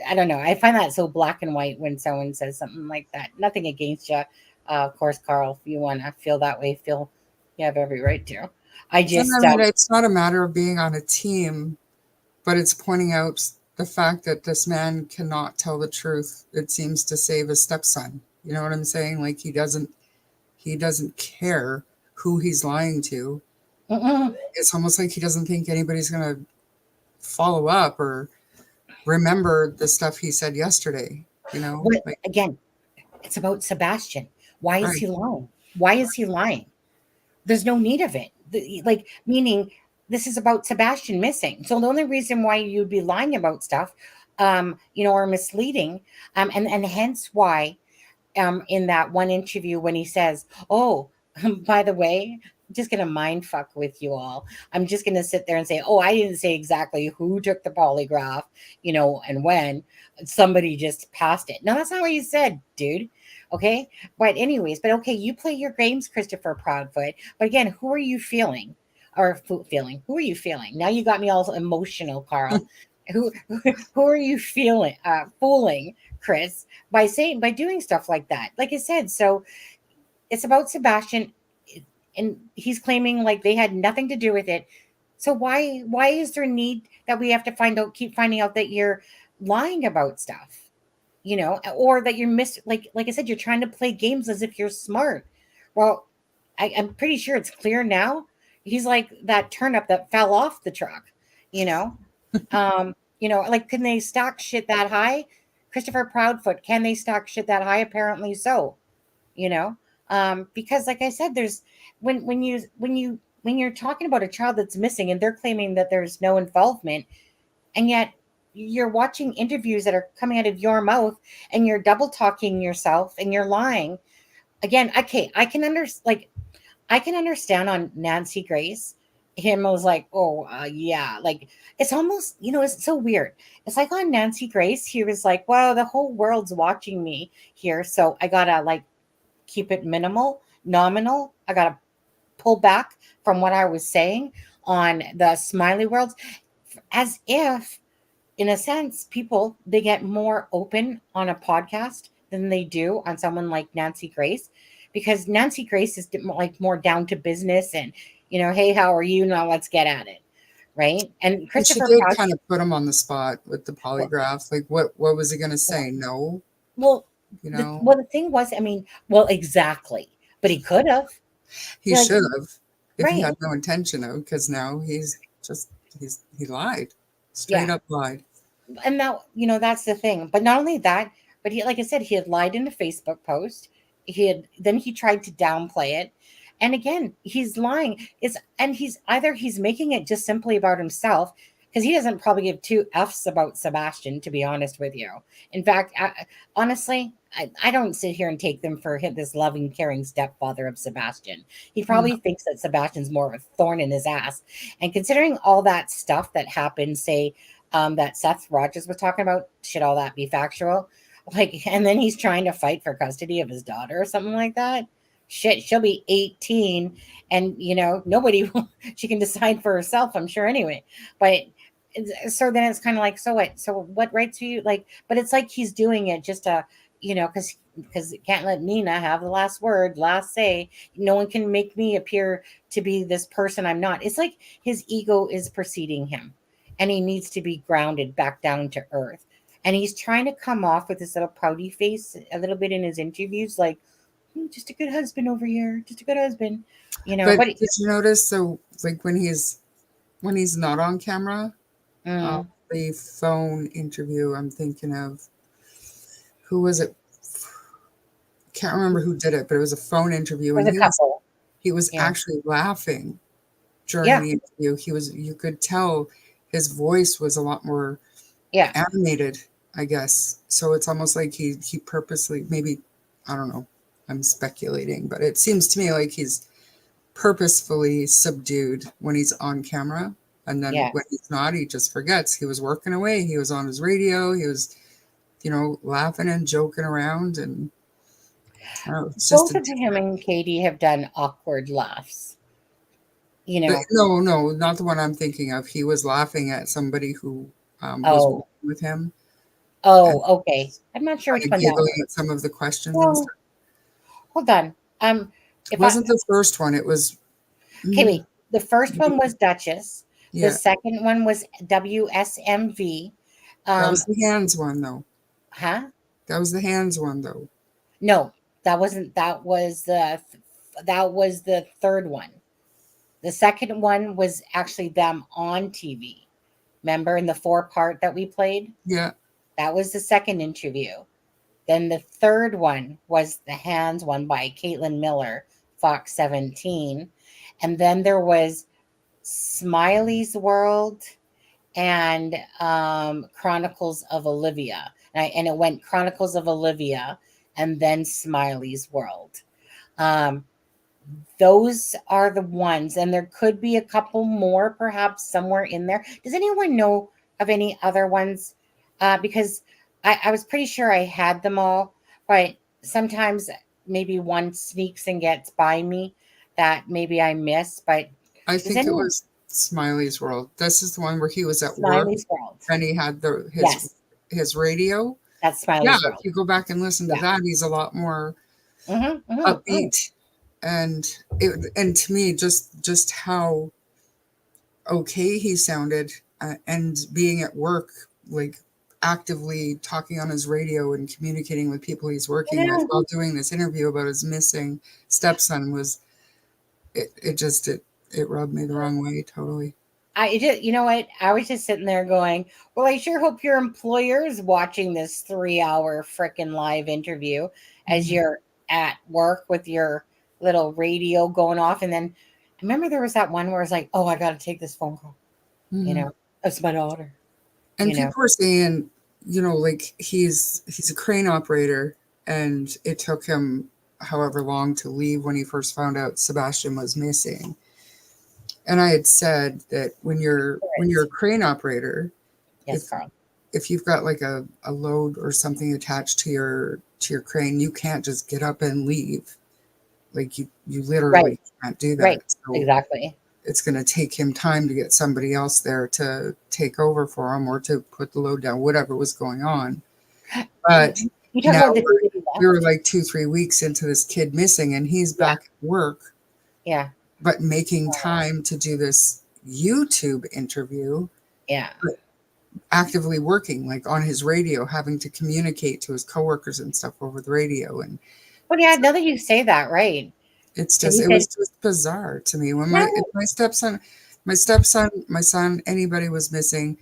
I don't know. I find that so black and white when someone says something like that. Nothing against you. Of course, Carl, if you want to feel that way, you have every right to. I just, It's not a matter of being on a team, but it's pointing out the fact that this man cannot tell the truth. It seems to save his stepson. You know what I'm saying? Like he doesn't care who he's lying to. It's almost like he doesn't think anybody's going to follow up or remember the stuff he said yesterday. But again, it's about Sebastian. Why is he lying? Why is he lying? There's no need of it. Meaning this is about Sebastian missing. So the only reason why you'd be lying about stuff, or misleading, and hence why, in that one interview when he says, "Oh, by the way, I'm just gonna mind fuck with you all. I'm just gonna sit there and say, oh, I didn't say exactly who took the polygraph, and when. Somebody just passed it." No, that's not what you said, dude. Okay. But anyways, okay, you play your games, Christopher Proudfoot. But again, who are you feeling? Who are you feeling? Now you got me all emotional, Carl. who are you feeling fooling, Chris, by doing stuff like that? Like I said, so it's about Sebastian, and he's claiming like they had nothing to do with it. So why is there a need that we have to keep finding out that you're lying about stuff? Or that you're like I said, you're trying to play games as if you're smart. Well, I'm pretty sure it's clear now. He's like that turnip that fell off the truck, like, can they stock shit that high? Christopher Proudfoot, can they stock shit that high? Apparently so, because like I said, there's when you're talking about a child that's missing and they're claiming that there's no involvement, and yet you're watching interviews that are coming out of your mouth and you're double talking yourself and you're lying. Again, okay, I can understand on Nancy Grace. Him was like, oh, yeah, like it's almost, it's so weird. It's like on Nancy Grace, he was like, well, the whole world's watching me here, so I gotta like keep it nominal. I gotta pull back from what I was saying on the smiley world, as if, in a sense, people, they get more open on a podcast than they do on someone like Nancy Grace, because Nancy Grace is like more down to business and, hey, how are you? Now let's get at it. Right. And But she Christopher did Proud, kind of put him on the spot with the polygraph. Like, what was he going to say? No, well, you know, the thing was, I mean, well, exactly, but he could have. he Like, should have if he right. had no intention of, because now he lied, straight Yeah. up lied. And now, that's the thing. But not only that, but he, like I said, he had lied in a Facebook post. Then he tried to downplay it. And again, he's lying. He's making it just simply about himself, because he doesn't probably give two F's about Sebastian, to be honest with you. In fact, honestly, I don't sit here and take them for this loving, caring stepfather of Sebastian. He probably thinks that Sebastian's more of a thorn in his ass. And considering all that stuff that happened, say, that Seth Rogers was talking about, should all that be factual? Like, and then he's trying to fight for custody of his daughter or something like that. Shit, she'll be 18, and nobody, she can decide for herself, I'm sure, anyway. But so then it's kind of like, so what? So what rights are you like? But it's like he's doing it just to, because it can't let Nina have the last word, last say. No one can make me appear to be this person I'm not. It's like his ego is preceding him, and he needs to be grounded back down to earth. And he's trying to come off with this little pouty face a little bit in his interviews, like, just a good husband over here, just a good husband, But But did you notice? So, like when he's not on camera, mm, the phone interview, I'm thinking of, who was it? Can't remember who did it, but it was a phone interview, there's and a couple. he was Yeah. actually laughing during Yeah. the interview. You could tell his voice was a lot more Yeah. animated, I guess. So it's almost like he purposely, maybe, I don't know, I'm speculating, but it seems to me like he's purposefully subdued when he's on camera. And then Yeah. when he's not, he just forgets. He was working away. He was on his radio. He was, laughing and joking around. And it's just Both of him and Katie have done awkward laughs. no, not the one I'm thinking of. He was laughing at somebody who was Oh. working with him. Oh, okay. I'm not sure which Kind one of that giggling was. at some of the questions and Well, stuff. hold on. It wasn't the first one. It was. Okay, wait. The first one was Duchess. Yeah, The second one was WSMV. that was the hands one, though. Huh? That was the hands one, though. No, that wasn't. That was the third one. The second one was actually them on TV. Remember in the 4-part that we played? Yeah. That was the second interview. Then the third one was the hands one by Caitlin Miller, Fox 17. And then there was Smiley's World and Chronicles of Olivia. And it went Chronicles of Olivia and then Smiley's World. Those are the ones, and there could be a couple more perhaps somewhere in there. Does anyone know of any other ones? Because I was pretty sure I had them all, but sometimes maybe one sneaks and gets by me that maybe I miss. But I think it was Smiley's World. This is the one where he was at Smiley's work World. and he had Yes, his radio. that's Smiley's World. If you go back and listen to that, he's a lot more upbeat. And to me, just how okay he sounded, and being at work, like actively talking on his radio and communicating with people he's working with while doing this interview about his missing stepson it rubbed me the wrong way totally. You know what? I was just sitting there going, well, I sure hope your employer is watching this 3-hour freaking live interview as you're at work with your little radio going off. And then I remember there was that one where it's like, oh, I got to take this phone call. It's my daughter. And people were saying, like he's a crane operator, and it took him however long to leave when he first found out Sebastian was missing. And I had said that when you're a crane operator, yes, Carl, if you've got like a load or something attached to your crane, you can't just get up and leave. Like you literally can't do that. Right. So exactly. It's going to take him time to get somebody else there to take over for him or to put the load down, whatever was going on. But You talk Now about the day that he we were left. like 2-3 weeks into this kid missing, and he's Yeah. back at work, Yeah. but making time to do this YouTube interview, Yeah. actively working like on his radio, having to communicate to his coworkers and stuff over the radio. And But yeah, now that you say that, right. it's And just, he it was said, just bizarre to me when no, my son, anybody was missing.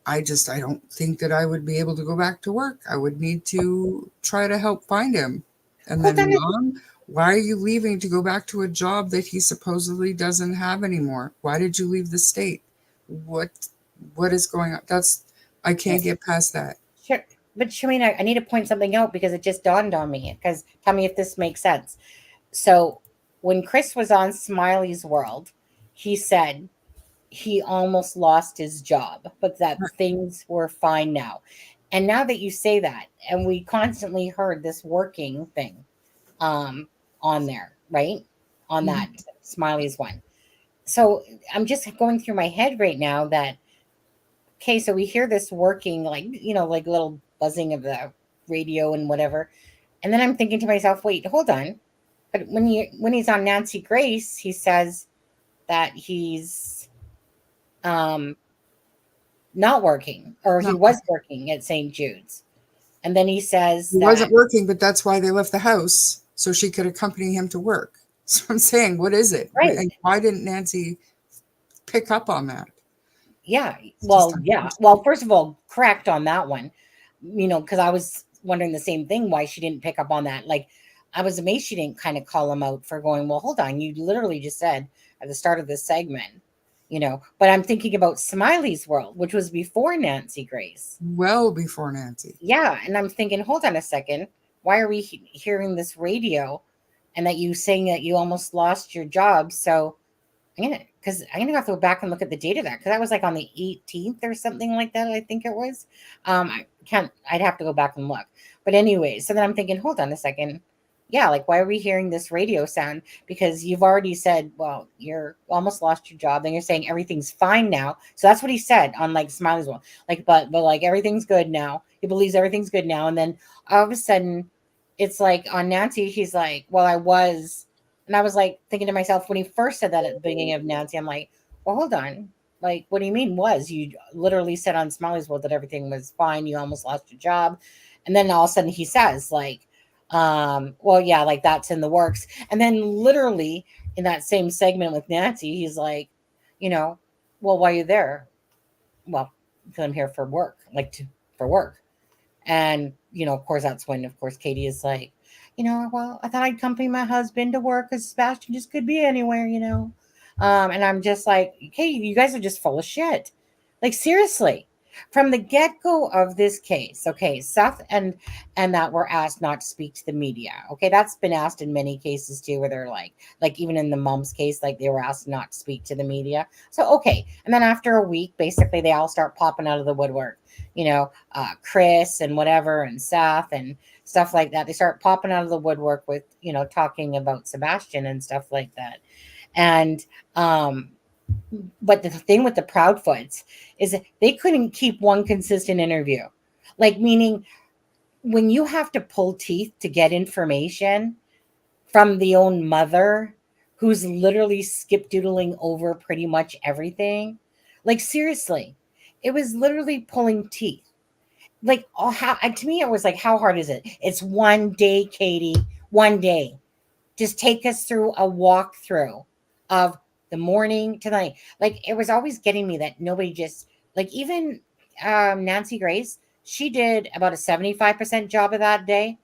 I don't think that I would be able to go back to work. I would need to try to help find him. And hold then, on. Mom, why are you leaving to go back to a job that he supposedly doesn't have anymore? Why did you leave the state? What is going on? I can't get past that. Sure. But Shamina, I need to point something out because it just dawned on me. Because tell me if this makes sense. So when Chris was on Smiley's World, he said he almost lost his job, but that things were fine now. And now that you say that, and we constantly heard this working thing on there, right? On that Smiley's one. So I'm just going through my head right now that, okay, so we hear this working, like, like little buzzing of the radio and whatever. And then I'm thinking to myself, wait, hold on. But when he's on Nancy Grace, he says that he's not working, or he was working at St. Jude's. And then he says He that wasn't working, but that's why they left the house, so she could accompany him to work. So I'm saying, what is it? Right. And why didn't Nancy pick up on that? Yeah. Well, yeah. Well, first of all, correct on that one, because I was wondering the same thing, why she didn't pick up on that. Like, I was amazed she didn't kind of call him out for going, well, hold on. You literally just said at the start of this segment, but I'm thinking about Smiley's World, which was before Nancy Grace. Well before Nancy. Yeah. And I'm thinking, hold on a second. Why are we hearing this radio and that you saying that you almost lost your job? So I'm going to have to go back and look at the date of that. Cause that was like on the 18th or something like that. I think it was, I'd have to go back and look, but anyway, so then I'm thinking, hold on a second. Yeah. Like, why are we hearing this radio sound? Because you've already said, well, you're almost lost your job. Then you're saying everything's fine now. So that's what he said on like Smiley's one, like, but like everything's good now. He believes everything's good now. And then all of a sudden it's like on Nancy, he's like, well, I was, and I was like thinking to myself when he first said that at the beginning of Nancy, I'm like, well, hold on. Like, what do you mean was? You literally said on Smiley's World that everything was fine. You almost lost your job. And then all of a sudden he says like, well, yeah, like that's in the works. And then literally in that same segment with Nancy, he's like, well, why are you there? Well, because I'm here for work, for work. And, of course, that's when, of course, Katie is like, well, I thought I'd accompany my husband to work because Sebastian just could be anywhere, and I'm just like, Katie, you guys are just full of shit. Like, seriously. From the get-go of this case, okay, Seth and that were asked not to speak to the media. Okay, that's been asked in many cases too, where they're like even in the mom's case, like they were asked not to speak to the media. So okay, and then after a week, basically they all start popping out of the woodwork. Chris and whatever and Seth and stuff like that. They start popping out of the woodwork with talking about Sebastian and stuff like that. And but the thing with the Proudfoots is that they couldn't keep one consistent interview. Like, meaning when you have to pull teeth to get information from the own mother who's literally skip doodling over pretty much everything. Like, seriously, it was literally pulling teeth. Like, to me, it was like, how hard is it? It's one day, Katie, one day. Just take us through a walkthrough of the morning to the night. Like, it was always getting me that nobody just, like, even Nancy Grace, she did about a 75% job of that day,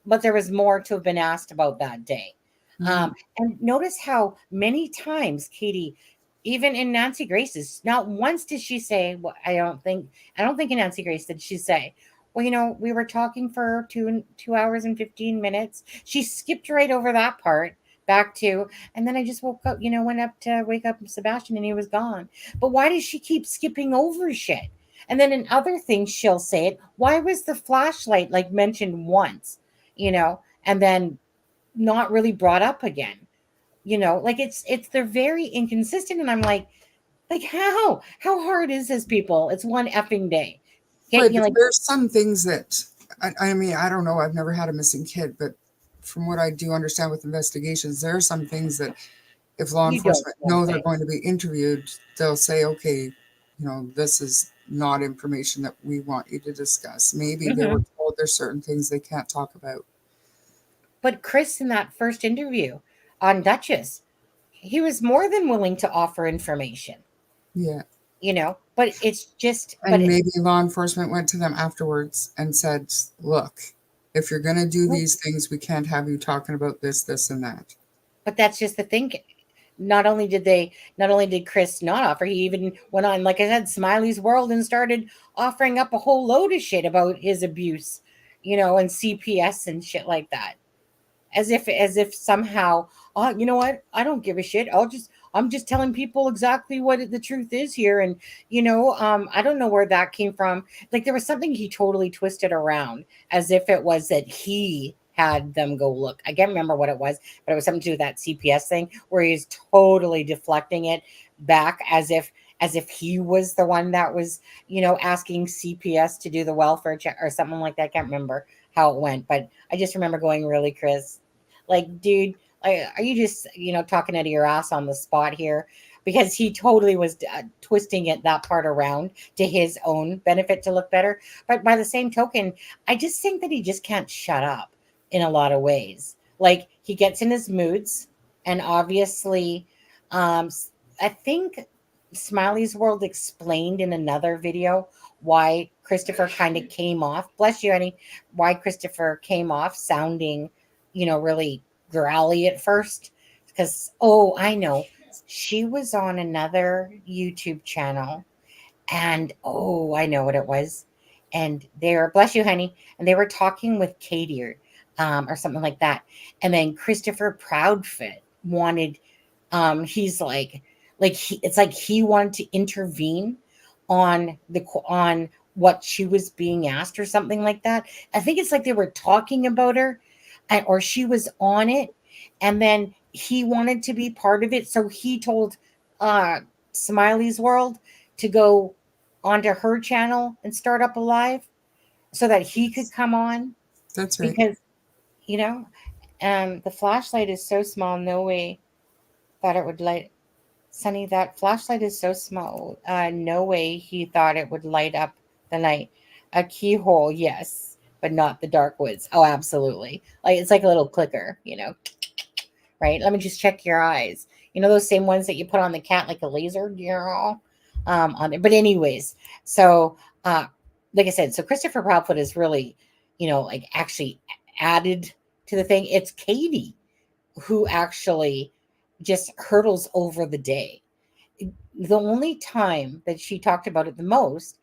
but there was more to have been asked about that day. And notice how many times, Katie, even in Nancy Grace's, not once did she say, well, I don't think in Nancy Grace did she say, well, we were talking for 2 hours and 15 minutes. She skipped right over that part back to, and then I just woke up, went up to wake up Sebastian and he was gone. But why does she keep skipping over shit? And then in other things, she'll say it. Why was the flashlight like mentioned once, and then not really brought up again? Like they're very inconsistent. And I'm like how hard is this, people? It's one effing day. Right, there's some things that I mean, I don't know. I've never had a missing kid, but from what I do understand with investigations, there are some things that if law You don't enforcement know they're think. going to be interviewed, they'll say, okay, this is not information that we want you to discuss. Maybe they were told there's certain things they can't talk about. But Chris, in that first interview on Duchess, he was more than willing to offer information, Yeah. but it's just, And maybe law enforcement went to them afterwards and said, look, if you're going to do these things, we can't have you talking about this, this, and that. but that's just the thing. Not only did Chris not offer, he even went on, like I said, Smiley's World and started offering up a whole load of shit about his abuse, and CPS and shit like that. As if somehow, oh, you know what? I don't give a shit. I'm just telling people exactly what the truth is here. And, I don't know where that came from. Like there was something he totally twisted around as if it was that he had them go look. I can't remember what it was, but it was something to do with that CPS thing where he's totally deflecting it back as if he was the one that was, asking CPS to do the welfare check or something like that. I can't remember how it went, but I just remember going, really, Chris? Like, dude, are you just, talking out of your ass on the spot here? Because he totally was twisting it, that part around to his own benefit to look better. But by the same token, I just think that he just can't shut up in a lot of ways. Like he gets in his moods, and obviously, I think Smiley's World explained in another video why Christopher kind of came off. Bless you, honey. Why Christopher came off sounding, really growly at first. Because, oh, I know. She was on another YouTube channel, and oh, I know what it was. And they were, bless you, honey. And they were talking with Katie or something like that. And then Christopher Proudfoot wanted, he's it's like he wanted to intervene on what she was being asked or something like that. I think it's like they were talking about her, or she was on it, and then he wanted to be part of it. So he told Smiley's World to go onto her channel and start up a live so that he could come on. That's right. Because, the flashlight is so small, no way thought it would light. Sonny, that flashlight is so small. No way he thought it would light up the night. A keyhole, yes, but not the dark woods. Oh, absolutely. Like it's like a little clicker, right? Let me just check your eyes. Those same ones that you put on the cat like a laser, on there. But anyways, so like I said, so Christopher Proudfoot is really, like actually added to the thing. It's Katie who actually just hurdles over the day. The only time that she talked about it the most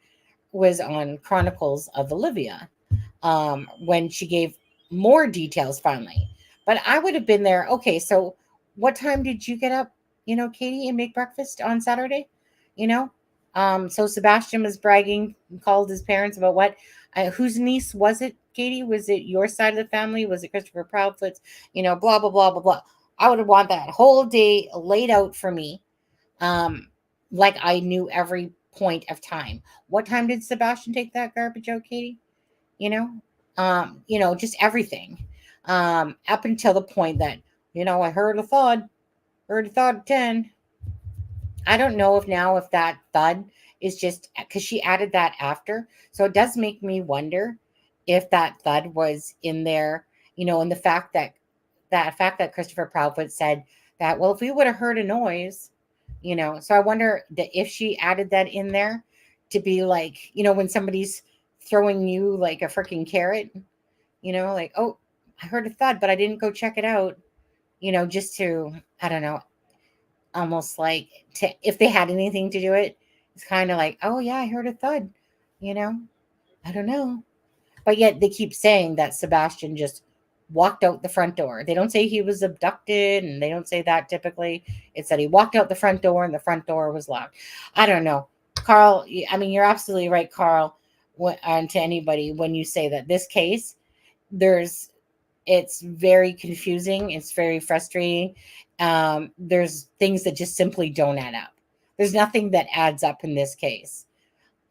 was on Chronicles of Olivia, when she gave more details finally. But I would have been there. Okay, so what time did you get up, Katie, and make breakfast on Saturday? So Sebastian was bragging, called his parents about what, whose niece was it, Katie? Was it your side of the family? Was it Christopher Proudfoot's? Blah, blah, blah, blah, blah. I would want that whole day laid out for me, like I knew every point of time. What time did Sebastian take that garbage out, Katie? Just everything. Up until the point that, I heard a thud at 10. I don't know if that thud is just because she added that after. So it does make me wonder if that thud was in there, and the fact that Christopher Proudfoot said that, well, if we would have heard a noise, so I wonder that if she added that in there to be like, when somebody's throwing you like a freaking carrot, like, oh, I heard a thud, but I didn't go check it out, just to, I don't know, almost like if they had anything to do it, it's kind of like, oh yeah, I heard a thud, I don't know. But yet they keep saying that Sebastian just walked out the front door. They don't say he was abducted, and they don't say that typically. It's that he walked out the front door and the front door was locked. I don't know. Carl, I mean, you're absolutely right, Carl, and to anybody when you say that this case, it's very confusing. It's very frustrating. There's things that just simply don't add up. There's nothing that adds up in this case.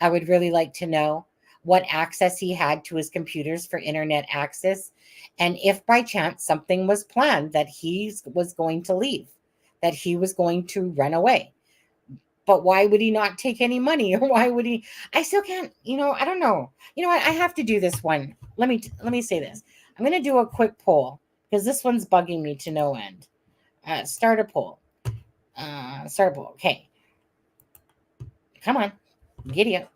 I would really like to know what access he had to his computers for internet access. And if by chance something was planned that he was going to leave, that he was going to run away. But why would he not take any money? Or why would he? I still can't, I don't know. You know what? I have to do this one. Let me say this. I'm going to do a quick poll because this one's bugging me to no end. Start a poll. Start a poll. Okay. Come on. Giddy up.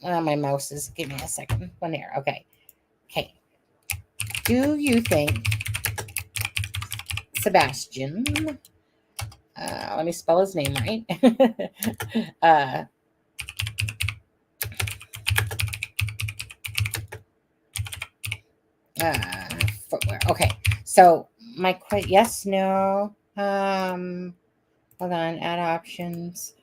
My mouse is, give me a second. One there. Okay. Okay. Do you think Sebastian, let me spell his name right. Footwear. Okay. So my yes, no. Hold on. Add options.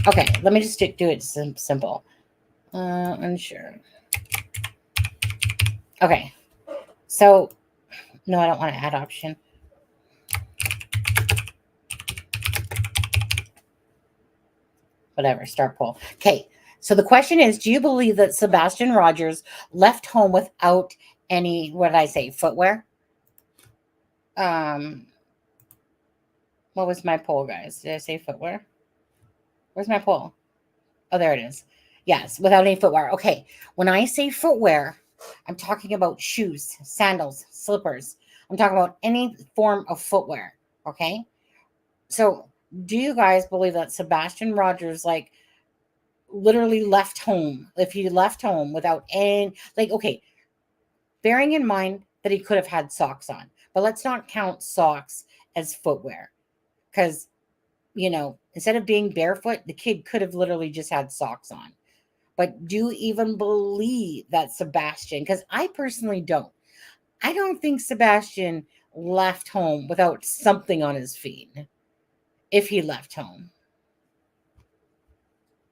Okay, let me just do it simple. Unsure. Okay, so no, I don't want to add option. Whatever, start poll. Okay, so the question is, do you believe that Sebastian Rogers left home without any, what did I say, footwear? What was my poll, guys? Did I say footwear? Where's my poll? Oh, there it is. Yes, without any footwear. Okay, when I say footwear, I'm talking about shoes, sandals, slippers. I'm talking about any form of footwear. Okay, so do you guys believe that Sebastian Rogers, like, literally left home? If he left home without any, like, okay, bearing in mind that he could have had socks on, but let's not count socks as footwear because, instead of being barefoot, the kid could have literally just had socks on. But do you even believe that Sebastian, because I personally don't, I don't think Sebastian left home without something on his feet if he left home.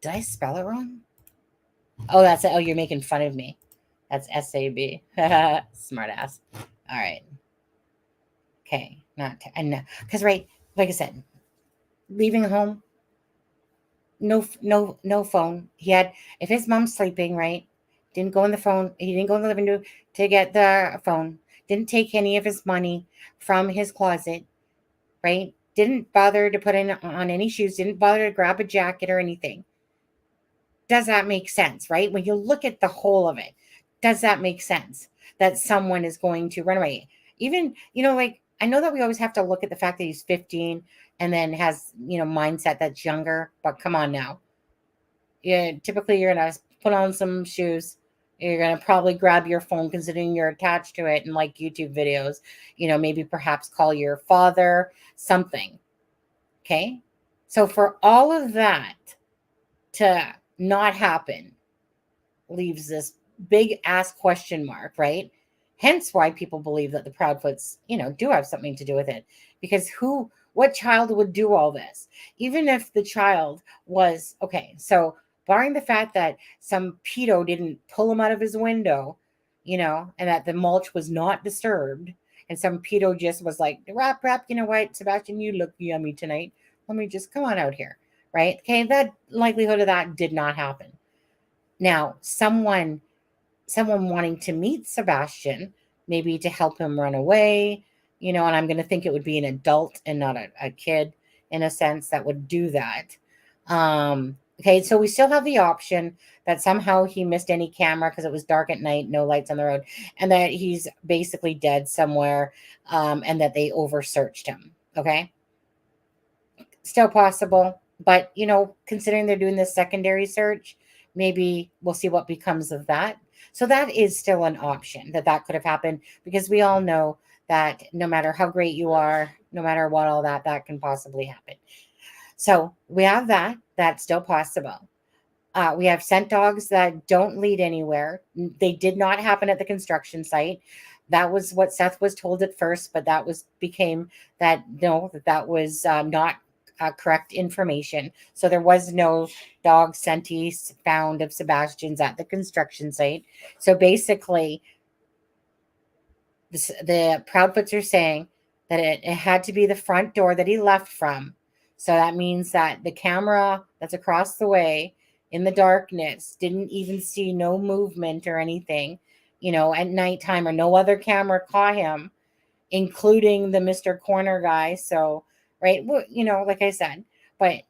Did I spell it wrong? Oh, that's it. Oh, you're making fun of me. That's SAB. Smart ass. All right. Okay. And because, right, like I said, leaving home, no phone. He had, if his mom's sleeping, right, didn't go on the phone. He didn't go in the living room to get the phone. Didn't take any of his money from his closet, right? Didn't bother to put on any shoes. Didn't bother to grab a jacket or anything. Does that make sense, right? When you look at the whole of it, does that make sense that someone is going to run away? Even, like, I know that we always have to look at the fact that he's 15 and then has, mindset that's younger, but come on now. Yeah, typically you're going to put on some shoes. You're going to probably grab your phone considering you're attached to it and like YouTube videos, maybe perhaps call your father, something. Okay. So for all of that to not happen leaves this big ass question mark, right? Hence why people believe that the Proudfoots, do have something to do with it. Because what child would do all this? Even if the child was, okay, so barring the fact that some pedo didn't pull him out of his window, and that the mulch was not disturbed, and some pedo just was like, rap, you know what, Sebastian, you look yummy tonight. Let me just come on out here, right? Okay, that likelihood of that did not happen. Now, someone wanting to meet Sebastian, maybe to help him run away, and I'm going to think it would be an adult and not a kid in a sense that would do that. Okay, so we still have the option that somehow he missed any camera because it was dark at night, no lights on the road, and that he's basically dead somewhere, and that they over-searched him. Okay, still possible, but considering they're doing this secondary search, maybe we'll see what becomes of that. So that is still an option that could have happened, because we all know that no matter how great you are, no matter what, all that can possibly happen. So we have that's still possible. We have scent dogs that don't lead anywhere. They did not happen at the construction site. That was what Seth was told at first, but that was not correct information. So there was no dog scenties found of Sebastian's at the construction site. So basically, the Proudfoots are saying that it had to be the front door that he left from. So that means that the camera that's across the way in the darkness didn't even see no movement or anything, at nighttime, or no other camera caught him, including the Mr. Corner guy. So, right, like I said, but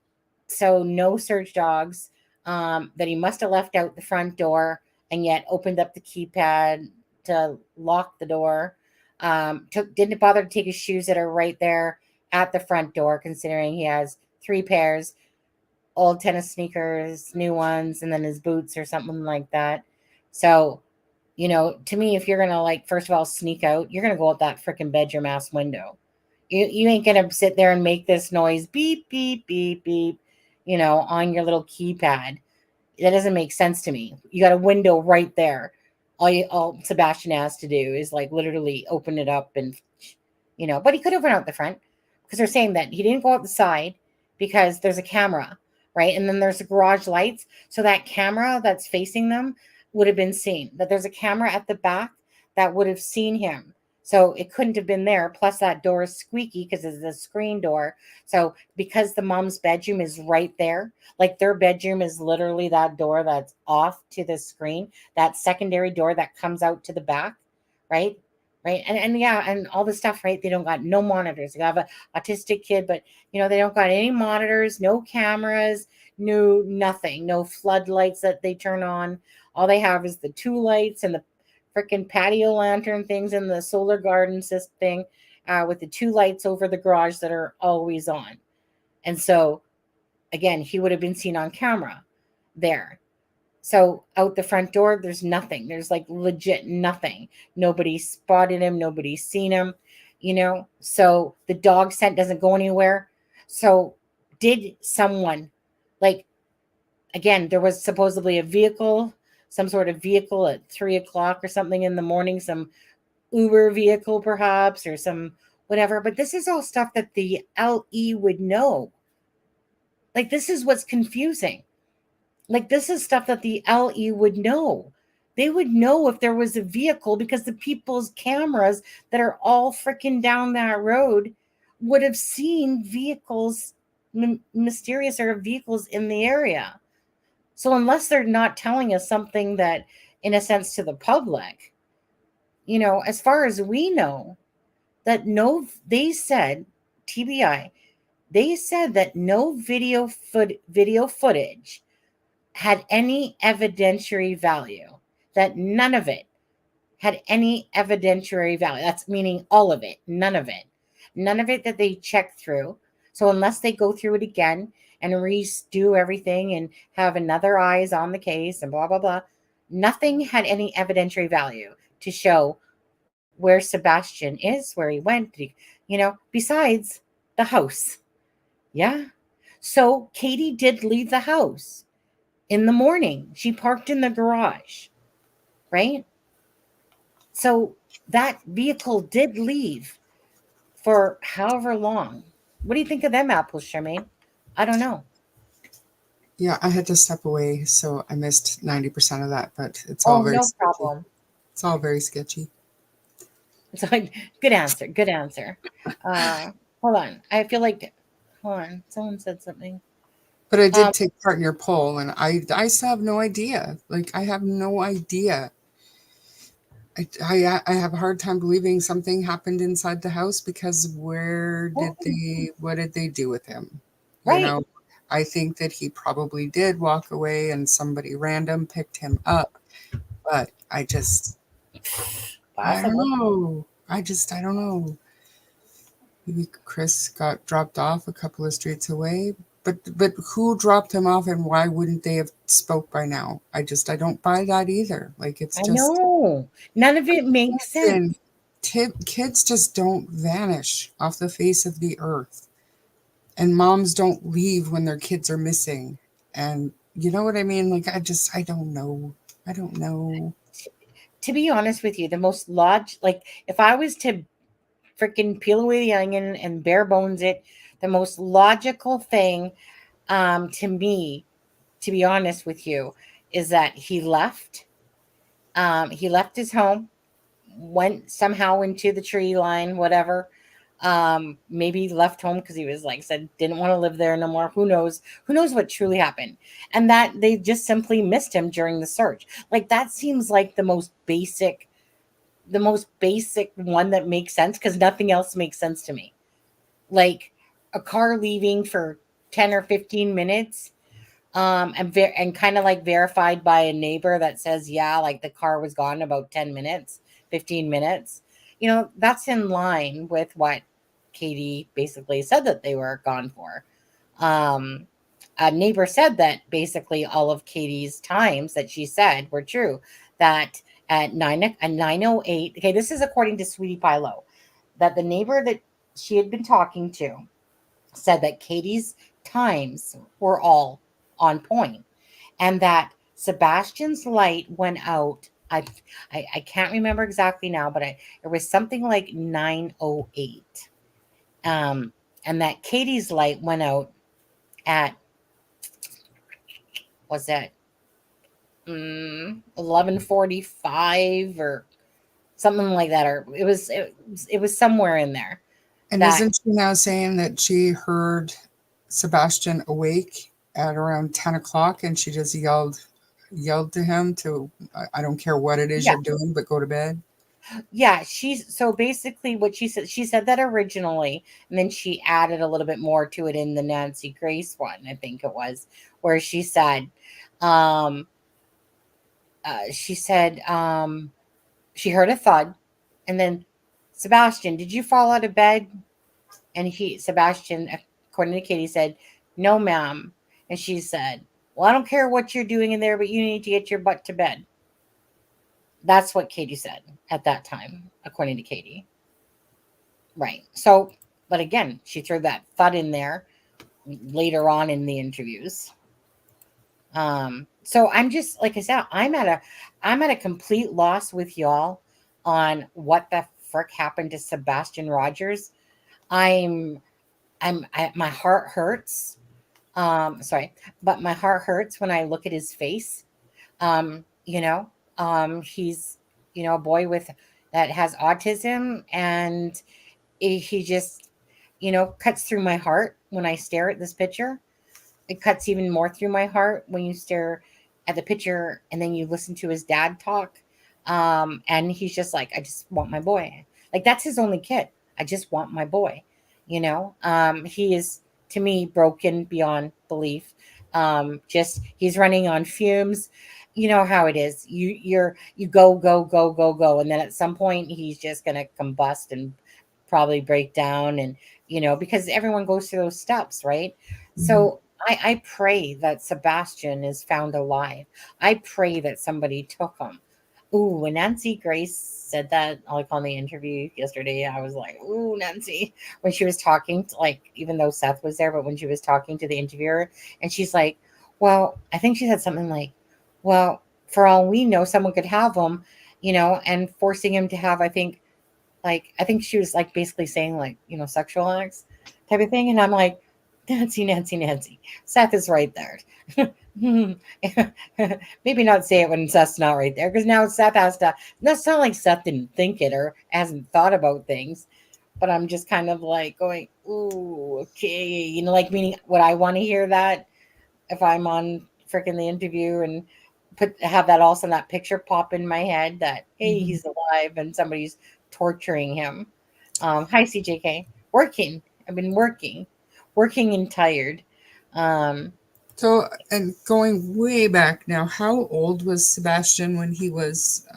so no search dogs, that he must have left out the front door and yet opened up the keypad to lock the door. Didn't bother to take his shoes that are right there at the front door, considering he has 3 pairs, old tennis sneakers, new ones, and then his boots or something like that. So, to me, if you're gonna, first of all, sneak out, you're gonna go out that freaking bedroom ass window. You ain't gonna sit there and make this noise, beep beep beep beep, on your little keypad. That doesn't make sense to me. You got a window right there. All Sebastian has to do is literally open it up and, but he could have went out the front, because they're saying that he didn't go out the side because there's a camera, right? And then there's the garage lights. So that camera that's facing them would have been seen, that there's a camera at the back that would have seen him. So it couldn't have been there. Plus that door is squeaky because it's a screen door. So because the mom's bedroom is right there, their bedroom is literally that door that's off to the screen, that secondary door that comes out to the back, right? Right. And yeah, and all the stuff, right? They don't got no monitors. They have an autistic kid, but they don't got any monitors, no cameras, no nothing, no floodlights that they turn on. All they have is the 2 lights and the freaking patio lantern things and the solar garden system thing, with the 2 lights over the garage that are always on. And so, again, he would have been seen on camera there. So out the front door, there's nothing. There's legit nothing. Nobody spotted him. Nobody's seen him, So the dog scent doesn't go anywhere. So did someone, again, there was supposedly a vehicle, some sort of vehicle at 3:00 or something in the morning, some Uber vehicle perhaps, or some whatever. But this is all stuff that the LE would know. This is what's confusing. This is stuff that the LE would know. They would know if there was a vehicle, because the people's cameras that are all freaking down that road would have seen vehicles, mysterious or vehicles in the area. So unless they're not telling us something that, in a sense, to the public, as far as we know, that they said, TBI, they said that no video footage had any evidentiary value, that none of it had any evidentiary value. That's meaning all of it, none of it that they checked through. So unless they go through it again and redo everything and have another eyes on the case and blah, blah, blah, nothing had any evidentiary value to show where Sebastian is, where he went, besides the house. Yeah. So Katie did leave the house in the morning. She parked in the garage, right? So that vehicle did leave for however long. What do you think of them apples, Charmaine? I don't know. Yeah, I had to step away, so I missed 90% of that, but it's all very no sketchy. problem. It's all very sketchy. It's good answer. Good answer. Hold on. I feel hold on. Someone said something. But I did take part in your poll, and I still have no idea. I have no idea. I have a hard time believing something happened inside the house, because what did they do with him? Right. I think that he probably did walk away and somebody random picked him up, but I don't know. I don't know. Maybe Chris got dropped off a couple of streets away, but who dropped him off, and why wouldn't they have spoke by now? I don't buy that either. It's just, I know. None of it makes sense. Kids just don't vanish off the face of the earth, and moms don't leave when their kids are missing. And you know what I mean? I don't know. I don't know. To be honest with you, the most if I was to freaking peel away the onion and bare bones it, the most logical thing to me, to be honest with you, is that he left. He left his home, went somehow into the tree line, whatever. Maybe left home because he was like said didn't want to live there no more. Who knows? Who knows what truly happened? And that they just simply missed him during the search. Like that seems like the most basic one that makes sense because nothing else makes sense to me. Like a car leaving for 10 or 15 minutes and kind of like verified by a neighbor that says yeah, like the car was gone about 10 minutes, 15 minutes. That's in line with what Katie basically said that they were gone for. um a neighbor said that basically all of Katie's times that she said were true, that at 9:08, okay, this is according to Sweetie Pie Low, that the neighbor that she had been talking to said that Katie's times were all on point and that Sebastian's light went out. I can't remember exactly now, but it was something like 9:08. And that Katie's light went out at, was that 11:45 or something like that, or it was somewhere in there. And That isn't she now saying that she heard Sebastian awake at around 10 o'clock and she just yelled to him to, I don't care what it is yeah, you're doing, but go to bed? yeah, so basically what she said that originally, and then she added a little bit more to it in the Nancy Grace one, I think it was, where um she said she heard a thud, and then, Sebastian, did you fall out of bed? And Sebastian, according to Katie, said, no, ma'am. And she said, well, I don't care what you're doing in there, but you need to get your butt to bed. That's what Katie said at that time, according to Katie. Right. So, but again, she threw that thud in there later on in the interviews. So I'm just, like I said, I'm at a complete loss with y'all on what the frick happened to Sebastian Rogers. My heart hurts. Sorry, but my heart hurts when I look at his face. He's, a boy that has autism, and he just, cuts through my heart when I stare at this picture. It cuts even more through my heart when you stare at the picture and then you listen to his dad talk. And he's just like, I just want my boy. Like, that's his only kid. I just want my boy. He is, to me, broken beyond belief. Just he's running on fumes. You know how it is. You go, go, go, go, go. And then at some point he's just gonna combust and probably break down, and because everyone goes through those steps, right? So I pray that Sebastian is found alive. I pray that somebody took him. Ooh, when Nancy Grace said that, like on the interview yesterday, I was like, ooh, Nancy, when she was talking to, like, even though Seth was there, but when she was talking to the interviewer, and she's like, well, I think she said something like, well, for all we know, someone could have him, and forcing him to have, I think she was like basically saying, like, sexual acts type of thing. And I'm like, Nancy, Seth is right there. Maybe not say it when Seth's not right there, because now Seth has to. That's not like Seth didn't think it or hasn't thought about things, but I'm just kind of like going, ooh, okay, like, meaning, would I want to hear that if I'm on freaking the interview and have that, also that picture pop in my head that, hey, he's alive and somebody's torturing him. Hi, CJK. Working. I've been working and tired. So, and going way back now, how old was Sebastian when he was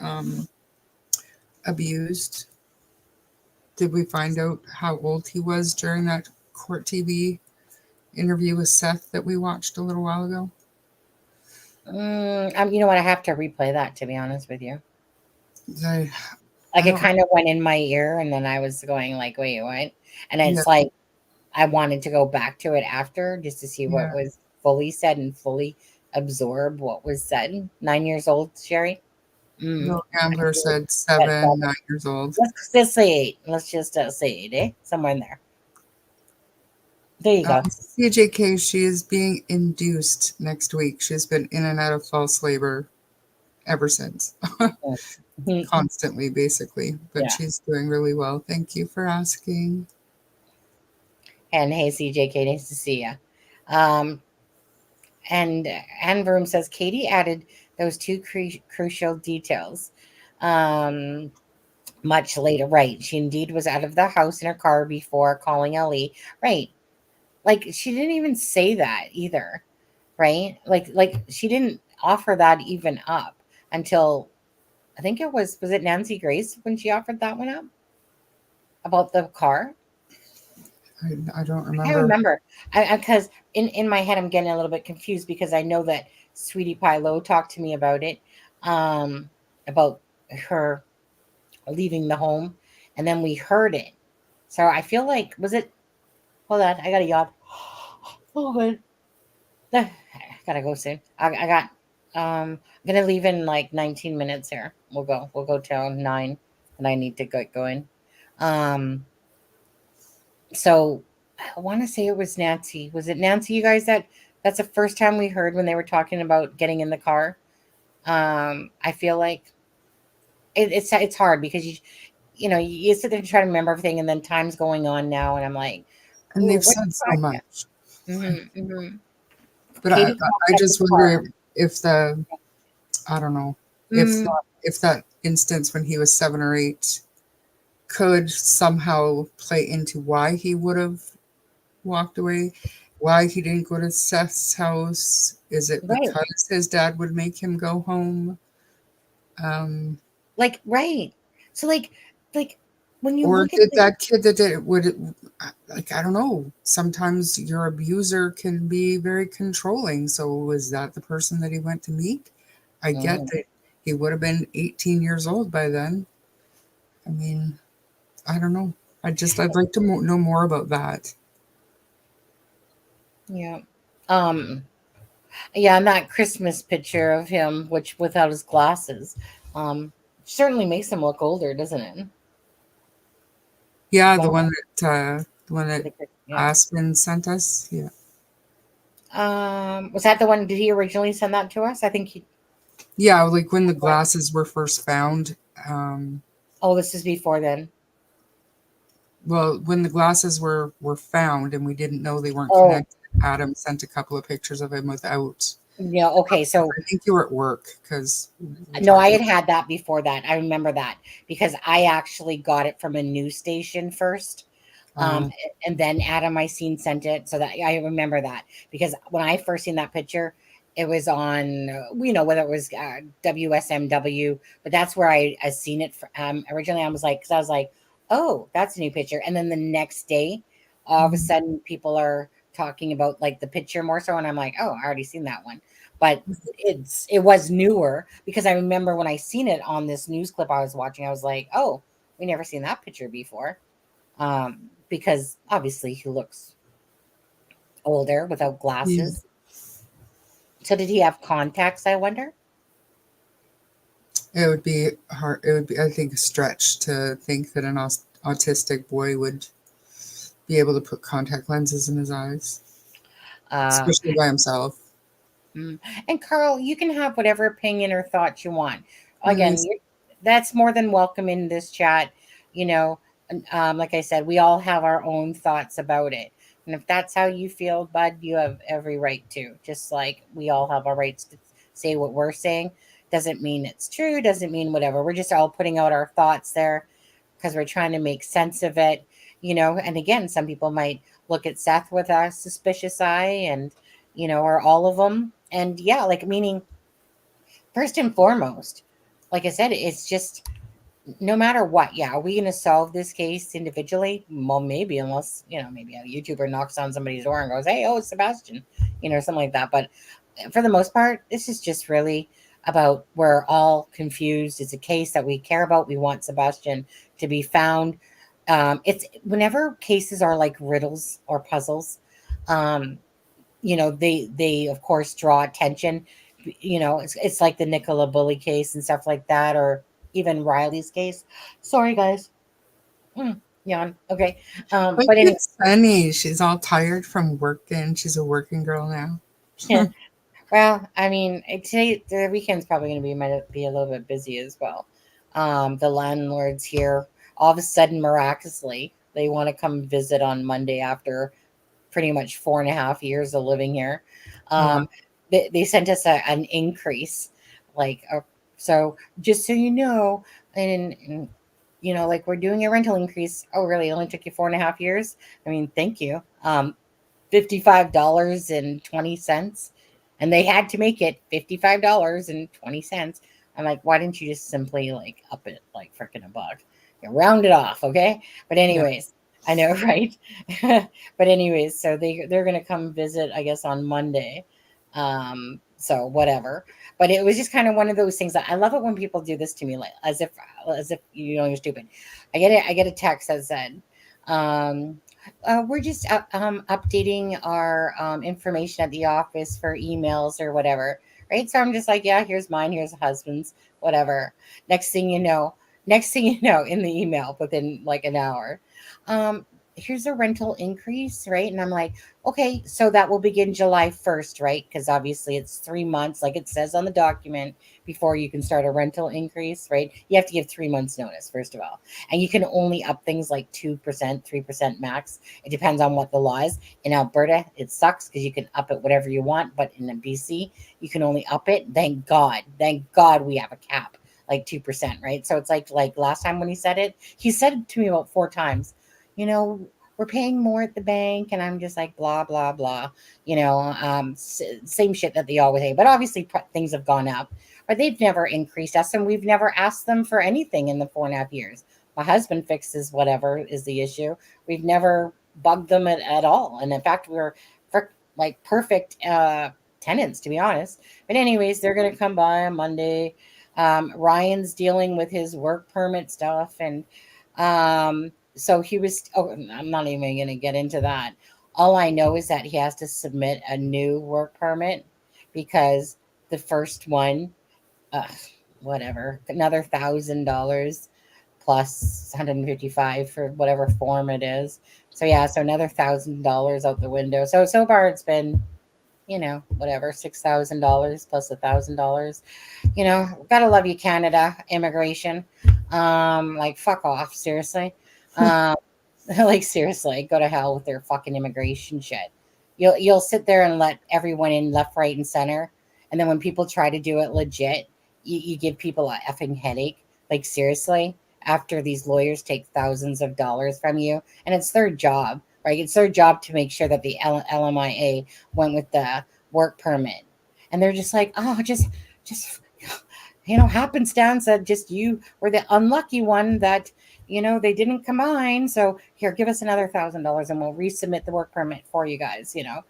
abused? Did we find out how old he was during that court TV interview with Seth that we watched a little while ago? You know what? I have to replay that, to be honest with you. I It kind of went in my ear, and then I was going like, wait, what? And it's like I wanted to go back to it after just to see what was fully said and fully absorb what was said. 9 years old, Sherry? No, Gambler said 7, 9 years old. Let's just say 8. Let's just say 8, somewhere in there. There you go. CJK, she is being induced next week. She's been in and out of false labor ever since. Constantly, basically. But Yeah. she's doing really well. Thank you for asking. And hey, CJK, nice to see you. And Anne Broom says Katie added those two crucial details. Much later, right? She indeed was out of the house in her car before calling Ellie. Right? Like she didn't even say that either, right? Like she didn't offer that even up until I think it was it Nancy Grace when she offered that one up about the car. I don't remember. I can't remember. Because in my head I'm getting a little bit confused because I know that Sweetie Pie Low talked to me about it, about her leaving the home, and then we heard it. So I feel like was it? Hold on, I got a yawn. Oh good. I gotta go soon. I got. I'm gonna leave in like 19 minutes here. We'll go till 9, and I need to get going. So I want to say it was Nancy. Was it Nancy? You guys that's the first time we heard when they were talking about getting in the car. I feel like it's hard because you sit there and try to remember everything, and then time's going on now, and I'm like, And they've what said so much. But Katie I just wonder if the, I don't know, Mm. if that instance when he was 7 or 8 could somehow play into why he would have walked away, why he didn't go to Seth's house. Is it Right. because his dad would make him go home? Like right. So like when you Or look at did that kid that did it like, I don't know. Sometimes your abuser can be very controlling. So was that the person that he went to meet? I get that he would have been 18 years old by then. I mean, I don't know. I'd like to know more about that. yeah. Yeah, and that Christmas picture of him, which without his glasses, certainly makes him look older, doesn't it? Yeah, Well, the one that yeah. Aspen sent us. Yeah. Was that the one? Did he originally send that to us? I think he. Yeah, like when the glasses were first found. Oh, this is before then. Well, when the glasses were found and we didn't know they weren't Oh. connected, Adam sent a couple of pictures of him without. Yeah. Okay. So I think you were at work because. no, I had that before that. I remember that because I actually got it from a news station first. And then Adam I seen sent it, so that I remember that because when I first seen that picture, it was on whether it was WSMW, but that's where I seen it. Originally, I was like, oh, that's a new picture, and then the next day, all of a sudden, people are talking about like the picture more so, and I'm like, oh, I already seen that one, but it was newer because I remember when I seen it on this news clip I was watching, I was like, oh, we never seen that picture before. Because obviously he looks older without glasses. Yeah. So did he have contacts, I wonder? It would be hard. It would be, I think, a stretch to think that an autistic boy would be able to put contact lenses in his eyes, especially by himself. And Carl, you can have whatever opinion or thoughts you want. Again, that's more than welcome in this chat. Like I said, we all have our own thoughts about it. And if that's how you feel, bud, you have every right to. Just like we all have our rights to say what we're saying. Doesn't mean it's true. Doesn't mean whatever. We're just all putting out our thoughts there because we're trying to make sense of it. And again, some people might look at Seth with a suspicious eye and, or all of them. And yeah, like meaning first and foremost, like I said, it's just no matter what, are we going to solve this case individually? Well, maybe, unless, maybe a YouTuber knocks on somebody's door and goes, hey, it's Sebastian, something like that. But for the most part, this is just really about we're all confused. It's a case that we care about. We want Sebastian to be found. It's whenever cases are like riddles or puzzles, they of course draw attention. It's like the Nicola Bully case and stuff like that, or even Riley's case. Sorry, guys. Yawn. Okay. But But anyway, it's funny. She's all tired from working. She's a working girl now. yeah. Well, I mean, today the weekend's probably going to might be a little bit busy as well. The landlords here, all of a sudden, miraculously, they want to come visit on Monday after pretty much 4.5 years of living here. Wow. They sent us an increase, like so. Just so you know, and like we're doing a rental increase. Oh, really? It only took you 4.5 years? I mean, thank you. $55.20, and they had to make it $55.20. I'm like, why didn't you just simply like up it like freaking a buck? Round it off, okay? But Yeah. anyways, I know, right? But anyways, so they're gonna come visit, I guess, on Monday. So whatever. But it was just kind of one of those things that I love it when people do this to me, like as if you're stupid. I get a text that said, we're just updating our information at the office for emails or whatever, right? So I'm just like, yeah, here's mine, here's the husband's, whatever. Next thing you know, in the email within like an hour, um, here's a rental increase, right? And I'm like, okay, so that will begin July 1st, right? Because obviously it's 3 months, like it says on the document, before you can start a rental increase, right? You have to give 3 months notice, first of all. And you can only up things like 2%, 3% max. It depends on what the law is. In Alberta, it sucks because you can up it whatever you want, but in the BC, you can only up it. Thank God. Thank God we have a cap, like 2%, right? So it's like last time when he said it to me about 4 times. We're paying more at the bank, and I'm just like blah blah blah. Same shit that they always say. But obviously, things have gone up, but they've never increased us, and we've never asked them for anything in the 4.5 years. My husband fixes whatever is the issue. We've never bugged them at all, and in fact, we're like perfect tenants, to be honest. But anyways, they're gonna come by on Monday. Ryan's dealing with his work permit stuff, and so he was. Oh, I'm not even going to get into that. All I know is that he has to submit a new work permit because the first one, uh, whatever, another $1,000 plus 155 for whatever form it is. So yeah, so another $1,000 out the window. So far it's been, whatever, $6,000 plus $1,000. Gotta love you, Canada immigration. Like fuck off, seriously. Um, like seriously, go to hell with their fucking immigration shit. You'll sit there and let everyone in left, right, and center, and then when people try to do it legit, you give people a effing headache. Like seriously, after these lawyers take thousands of dollars from you, and it's their job, right? It's their job to make sure that the LMIA went with the work permit, and they're just like, oh, just happenstance that just you were the unlucky one that they didn't combine. So here, give us another $1,000 and we'll resubmit the work permit for you guys. Oh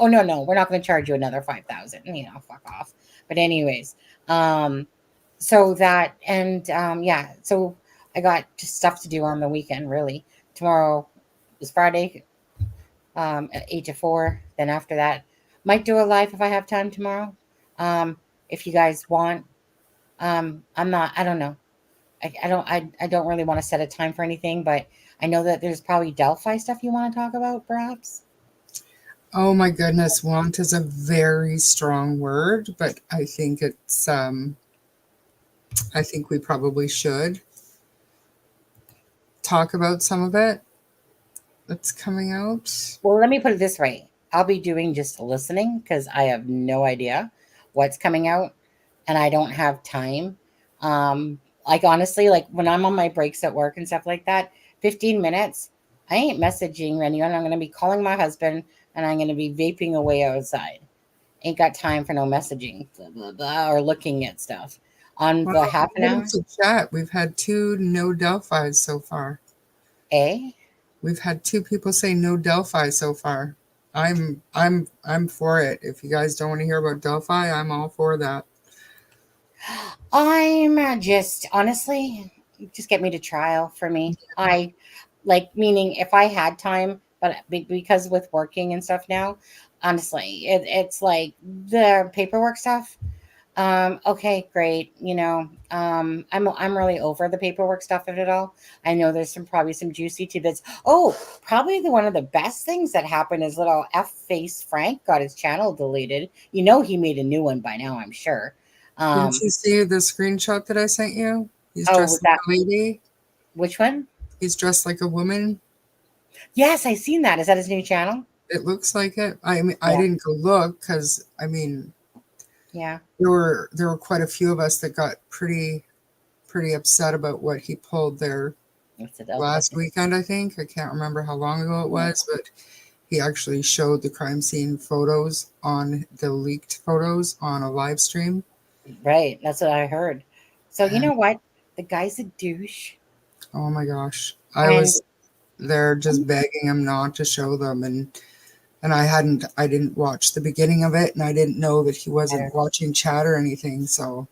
no, we're not going to charge you another 5,000. Fuck off. But anyways, so that and yeah, so I got just stuff to do on the weekend. Really, tomorrow is Friday, at 8 to 4. Then after that, might do a live if I have time tomorrow. If you guys want. I'm not. I don't know. I don't really want to set a time for anything, but I know that there's probably Delphi stuff you want to talk about, perhaps. Oh my goodness, want is a very strong word, but I think I think we probably should talk about some of it that's coming out. Well, let me put it this way. I'll be doing just listening because I have no idea what's coming out and I don't have time. Like honestly, like when I'm on my breaks at work and stuff like that, 15 minutes, I ain't messaging anyone. I'm going to be calling my husband and I'm going to be vaping away outside. Ain't got time for no messaging, blah, blah, blah, or looking at stuff. On Well, the half an hour, to chat. We've had 2 no Delphis so far. eh? We've had 2 people say no Delphi so far. I'm for it. If you guys don't want to hear about Delphi, I'm all for that. I'm just honestly, just get me to trial for me. I like meaning if I had time, but because with working and stuff now, honestly, it's like the paperwork stuff. Okay, great. I'm really over the paperwork stuff of it all. I know there's probably some juicy tidbits. Oh, probably one of the best things that happened is little F face Frank got his channel deleted. He made a new one by now, I'm sure. Didn't Um, you see the screenshot that I sent you? He's oh, dressed was like that a lady. which one? He's dressed like a woman. Yes, I seen that. Is that his new channel? It looks like it. I mean, I Yeah, didn't go look because I mean, yeah. there were quite a few of us that got pretty upset about what he pulled there What's it? Oh, last weekend. I think I can't remember how long ago it yeah. was, but he actually showed the crime scene photos on the leaked photos on a live stream. Right. That's what I heard. So you And know what? The guy's a douche. oh my gosh, I And was there just begging him not to show them, and I didn't watch the beginning of it, and I didn't know that he wasn't watching chat or anything. So,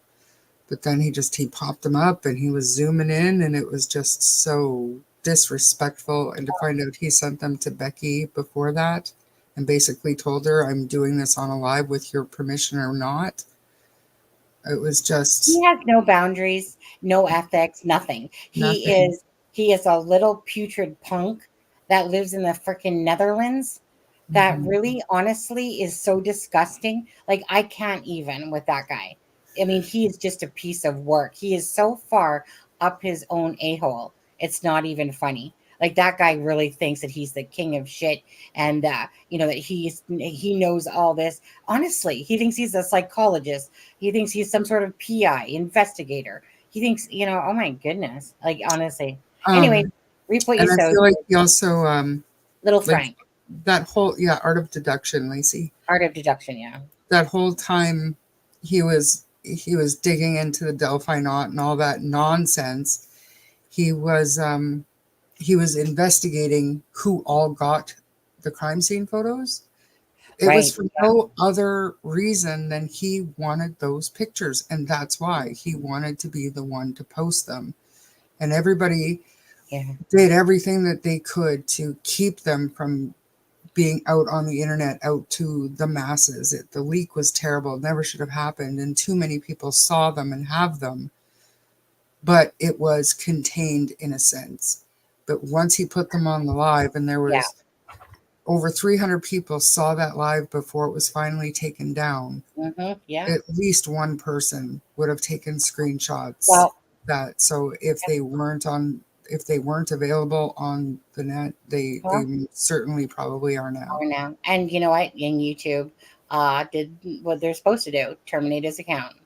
but then he popped them up, and he was zooming in, and it was just so disrespectful. And to find out he sent them to Becky before that, and basically told her, "I'm doing this on a live with your permission or not." It was he just has no boundaries, no ethics, nothing. nothing. He is a little putrid punk that lives in the freaking Netherlands that Mhm. really honestly is so disgusting. Like I can't even with that guy. I mean, he is just a piece of work. He is so far up his own a-hole. It's not even funny. Like that guy really thinks that he's the king of shit and that he knows all this. Honestly, he thinks he's a psychologist. He thinks he's some sort of PI investigator. He thinks, oh my goodness. Like honestly. Anyway, Um, reap what you and I sow. feel like he also Little like Frank. that whole art of deduction, Lacey. Art of deduction, yeah. That whole time he was digging into the Delphi knot and all that nonsense. He was he was investigating who all got the crime scene photos. It was Right. for no other reason than he wanted those pictures, and that's why he wanted to be the one to post them. And everybody Yeah. did everything that they could to keep them from being out on the internet, out to the masses. The leak was terrible, it never should have happened, and too many people saw them and have them, but it was contained in a sense. But once he put them on the live, and there Yeah. was over 300 people saw that live before it was finally taken down, Yeah. at least one person would have taken screenshots Well, that, so if they weren't available on the net, they well, certainly probably are now. or now. And you know what? And YouTube did what they're supposed to do, terminate his account.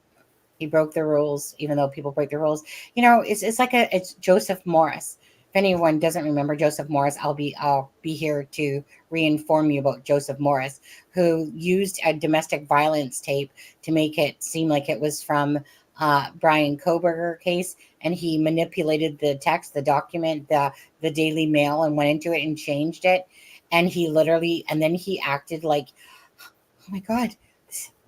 He broke the rules, even though people break the rules. It's like it's Joseph Morris. If anyone doesn't remember Joseph Morris, I'll be here to reinform you about Joseph Morris, who used a domestic violence tape to make it seem like it was from Brian Koberger case, and he manipulated the text, the document, the Daily Mail, and went into it and changed it. And then he acted like, oh my God,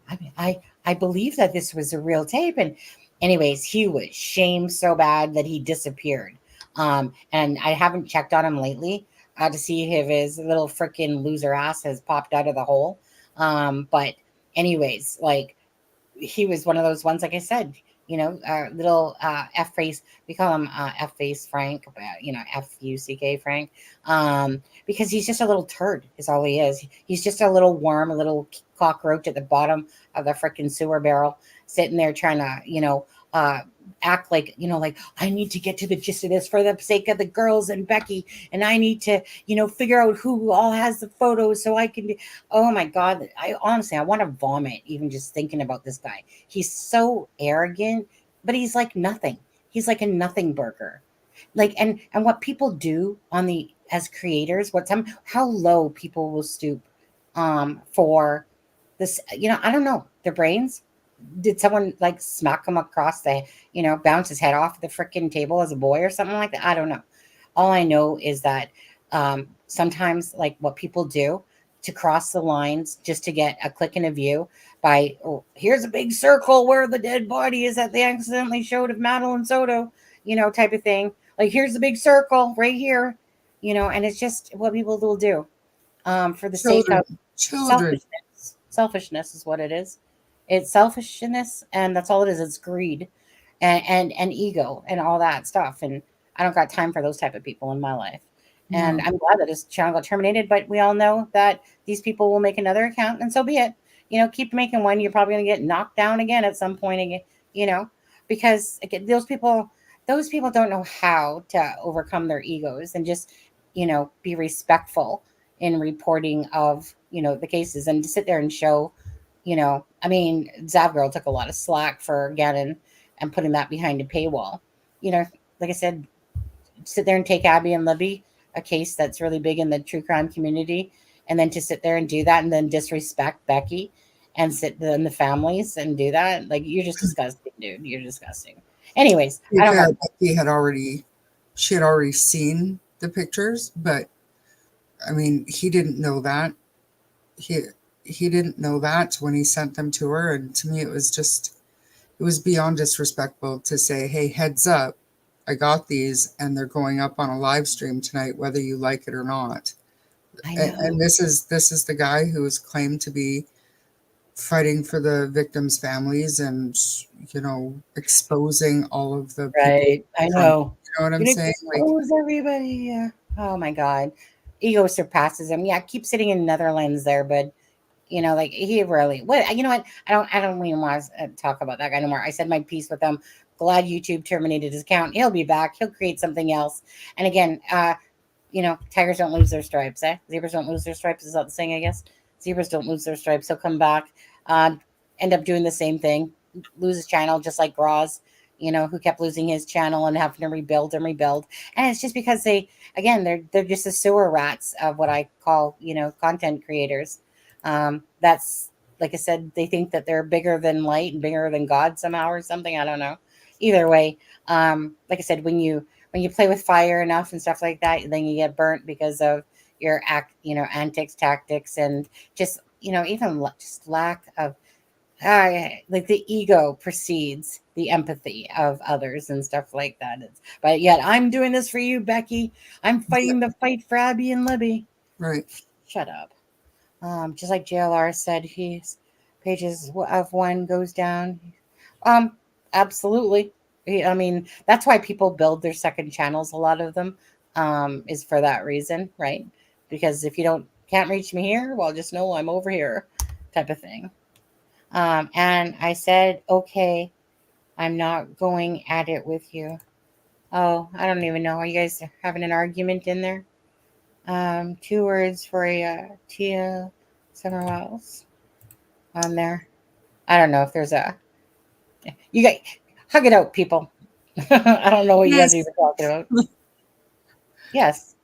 I mean, I believe that this was a real tape. And anyways, he was shamed so bad that he disappeared. And I haven't checked on him lately to see if his little freaking loser ass has popped out of the hole. But anyways, like he was one of those ones, like I said, little F face. We call him F face Frank, but Fuck Frank, because he's just a little turd. Is all he is. He's just a little worm, a little cockroach at the bottom of the freaking sewer barrel, sitting there trying to, act like, like I need to get to the gist of this for the sake of the girls and Becky, and I need to, figure out who all has the photos so I can. Oh my God! I honestly, I want to vomit even just thinking about this guy. He's so arrogant, but he's like nothing. He's like a nothing burger. Like and what people do as creators, how low people will stoop for this, I don't know, their brains. Did someone like smack him across bounce his head off the freaking table as a boy or something like that? I don't know. All I know is that sometimes, like, what people do to cross the lines just to get a click and a view by, oh, here's a big circle where the dead body is that they accidentally showed of Madeline Soto, type of thing. Like, here's the big circle right here, and it's just what people will do for the sake of Children. selfishness. Selfishness is what it is. It's selfishness, and that's all it is. It's greed and ego and all that stuff. And I don't got time for those type of people in my life. And No. I'm glad that his channel got terminated, but we all know that these people will make another account, and so be it. Keep making one. You're probably going to get knocked down again at some point again, because again, those people don't know how to overcome their egos and just, be respectful in reporting of, the cases, and to sit there and show, I mean, Zavgirl took a lot of slack for Gannon and putting that behind a paywall. Like I said, sit there and take Abby and Libby, a case that's really big in the true crime community, and then to sit there and do that and then disrespect Becky and sit in the families and do that. Like, you're just disgusting, dude. You're disgusting. Anyways, I don't have She had already seen the pictures, but I mean, he didn't know that. He didn't know that when he sent them to her, and to me, it was beyond disrespectful to say, "Hey, heads up, I got these, and they're going up on a live stream tonight, whether you like it or not." I know. And this is the guy who is claimed to be fighting for the victims' families and exposing all of the people. Right. I know. You know what I'm You saying? Like, expose everybody. Yeah. Oh my God. Ego surpasses him. Yeah, keep sitting in Netherlands there, but like, he really, what, you know what? I don't even want to talk about that guy no more. I said my piece with him. Glad YouTube terminated his account. He'll be back. He'll create something else. And again, tigers don't lose their stripes, eh? Zebras don't lose their stripes. Is that the saying, I guess? Zebras don't lose their stripes. He'll come back, end up doing the same thing, lose his channel, just like Graz, who kept losing his channel and having to rebuild and rebuild. And it's just because they're just the sewer rats of what I call, content creators. That's, like I said, they think that they're bigger than light and bigger than God somehow or something. I don't know. Either way, like I said, when you play with fire enough and stuff like that, then you get burnt because of your antics, tactics, and just, even just lack of, like, the ego precedes the empathy of others and stuff like that. But yet I'm doing this for you, Becky. I'm fighting the fight for Abby and Libby. right. Shut up. Just like JLR said, his pages of one goes down. Absolutely. I mean, that's why people build their second channels. A lot of them, is for that reason, right? Because if you can't reach me here, well, just know I'm over here, type of thing. And I said, okay, I'm not going at it with you. Oh, I don't even know. Are you guys having an argument in there? 2 words for a Tia somewhere else on there. I don't know if there's you guys hug it out, people. I don't know what you guys are Yes. even talking about. Yes,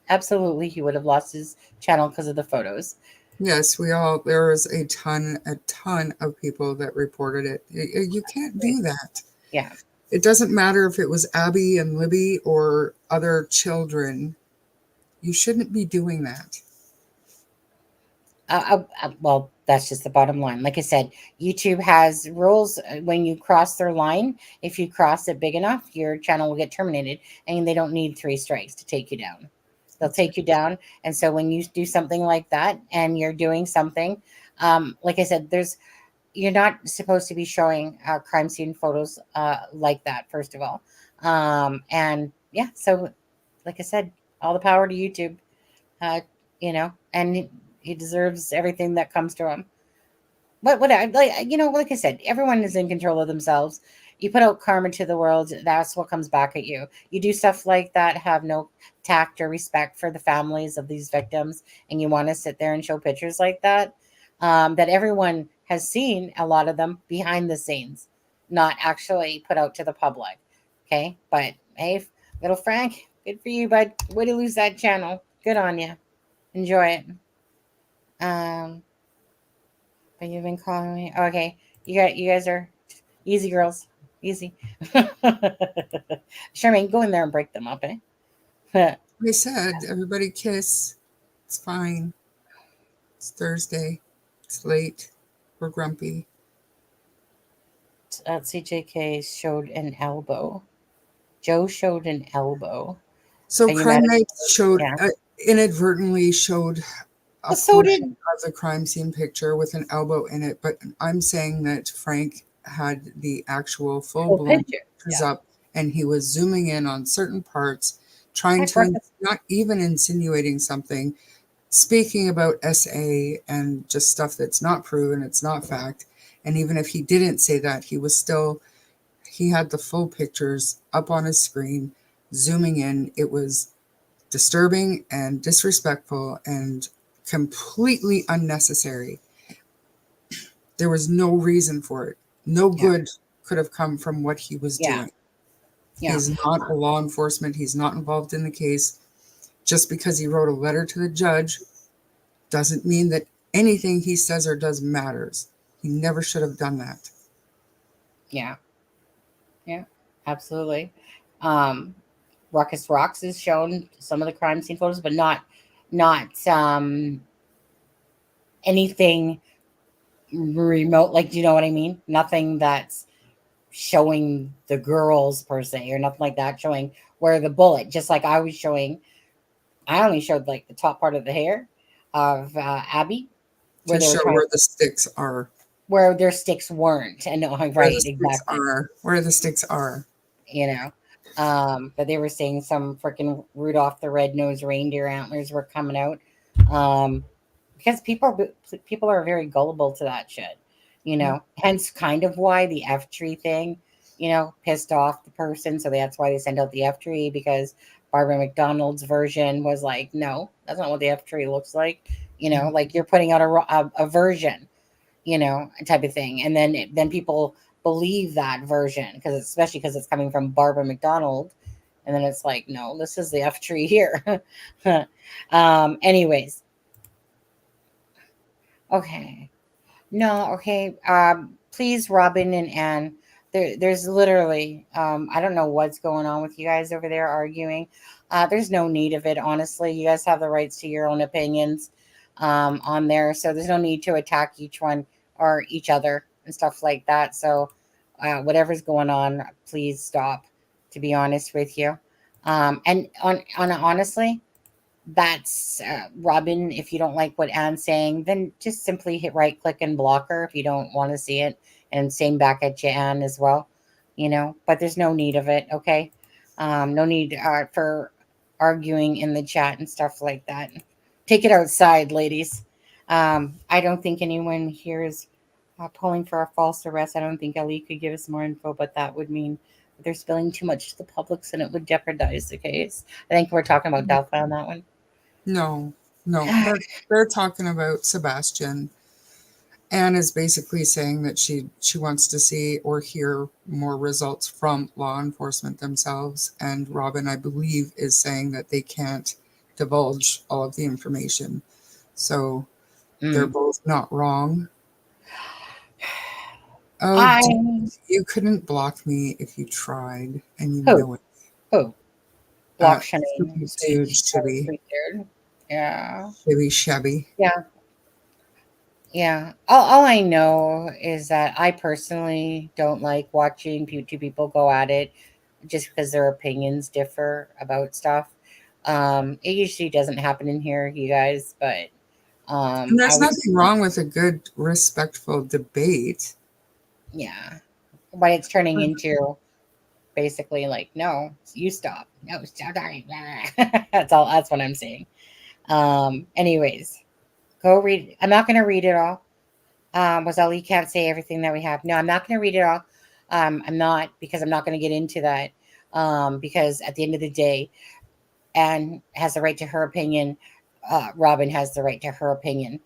absolutely. He would have lost his channel because of the photos. Yes, there was a ton of people that reported it. You can't do that. Yeah. It doesn't matter if it was Abby and Libby or other children. You shouldn't be doing that. Well, that's just the bottom line. Like I said, YouTube has rules. When you cross their line, if you cross it big enough, your channel will get terminated, and they don't need 3 strikes to take you down. They'll take you down. And so when you do something like that and you're doing something, like I said, you're not supposed to be showing crime scene photos like that, first of all. And yeah, so like I said, all the power to YouTube, and he deserves everything that comes to him. But what like I said, everyone is in control of themselves. You put out karma to the world, that's what comes back at you. You do stuff like that, have no tact or respect for the families of these victims, and you want to sit there and show pictures like that, that everyone has seen, a lot of them behind the scenes, not actually put out to the public. Okay, but hey, little Frank, good for you, bud. Way to lose that channel. Good on you. Enjoy it. But you've been calling me. Okay, you guys are easy girls. Easy. Charmaine, go in there and break them up, eh? I said, everybody kiss. It's fine. It's Thursday. It's late. We're grumpy. CJK showed an elbow. Joe showed an elbow. So Are you Crime mad at- Nights Yeah. inadvertently showed a So portion did of the crime scene picture with an elbow in it, but I'm saying that Frank had the actual full full-blown picture. pictures Yeah. up, and he was zooming in on certain parts, trying That's to, Ruckus. not even insinuating something, speaking about SA and just stuff that's not proven, it's not fact. And even if he didn't say that, he had the full pictures up on his screen, zooming in. It was disturbing and disrespectful and completely unnecessary. There was no reason for it. No Yeah. good could have come from what he was Yeah. doing. Yeah. He's not a law enforcement. He's not involved in the case. Just because he wrote a letter to the judge doesn't mean that anything he says or does matters. He never should have done that. Yeah. Yeah. Absolutely. Um, Ruckus Rocks has shown some of the crime scene photos, but not anything remote. Like, do you know what I mean? Nothing that's showing the girls per se, or nothing like that. Showing where the bullet, just like I was showing. I only showed like the top part of the hair of Abby, where To they were show trying, where the sticks are. where their sticks weren't. And no, Where the right, sticks exactly. are. Where the sticks are. You know, but they were saying some freaking Rudolph the Red-Nosed Reindeer antlers were coming out, because people are very gullible to that shit. You know, hence kind of why the F tree thing, pissed off the person. So that's why they sent out the F tree, because Barbara McDonald's version was like, no, that's not what the F tree looks like. Like you're putting out a version, type of thing. And then people believe that version, especially because it's coming from Barbara McDonald. And then it's like, no, this is the F tree here. Anyways. Okay. No, okay. Please, Robin and Anne. There's literally, I don't know what's going on with you guys over there arguing. There's no need of it, honestly. You guys have the rights to your own opinions on there, so there's no need to attack each one or each other and stuff like that. So, whatever's going on, please stop. To be honest with you, and honestly, that's Robin. If you don't like what Anne's saying, then just simply hit right click and block her if you don't want to see it. And same back at you, Anne, as well. But there's no need of it. Okay. No need for arguing in the chat and stuff like that. Take it outside, ladies. I don't think anyone here is pulling for a false arrest. I don't think Ali could give us more info, but that would mean they're spilling too much to the public and it would jeopardize the case. I think we're talking about Delphi on that one. No. They're talking about Sebastian. Anne is basically saying that she wants to see or hear more results from law enforcement themselves. And Robin, I believe, is saying that they can't divulge all of the information. So they're both not wrong. Oh, you couldn't block me if you tried, and you know it. Oh, block Shanae. Dude, Shibby. Yeah. Shabby. Yeah. Yeah. All I know is that I personally don't like watching two people go at it just because their opinions differ about stuff. It usually doesn't happen in here, you guys, but and there's nothing wrong with a good, respectful debate. Yeah. But it's turning into basically like, no, you stop. No, stop talking. That's what I'm saying. Anyways, go read. I'm not going to read it all. Was Ali can't say everything that we have. No, I'm not going to read it all. I'm not, because I'm not going to get into that. Because at the end of the day, Anne has the right to her opinion. Robin has the right to her opinion,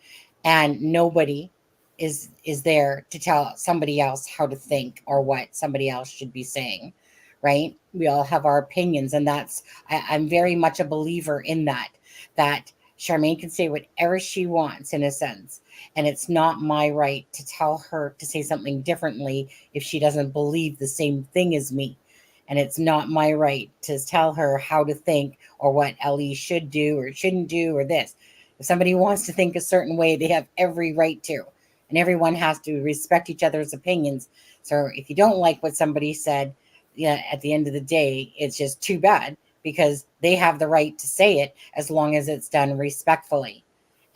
and nobody is there to tell somebody else how to think or what somebody else should be saying. Right? We all have our opinions, and I'm very much a believer in that Charmaine can say whatever she wants in a sense, and it's not my right to tell her to say something differently if she doesn't believe the same thing as me. And it's not my right to tell her how to think or what Ellie should do or shouldn't do or this. If somebody wants to think a certain way, they have every right to. And everyone has to respect each other's opinions. So if you don't like what somebody said, at the end of the day, it's just too bad, because they have the right to say it as long as it's done respectfully.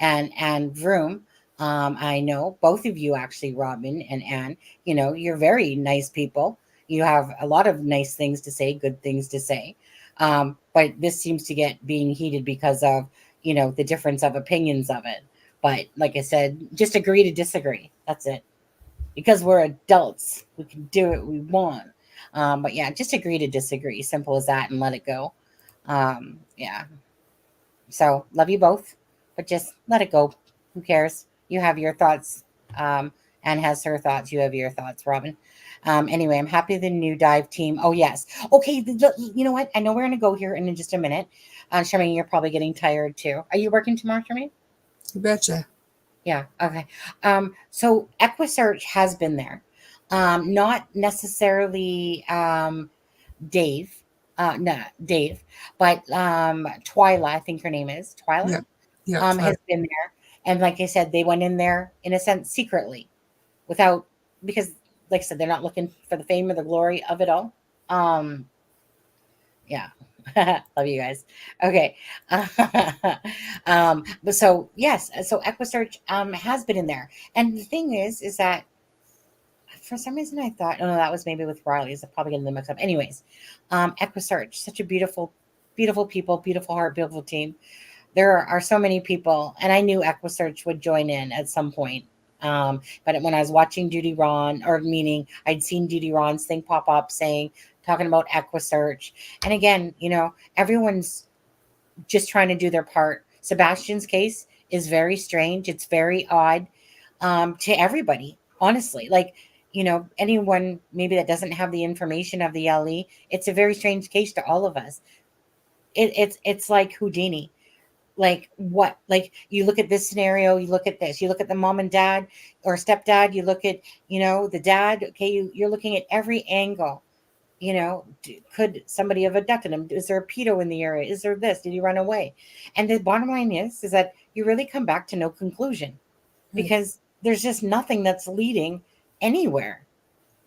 and Vroom. I know both of you actually, Robin and Anne. You're very nice people. You have a lot of nice things to say, good things to say. But this seems to get being heated because of the difference of opinions of it. But like I said, just agree to disagree. That's it. Because we're adults, we can do what we want. But yeah, just agree to disagree. Simple as that, and let it go. Yeah. So love you both, but just let it go. Who cares? You have your thoughts. Anne has her thoughts. You have your thoughts, Robin. Anyway, I'm happy the new dive team. Oh yes. Okay. You know what? I know we're gonna go here in just a minute. Charmaine, you're probably getting tired too. Are you working tomorrow, Charmaine? You betcha. Yeah. Okay. So EquiSearch has been there. Not necessarily Dave. No, Dave, but Twyla, I think her name is Yeah. Twyla, Yeah. has been there. And like I said, they went in there in a sense secretly, without because, like I said, they're not looking for the fame or the glory of it all. Yeah. Love you guys. Okay. But so yes, so EquiSearch has been in there. And the thing is that for some reason I thought, oh no, that was maybe with Riley's. I'm probably getting them mixed up. Anyways, EquiSearch, such a beautiful, beautiful people, beautiful heart, beautiful team. There are so many people, and I knew EquiSearch would join in at some point. But when I was watching Duty Ron, or meaning I'd seen Duty Ron's thing pop up talking about EquiSearch. And again, everyone's just trying to do their part. Sebastian's case is very strange. It's very odd to everybody, honestly. Like, anyone maybe that doesn't have the information of the LE, it's a very strange case to all of us. It's like Houdini. Like what? Like you look at this scenario, you look at this, you look at the mom and dad or stepdad, you look at, the dad. Okay, you're looking at every angle. Could somebody have abducted him? Is there a pedo in the area? Is there this? Did he run away? And the bottom line is that you really come back to no conclusion because there's just nothing that's leading anywhere.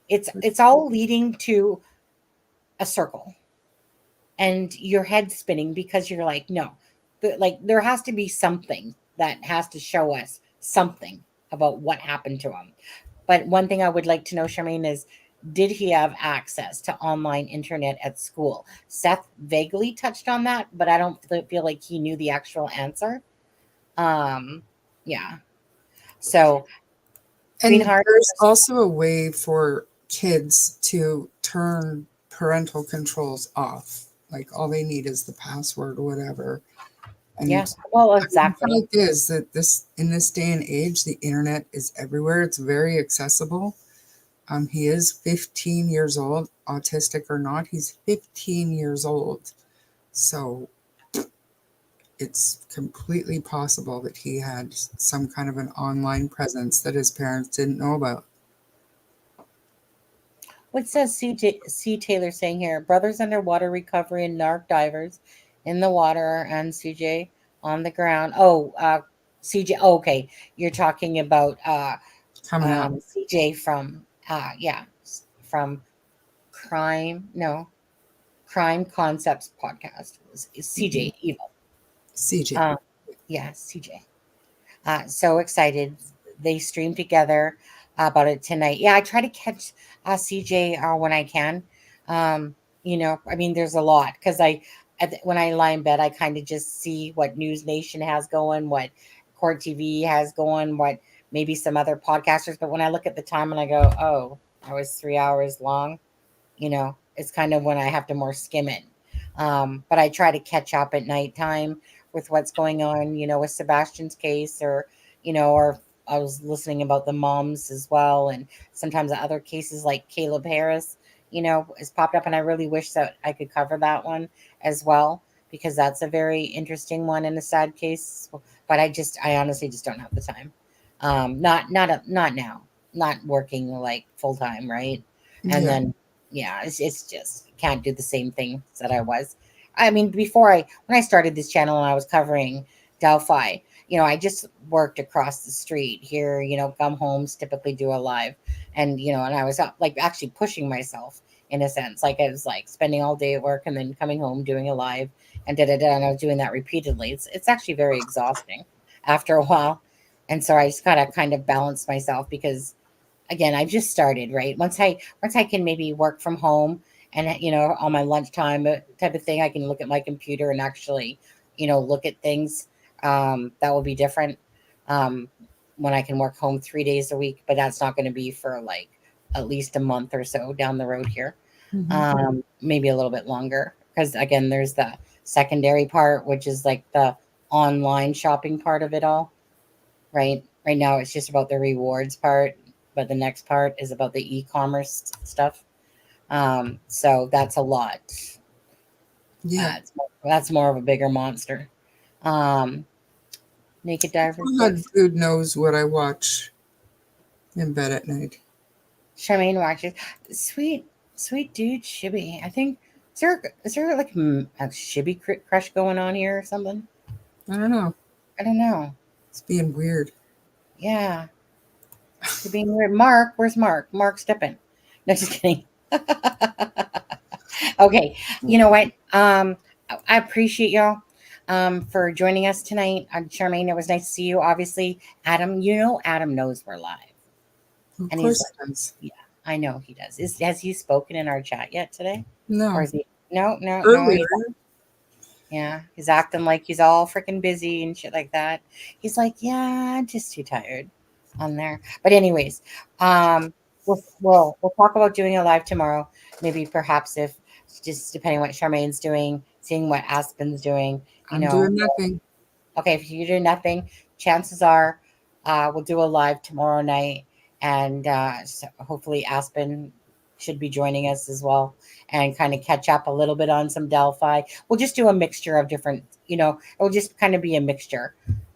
It's all leading to a circle and your head spinning because you're like, no, like there has to be something that has to show us something about what happened to him. But one thing I would like to know, Charmaine, is did he have access to online internet at school? Seth vaguely touched on that, but I don't feel like he knew the actual answer. Yeah. So, And Greenheart, there's also a way for kids to turn parental controls off. Like all they need is the password or whatever. And yeah, well, I mean, exactly. the fact is that in this day and age, the internet is everywhere. It's very accessible. He is 15 years old, autistic or not. He's 15 years old. So it's completely possible that he had some kind of an online presence that his parents didn't know about. What says C. Taylor saying here? Brothers underwater recovery and narc divers in the water and CJ on the ground. Oh, CJ. Oh, okay, you're talking about Coming up. CJ from from Crime Concepts podcast. Is CJ Evil? CJ. Yeah, CJ. So excited. They stream together about it tonight. Yeah, I try to catch CJ when I can. I mean, there's a lot because when I lie in bed, I kind of just see what News Nation has going, what Court TV has going, what maybe some other podcasters. But when I look at the time and I go, oh, that was 3 hours long, it's kind of when I have to more skim it. But I try to catch up at nighttime with what's going on, with Sebastian's case or I was listening about the moms as well. And sometimes the other cases like Caleb Harris, has popped up. And I really wish that I could cover that one as well, because that's a very interesting one and a sad case. But I honestly just don't have the time. Not now, not working like full time. Right. And then, it's just can't do the same thing that I was. I mean, when I started this channel and I was covering Delphi, I just worked across the street here, come homes, typically do a live and, and I was like actually pushing myself in a sense. Like I was like spending all day at work and then coming home, doing a live and and I was doing that repeatedly. It's actually very exhausting. after a while. And so I just got to kind of balance myself because again, I've just started, right? Once I can maybe work from home and on my lunchtime type of thing, I can look at my computer and actually, look at things. That will be different. Um, when I can work home 3 days a week, but that's not going to be for like at least a month or so down the road here. Maybe a little bit longer because again, there's the secondary part, which is like the online shopping part of it all, right? Right now, it's just about the rewards part, but the next part is about the e-commerce stuff. So that's a lot. Yeah. That's more of a bigger monster. Um, Naked Diver God, food knows what I watch in bed at night. Charmaine watches. Sweet dude, Shibby. I think is there like a Shibby crush going on here or something? I don't know. I don't know. It's being weird. Yeah, you're being weird. Mark, where's Mark? Mark, step in. No, just kidding. Okay, you know what? I appreciate y'all for joining us tonight. Charmaine, it was nice to see you. Obviously, Adam, Adam knows we're live. Of And course it does. Yeah, I know he does. Has he spoken in our chat yet today? No. Or is he? No. Earlier. He's acting like he's all freaking busy and shit like that. He's like, yeah, I'm just too tired on there. But anyways, we'll talk about doing a live tomorrow. Maybe perhaps if just depending what Charmaine's doing, seeing what Aspen's doing. I'm doing nothing. Okay, if you do nothing, chances are we'll do a live tomorrow night, and so hopefully Aspen should be joining us as well and kind of catch up a little bit on some Delphi. We'll just do a mixture of different, it'll just kind of be a mixture,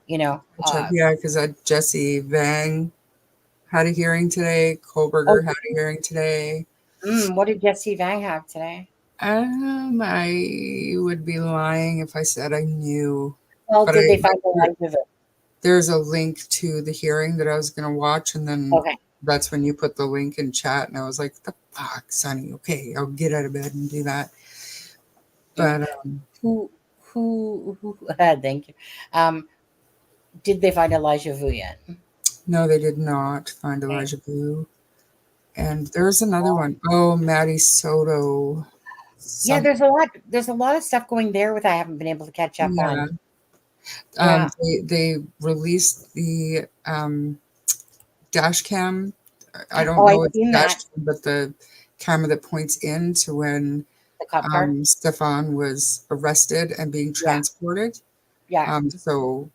Yeah, because Jesse Vang had a hearing today. Kohlberger had a hearing today. What did Jesse Vang have today? I would be lying if I said I knew. Well, did they find the live visit? There's a link to the hearing that I was going to watch, and then that's when you put the link in chat, and I was like, the fuck, Sonny, okay, I'll get out of bed and do that. But who thank you. Did they find Elijah Vu yet? No, they did not find Elijah Vu. And there's another one. Oh, Maddie Soto. Yeah, there's a lot of stuff going there with I haven't been able to catch up on. They released the dash cam. I don't know it's dash cam, but the camera that points in to when Stefan was arrested and being transported. So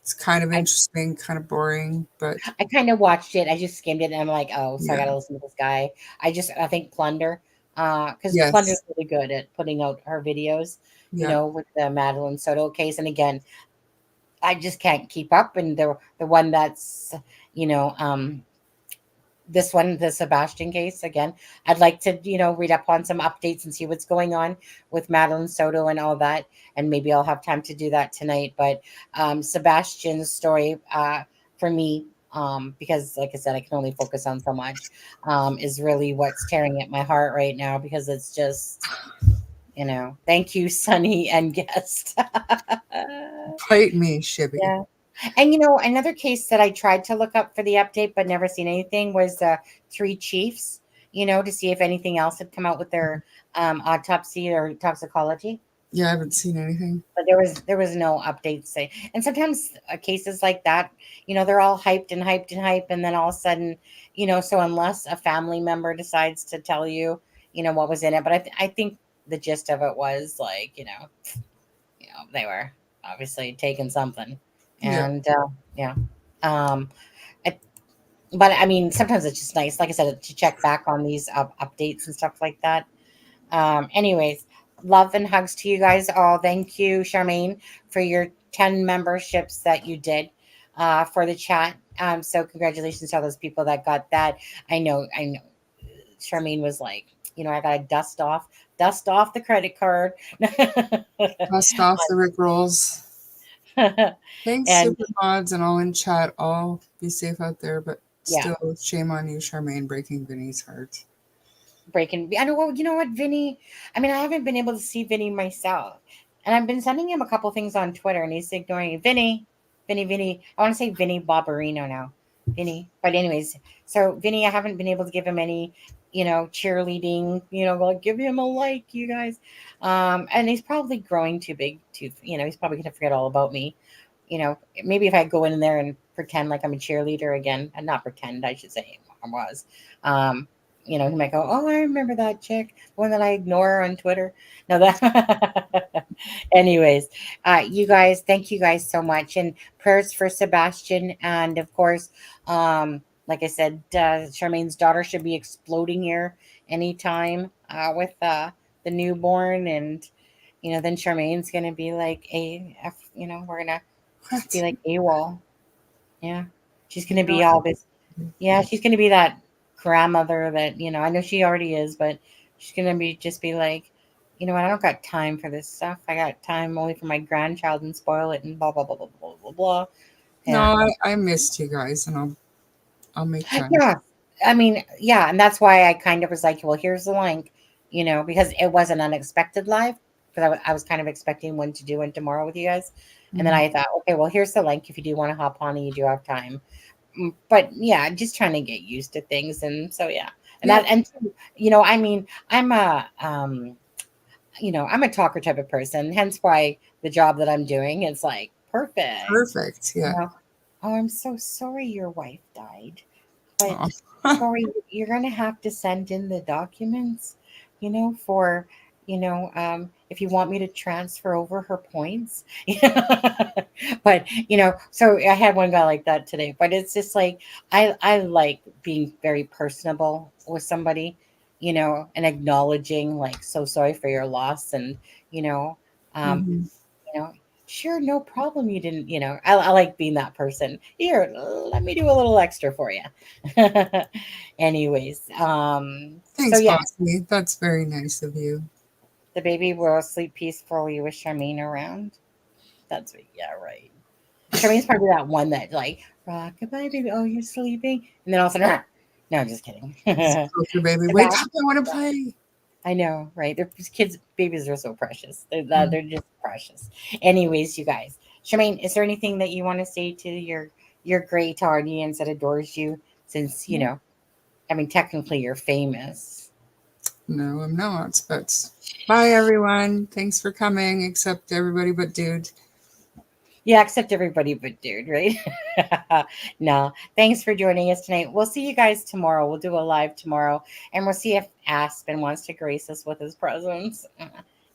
it's kind of interesting, kind of boring, but I kind of watched it. I just skimmed it and I'm like, oh, so I gotta listen to this guy. I think Plunder, because Plunder's really good at putting out her videos, with the Madeline Soto case. And again, I just can't keep up. And the one that's, this one, the Sebastian case, again, I'd like to, read up on some updates and see what's going on with Madeline Soto and all that. And maybe I'll have time to do that tonight. But Sebastian's story for me, because like I said, I can only focus on so much, is really what's tearing at my heart right now, because it's just, thank you, Sunny and guest. Fight me, Shibby. Yeah. And another case that I tried to look up for the update but never seen anything was the Three Chiefs, to see if anything else had come out with their autopsy or toxicology. Yeah, I haven't seen anything. But there was no updates. And sometimes cases like that, they're all hyped, and then all of a sudden, so unless a family member decides to tell you, what was in it, but I think the gist of it was like, they were obviously taking something. And but I mean, sometimes it's just nice, like I said, to check back on these updates and stuff like that. Anyways, love and hugs to you guys all. Thank you, Charmaine, for your 10 memberships that you did for the chat. So congratulations to all those people that got that. I know Charmaine was like, I gotta dust off the credit card. Dust off the Rick rolls. Thanks, super mods and all in chat. All be safe out there, but still, shame on you, Charmaine, breaking Vinny's heart. I know. Well, you know what, Vinny? I mean, I haven't been able to see Vinny myself, and I've been sending him a couple things on Twitter, and he's ignoring it. Vinny, Vinny. I want to say Vinny Barbarino now. Vinny. But anyways, so Vinny, I haven't been able to give him any, cheerleading, like give him a like, you guys. And he's probably growing too big to, he's probably gonna forget all about me. Maybe if I go in there and pretend like I'm a cheerleader again, and not pretend, I should say I was. He might go, "Oh, I remember that chick, the one that I ignore on Twitter." No, that. Anyways, you guys, thank you guys so much, and prayers for Sebastian, and of course, like I said, Charmaine's daughter should be exploding here anytime with the newborn, and then Charmaine's gonna be like we're gonna What? be like AWOL. Yeah, she's gonna be all this. Yeah, she's gonna be that grandmother that I know she already is, but she's gonna be like, what? I don't got time for this stuff. I got time only for my grandchild and spoil it and blah blah blah blah blah blah blah. Yeah. No, I missed you guys, and I'll make time. Yeah, I mean, yeah, and that's why I kind of was like, well, here's the link, because it was an unexpected live, because I was kind of expecting one to do one tomorrow with you guys, and then I thought, okay, well, here's the link if you do want to hop on and you do have time. But yeah, just trying to get used to things, and so yeah, and Yeah. that, and I mean, I'm a talker type of person, hence why the job that I'm doing is like perfect. Perfect. Yeah. Oh, I'm so sorry your wife died, but Aw. Tori, you're gonna have to send in the documents, for if you want me to transfer over her points. But so I had one guy like that today. But it's just like I like being very personable with somebody, and acknowledging like, so sorry for your loss, and Mhm. sure, no problem. You didn't, I like being that person. Here, let me do a little extra for you. Anyways, so Thanks, yeah, Bossy. That's very nice of you. the baby will sleep peacefully with Charmaine around. That's what, yeah, right. Charmaine's probably that one that like, rock goodbye, baby. Oh, you're sleeping, and then all of a sudden, no, I'm just kidding. Your baby, wake up! I want to play. I know, right? Babies are so precious. They're just precious. Anyways, you guys, Charmaine, is there anything that you want to say to your great audience that adores you? Since I mean, technically you're famous. No, I'm not. But bye, everyone. Thanks for coming, except everybody but Dude. Yeah, except everybody but Dude, right? No, thanks for joining us tonight. We'll see you guys tomorrow. We'll do a live tomorrow, and we'll see if Aspen wants to grace us with his presence.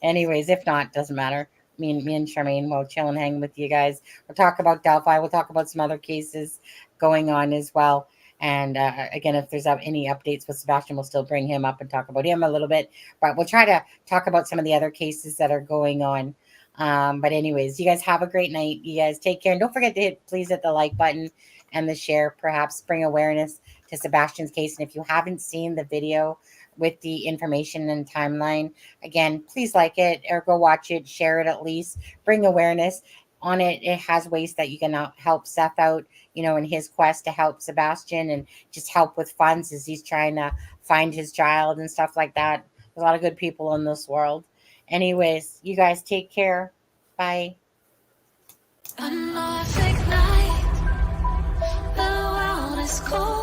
Anyways, if not, doesn't matter. Me and Charmaine will chill and hang with you guys. We'll talk about Delphi. We'll talk about some other cases going on as well. And again, if there's any updates with Sebastian, we'll still bring him up and talk about him a little bit. But we'll try to talk about some of the other cases that are going on. But anyways, you guys have a great night. You guys take care. And don't forget to please hit the like button and the share. Perhaps bring awareness to Sebastian's case. And if you haven't seen the video with the information and timeline, again, please like it or go watch it, share it at least, bring awareness on it. It has ways that you can help Seth out, in his quest to help Sebastian and just help with funds as he's trying to find his child and stuff like that. There's a lot of good people in this world. Anyways, you guys take care. Bye. A Norfolk night, the world is cold.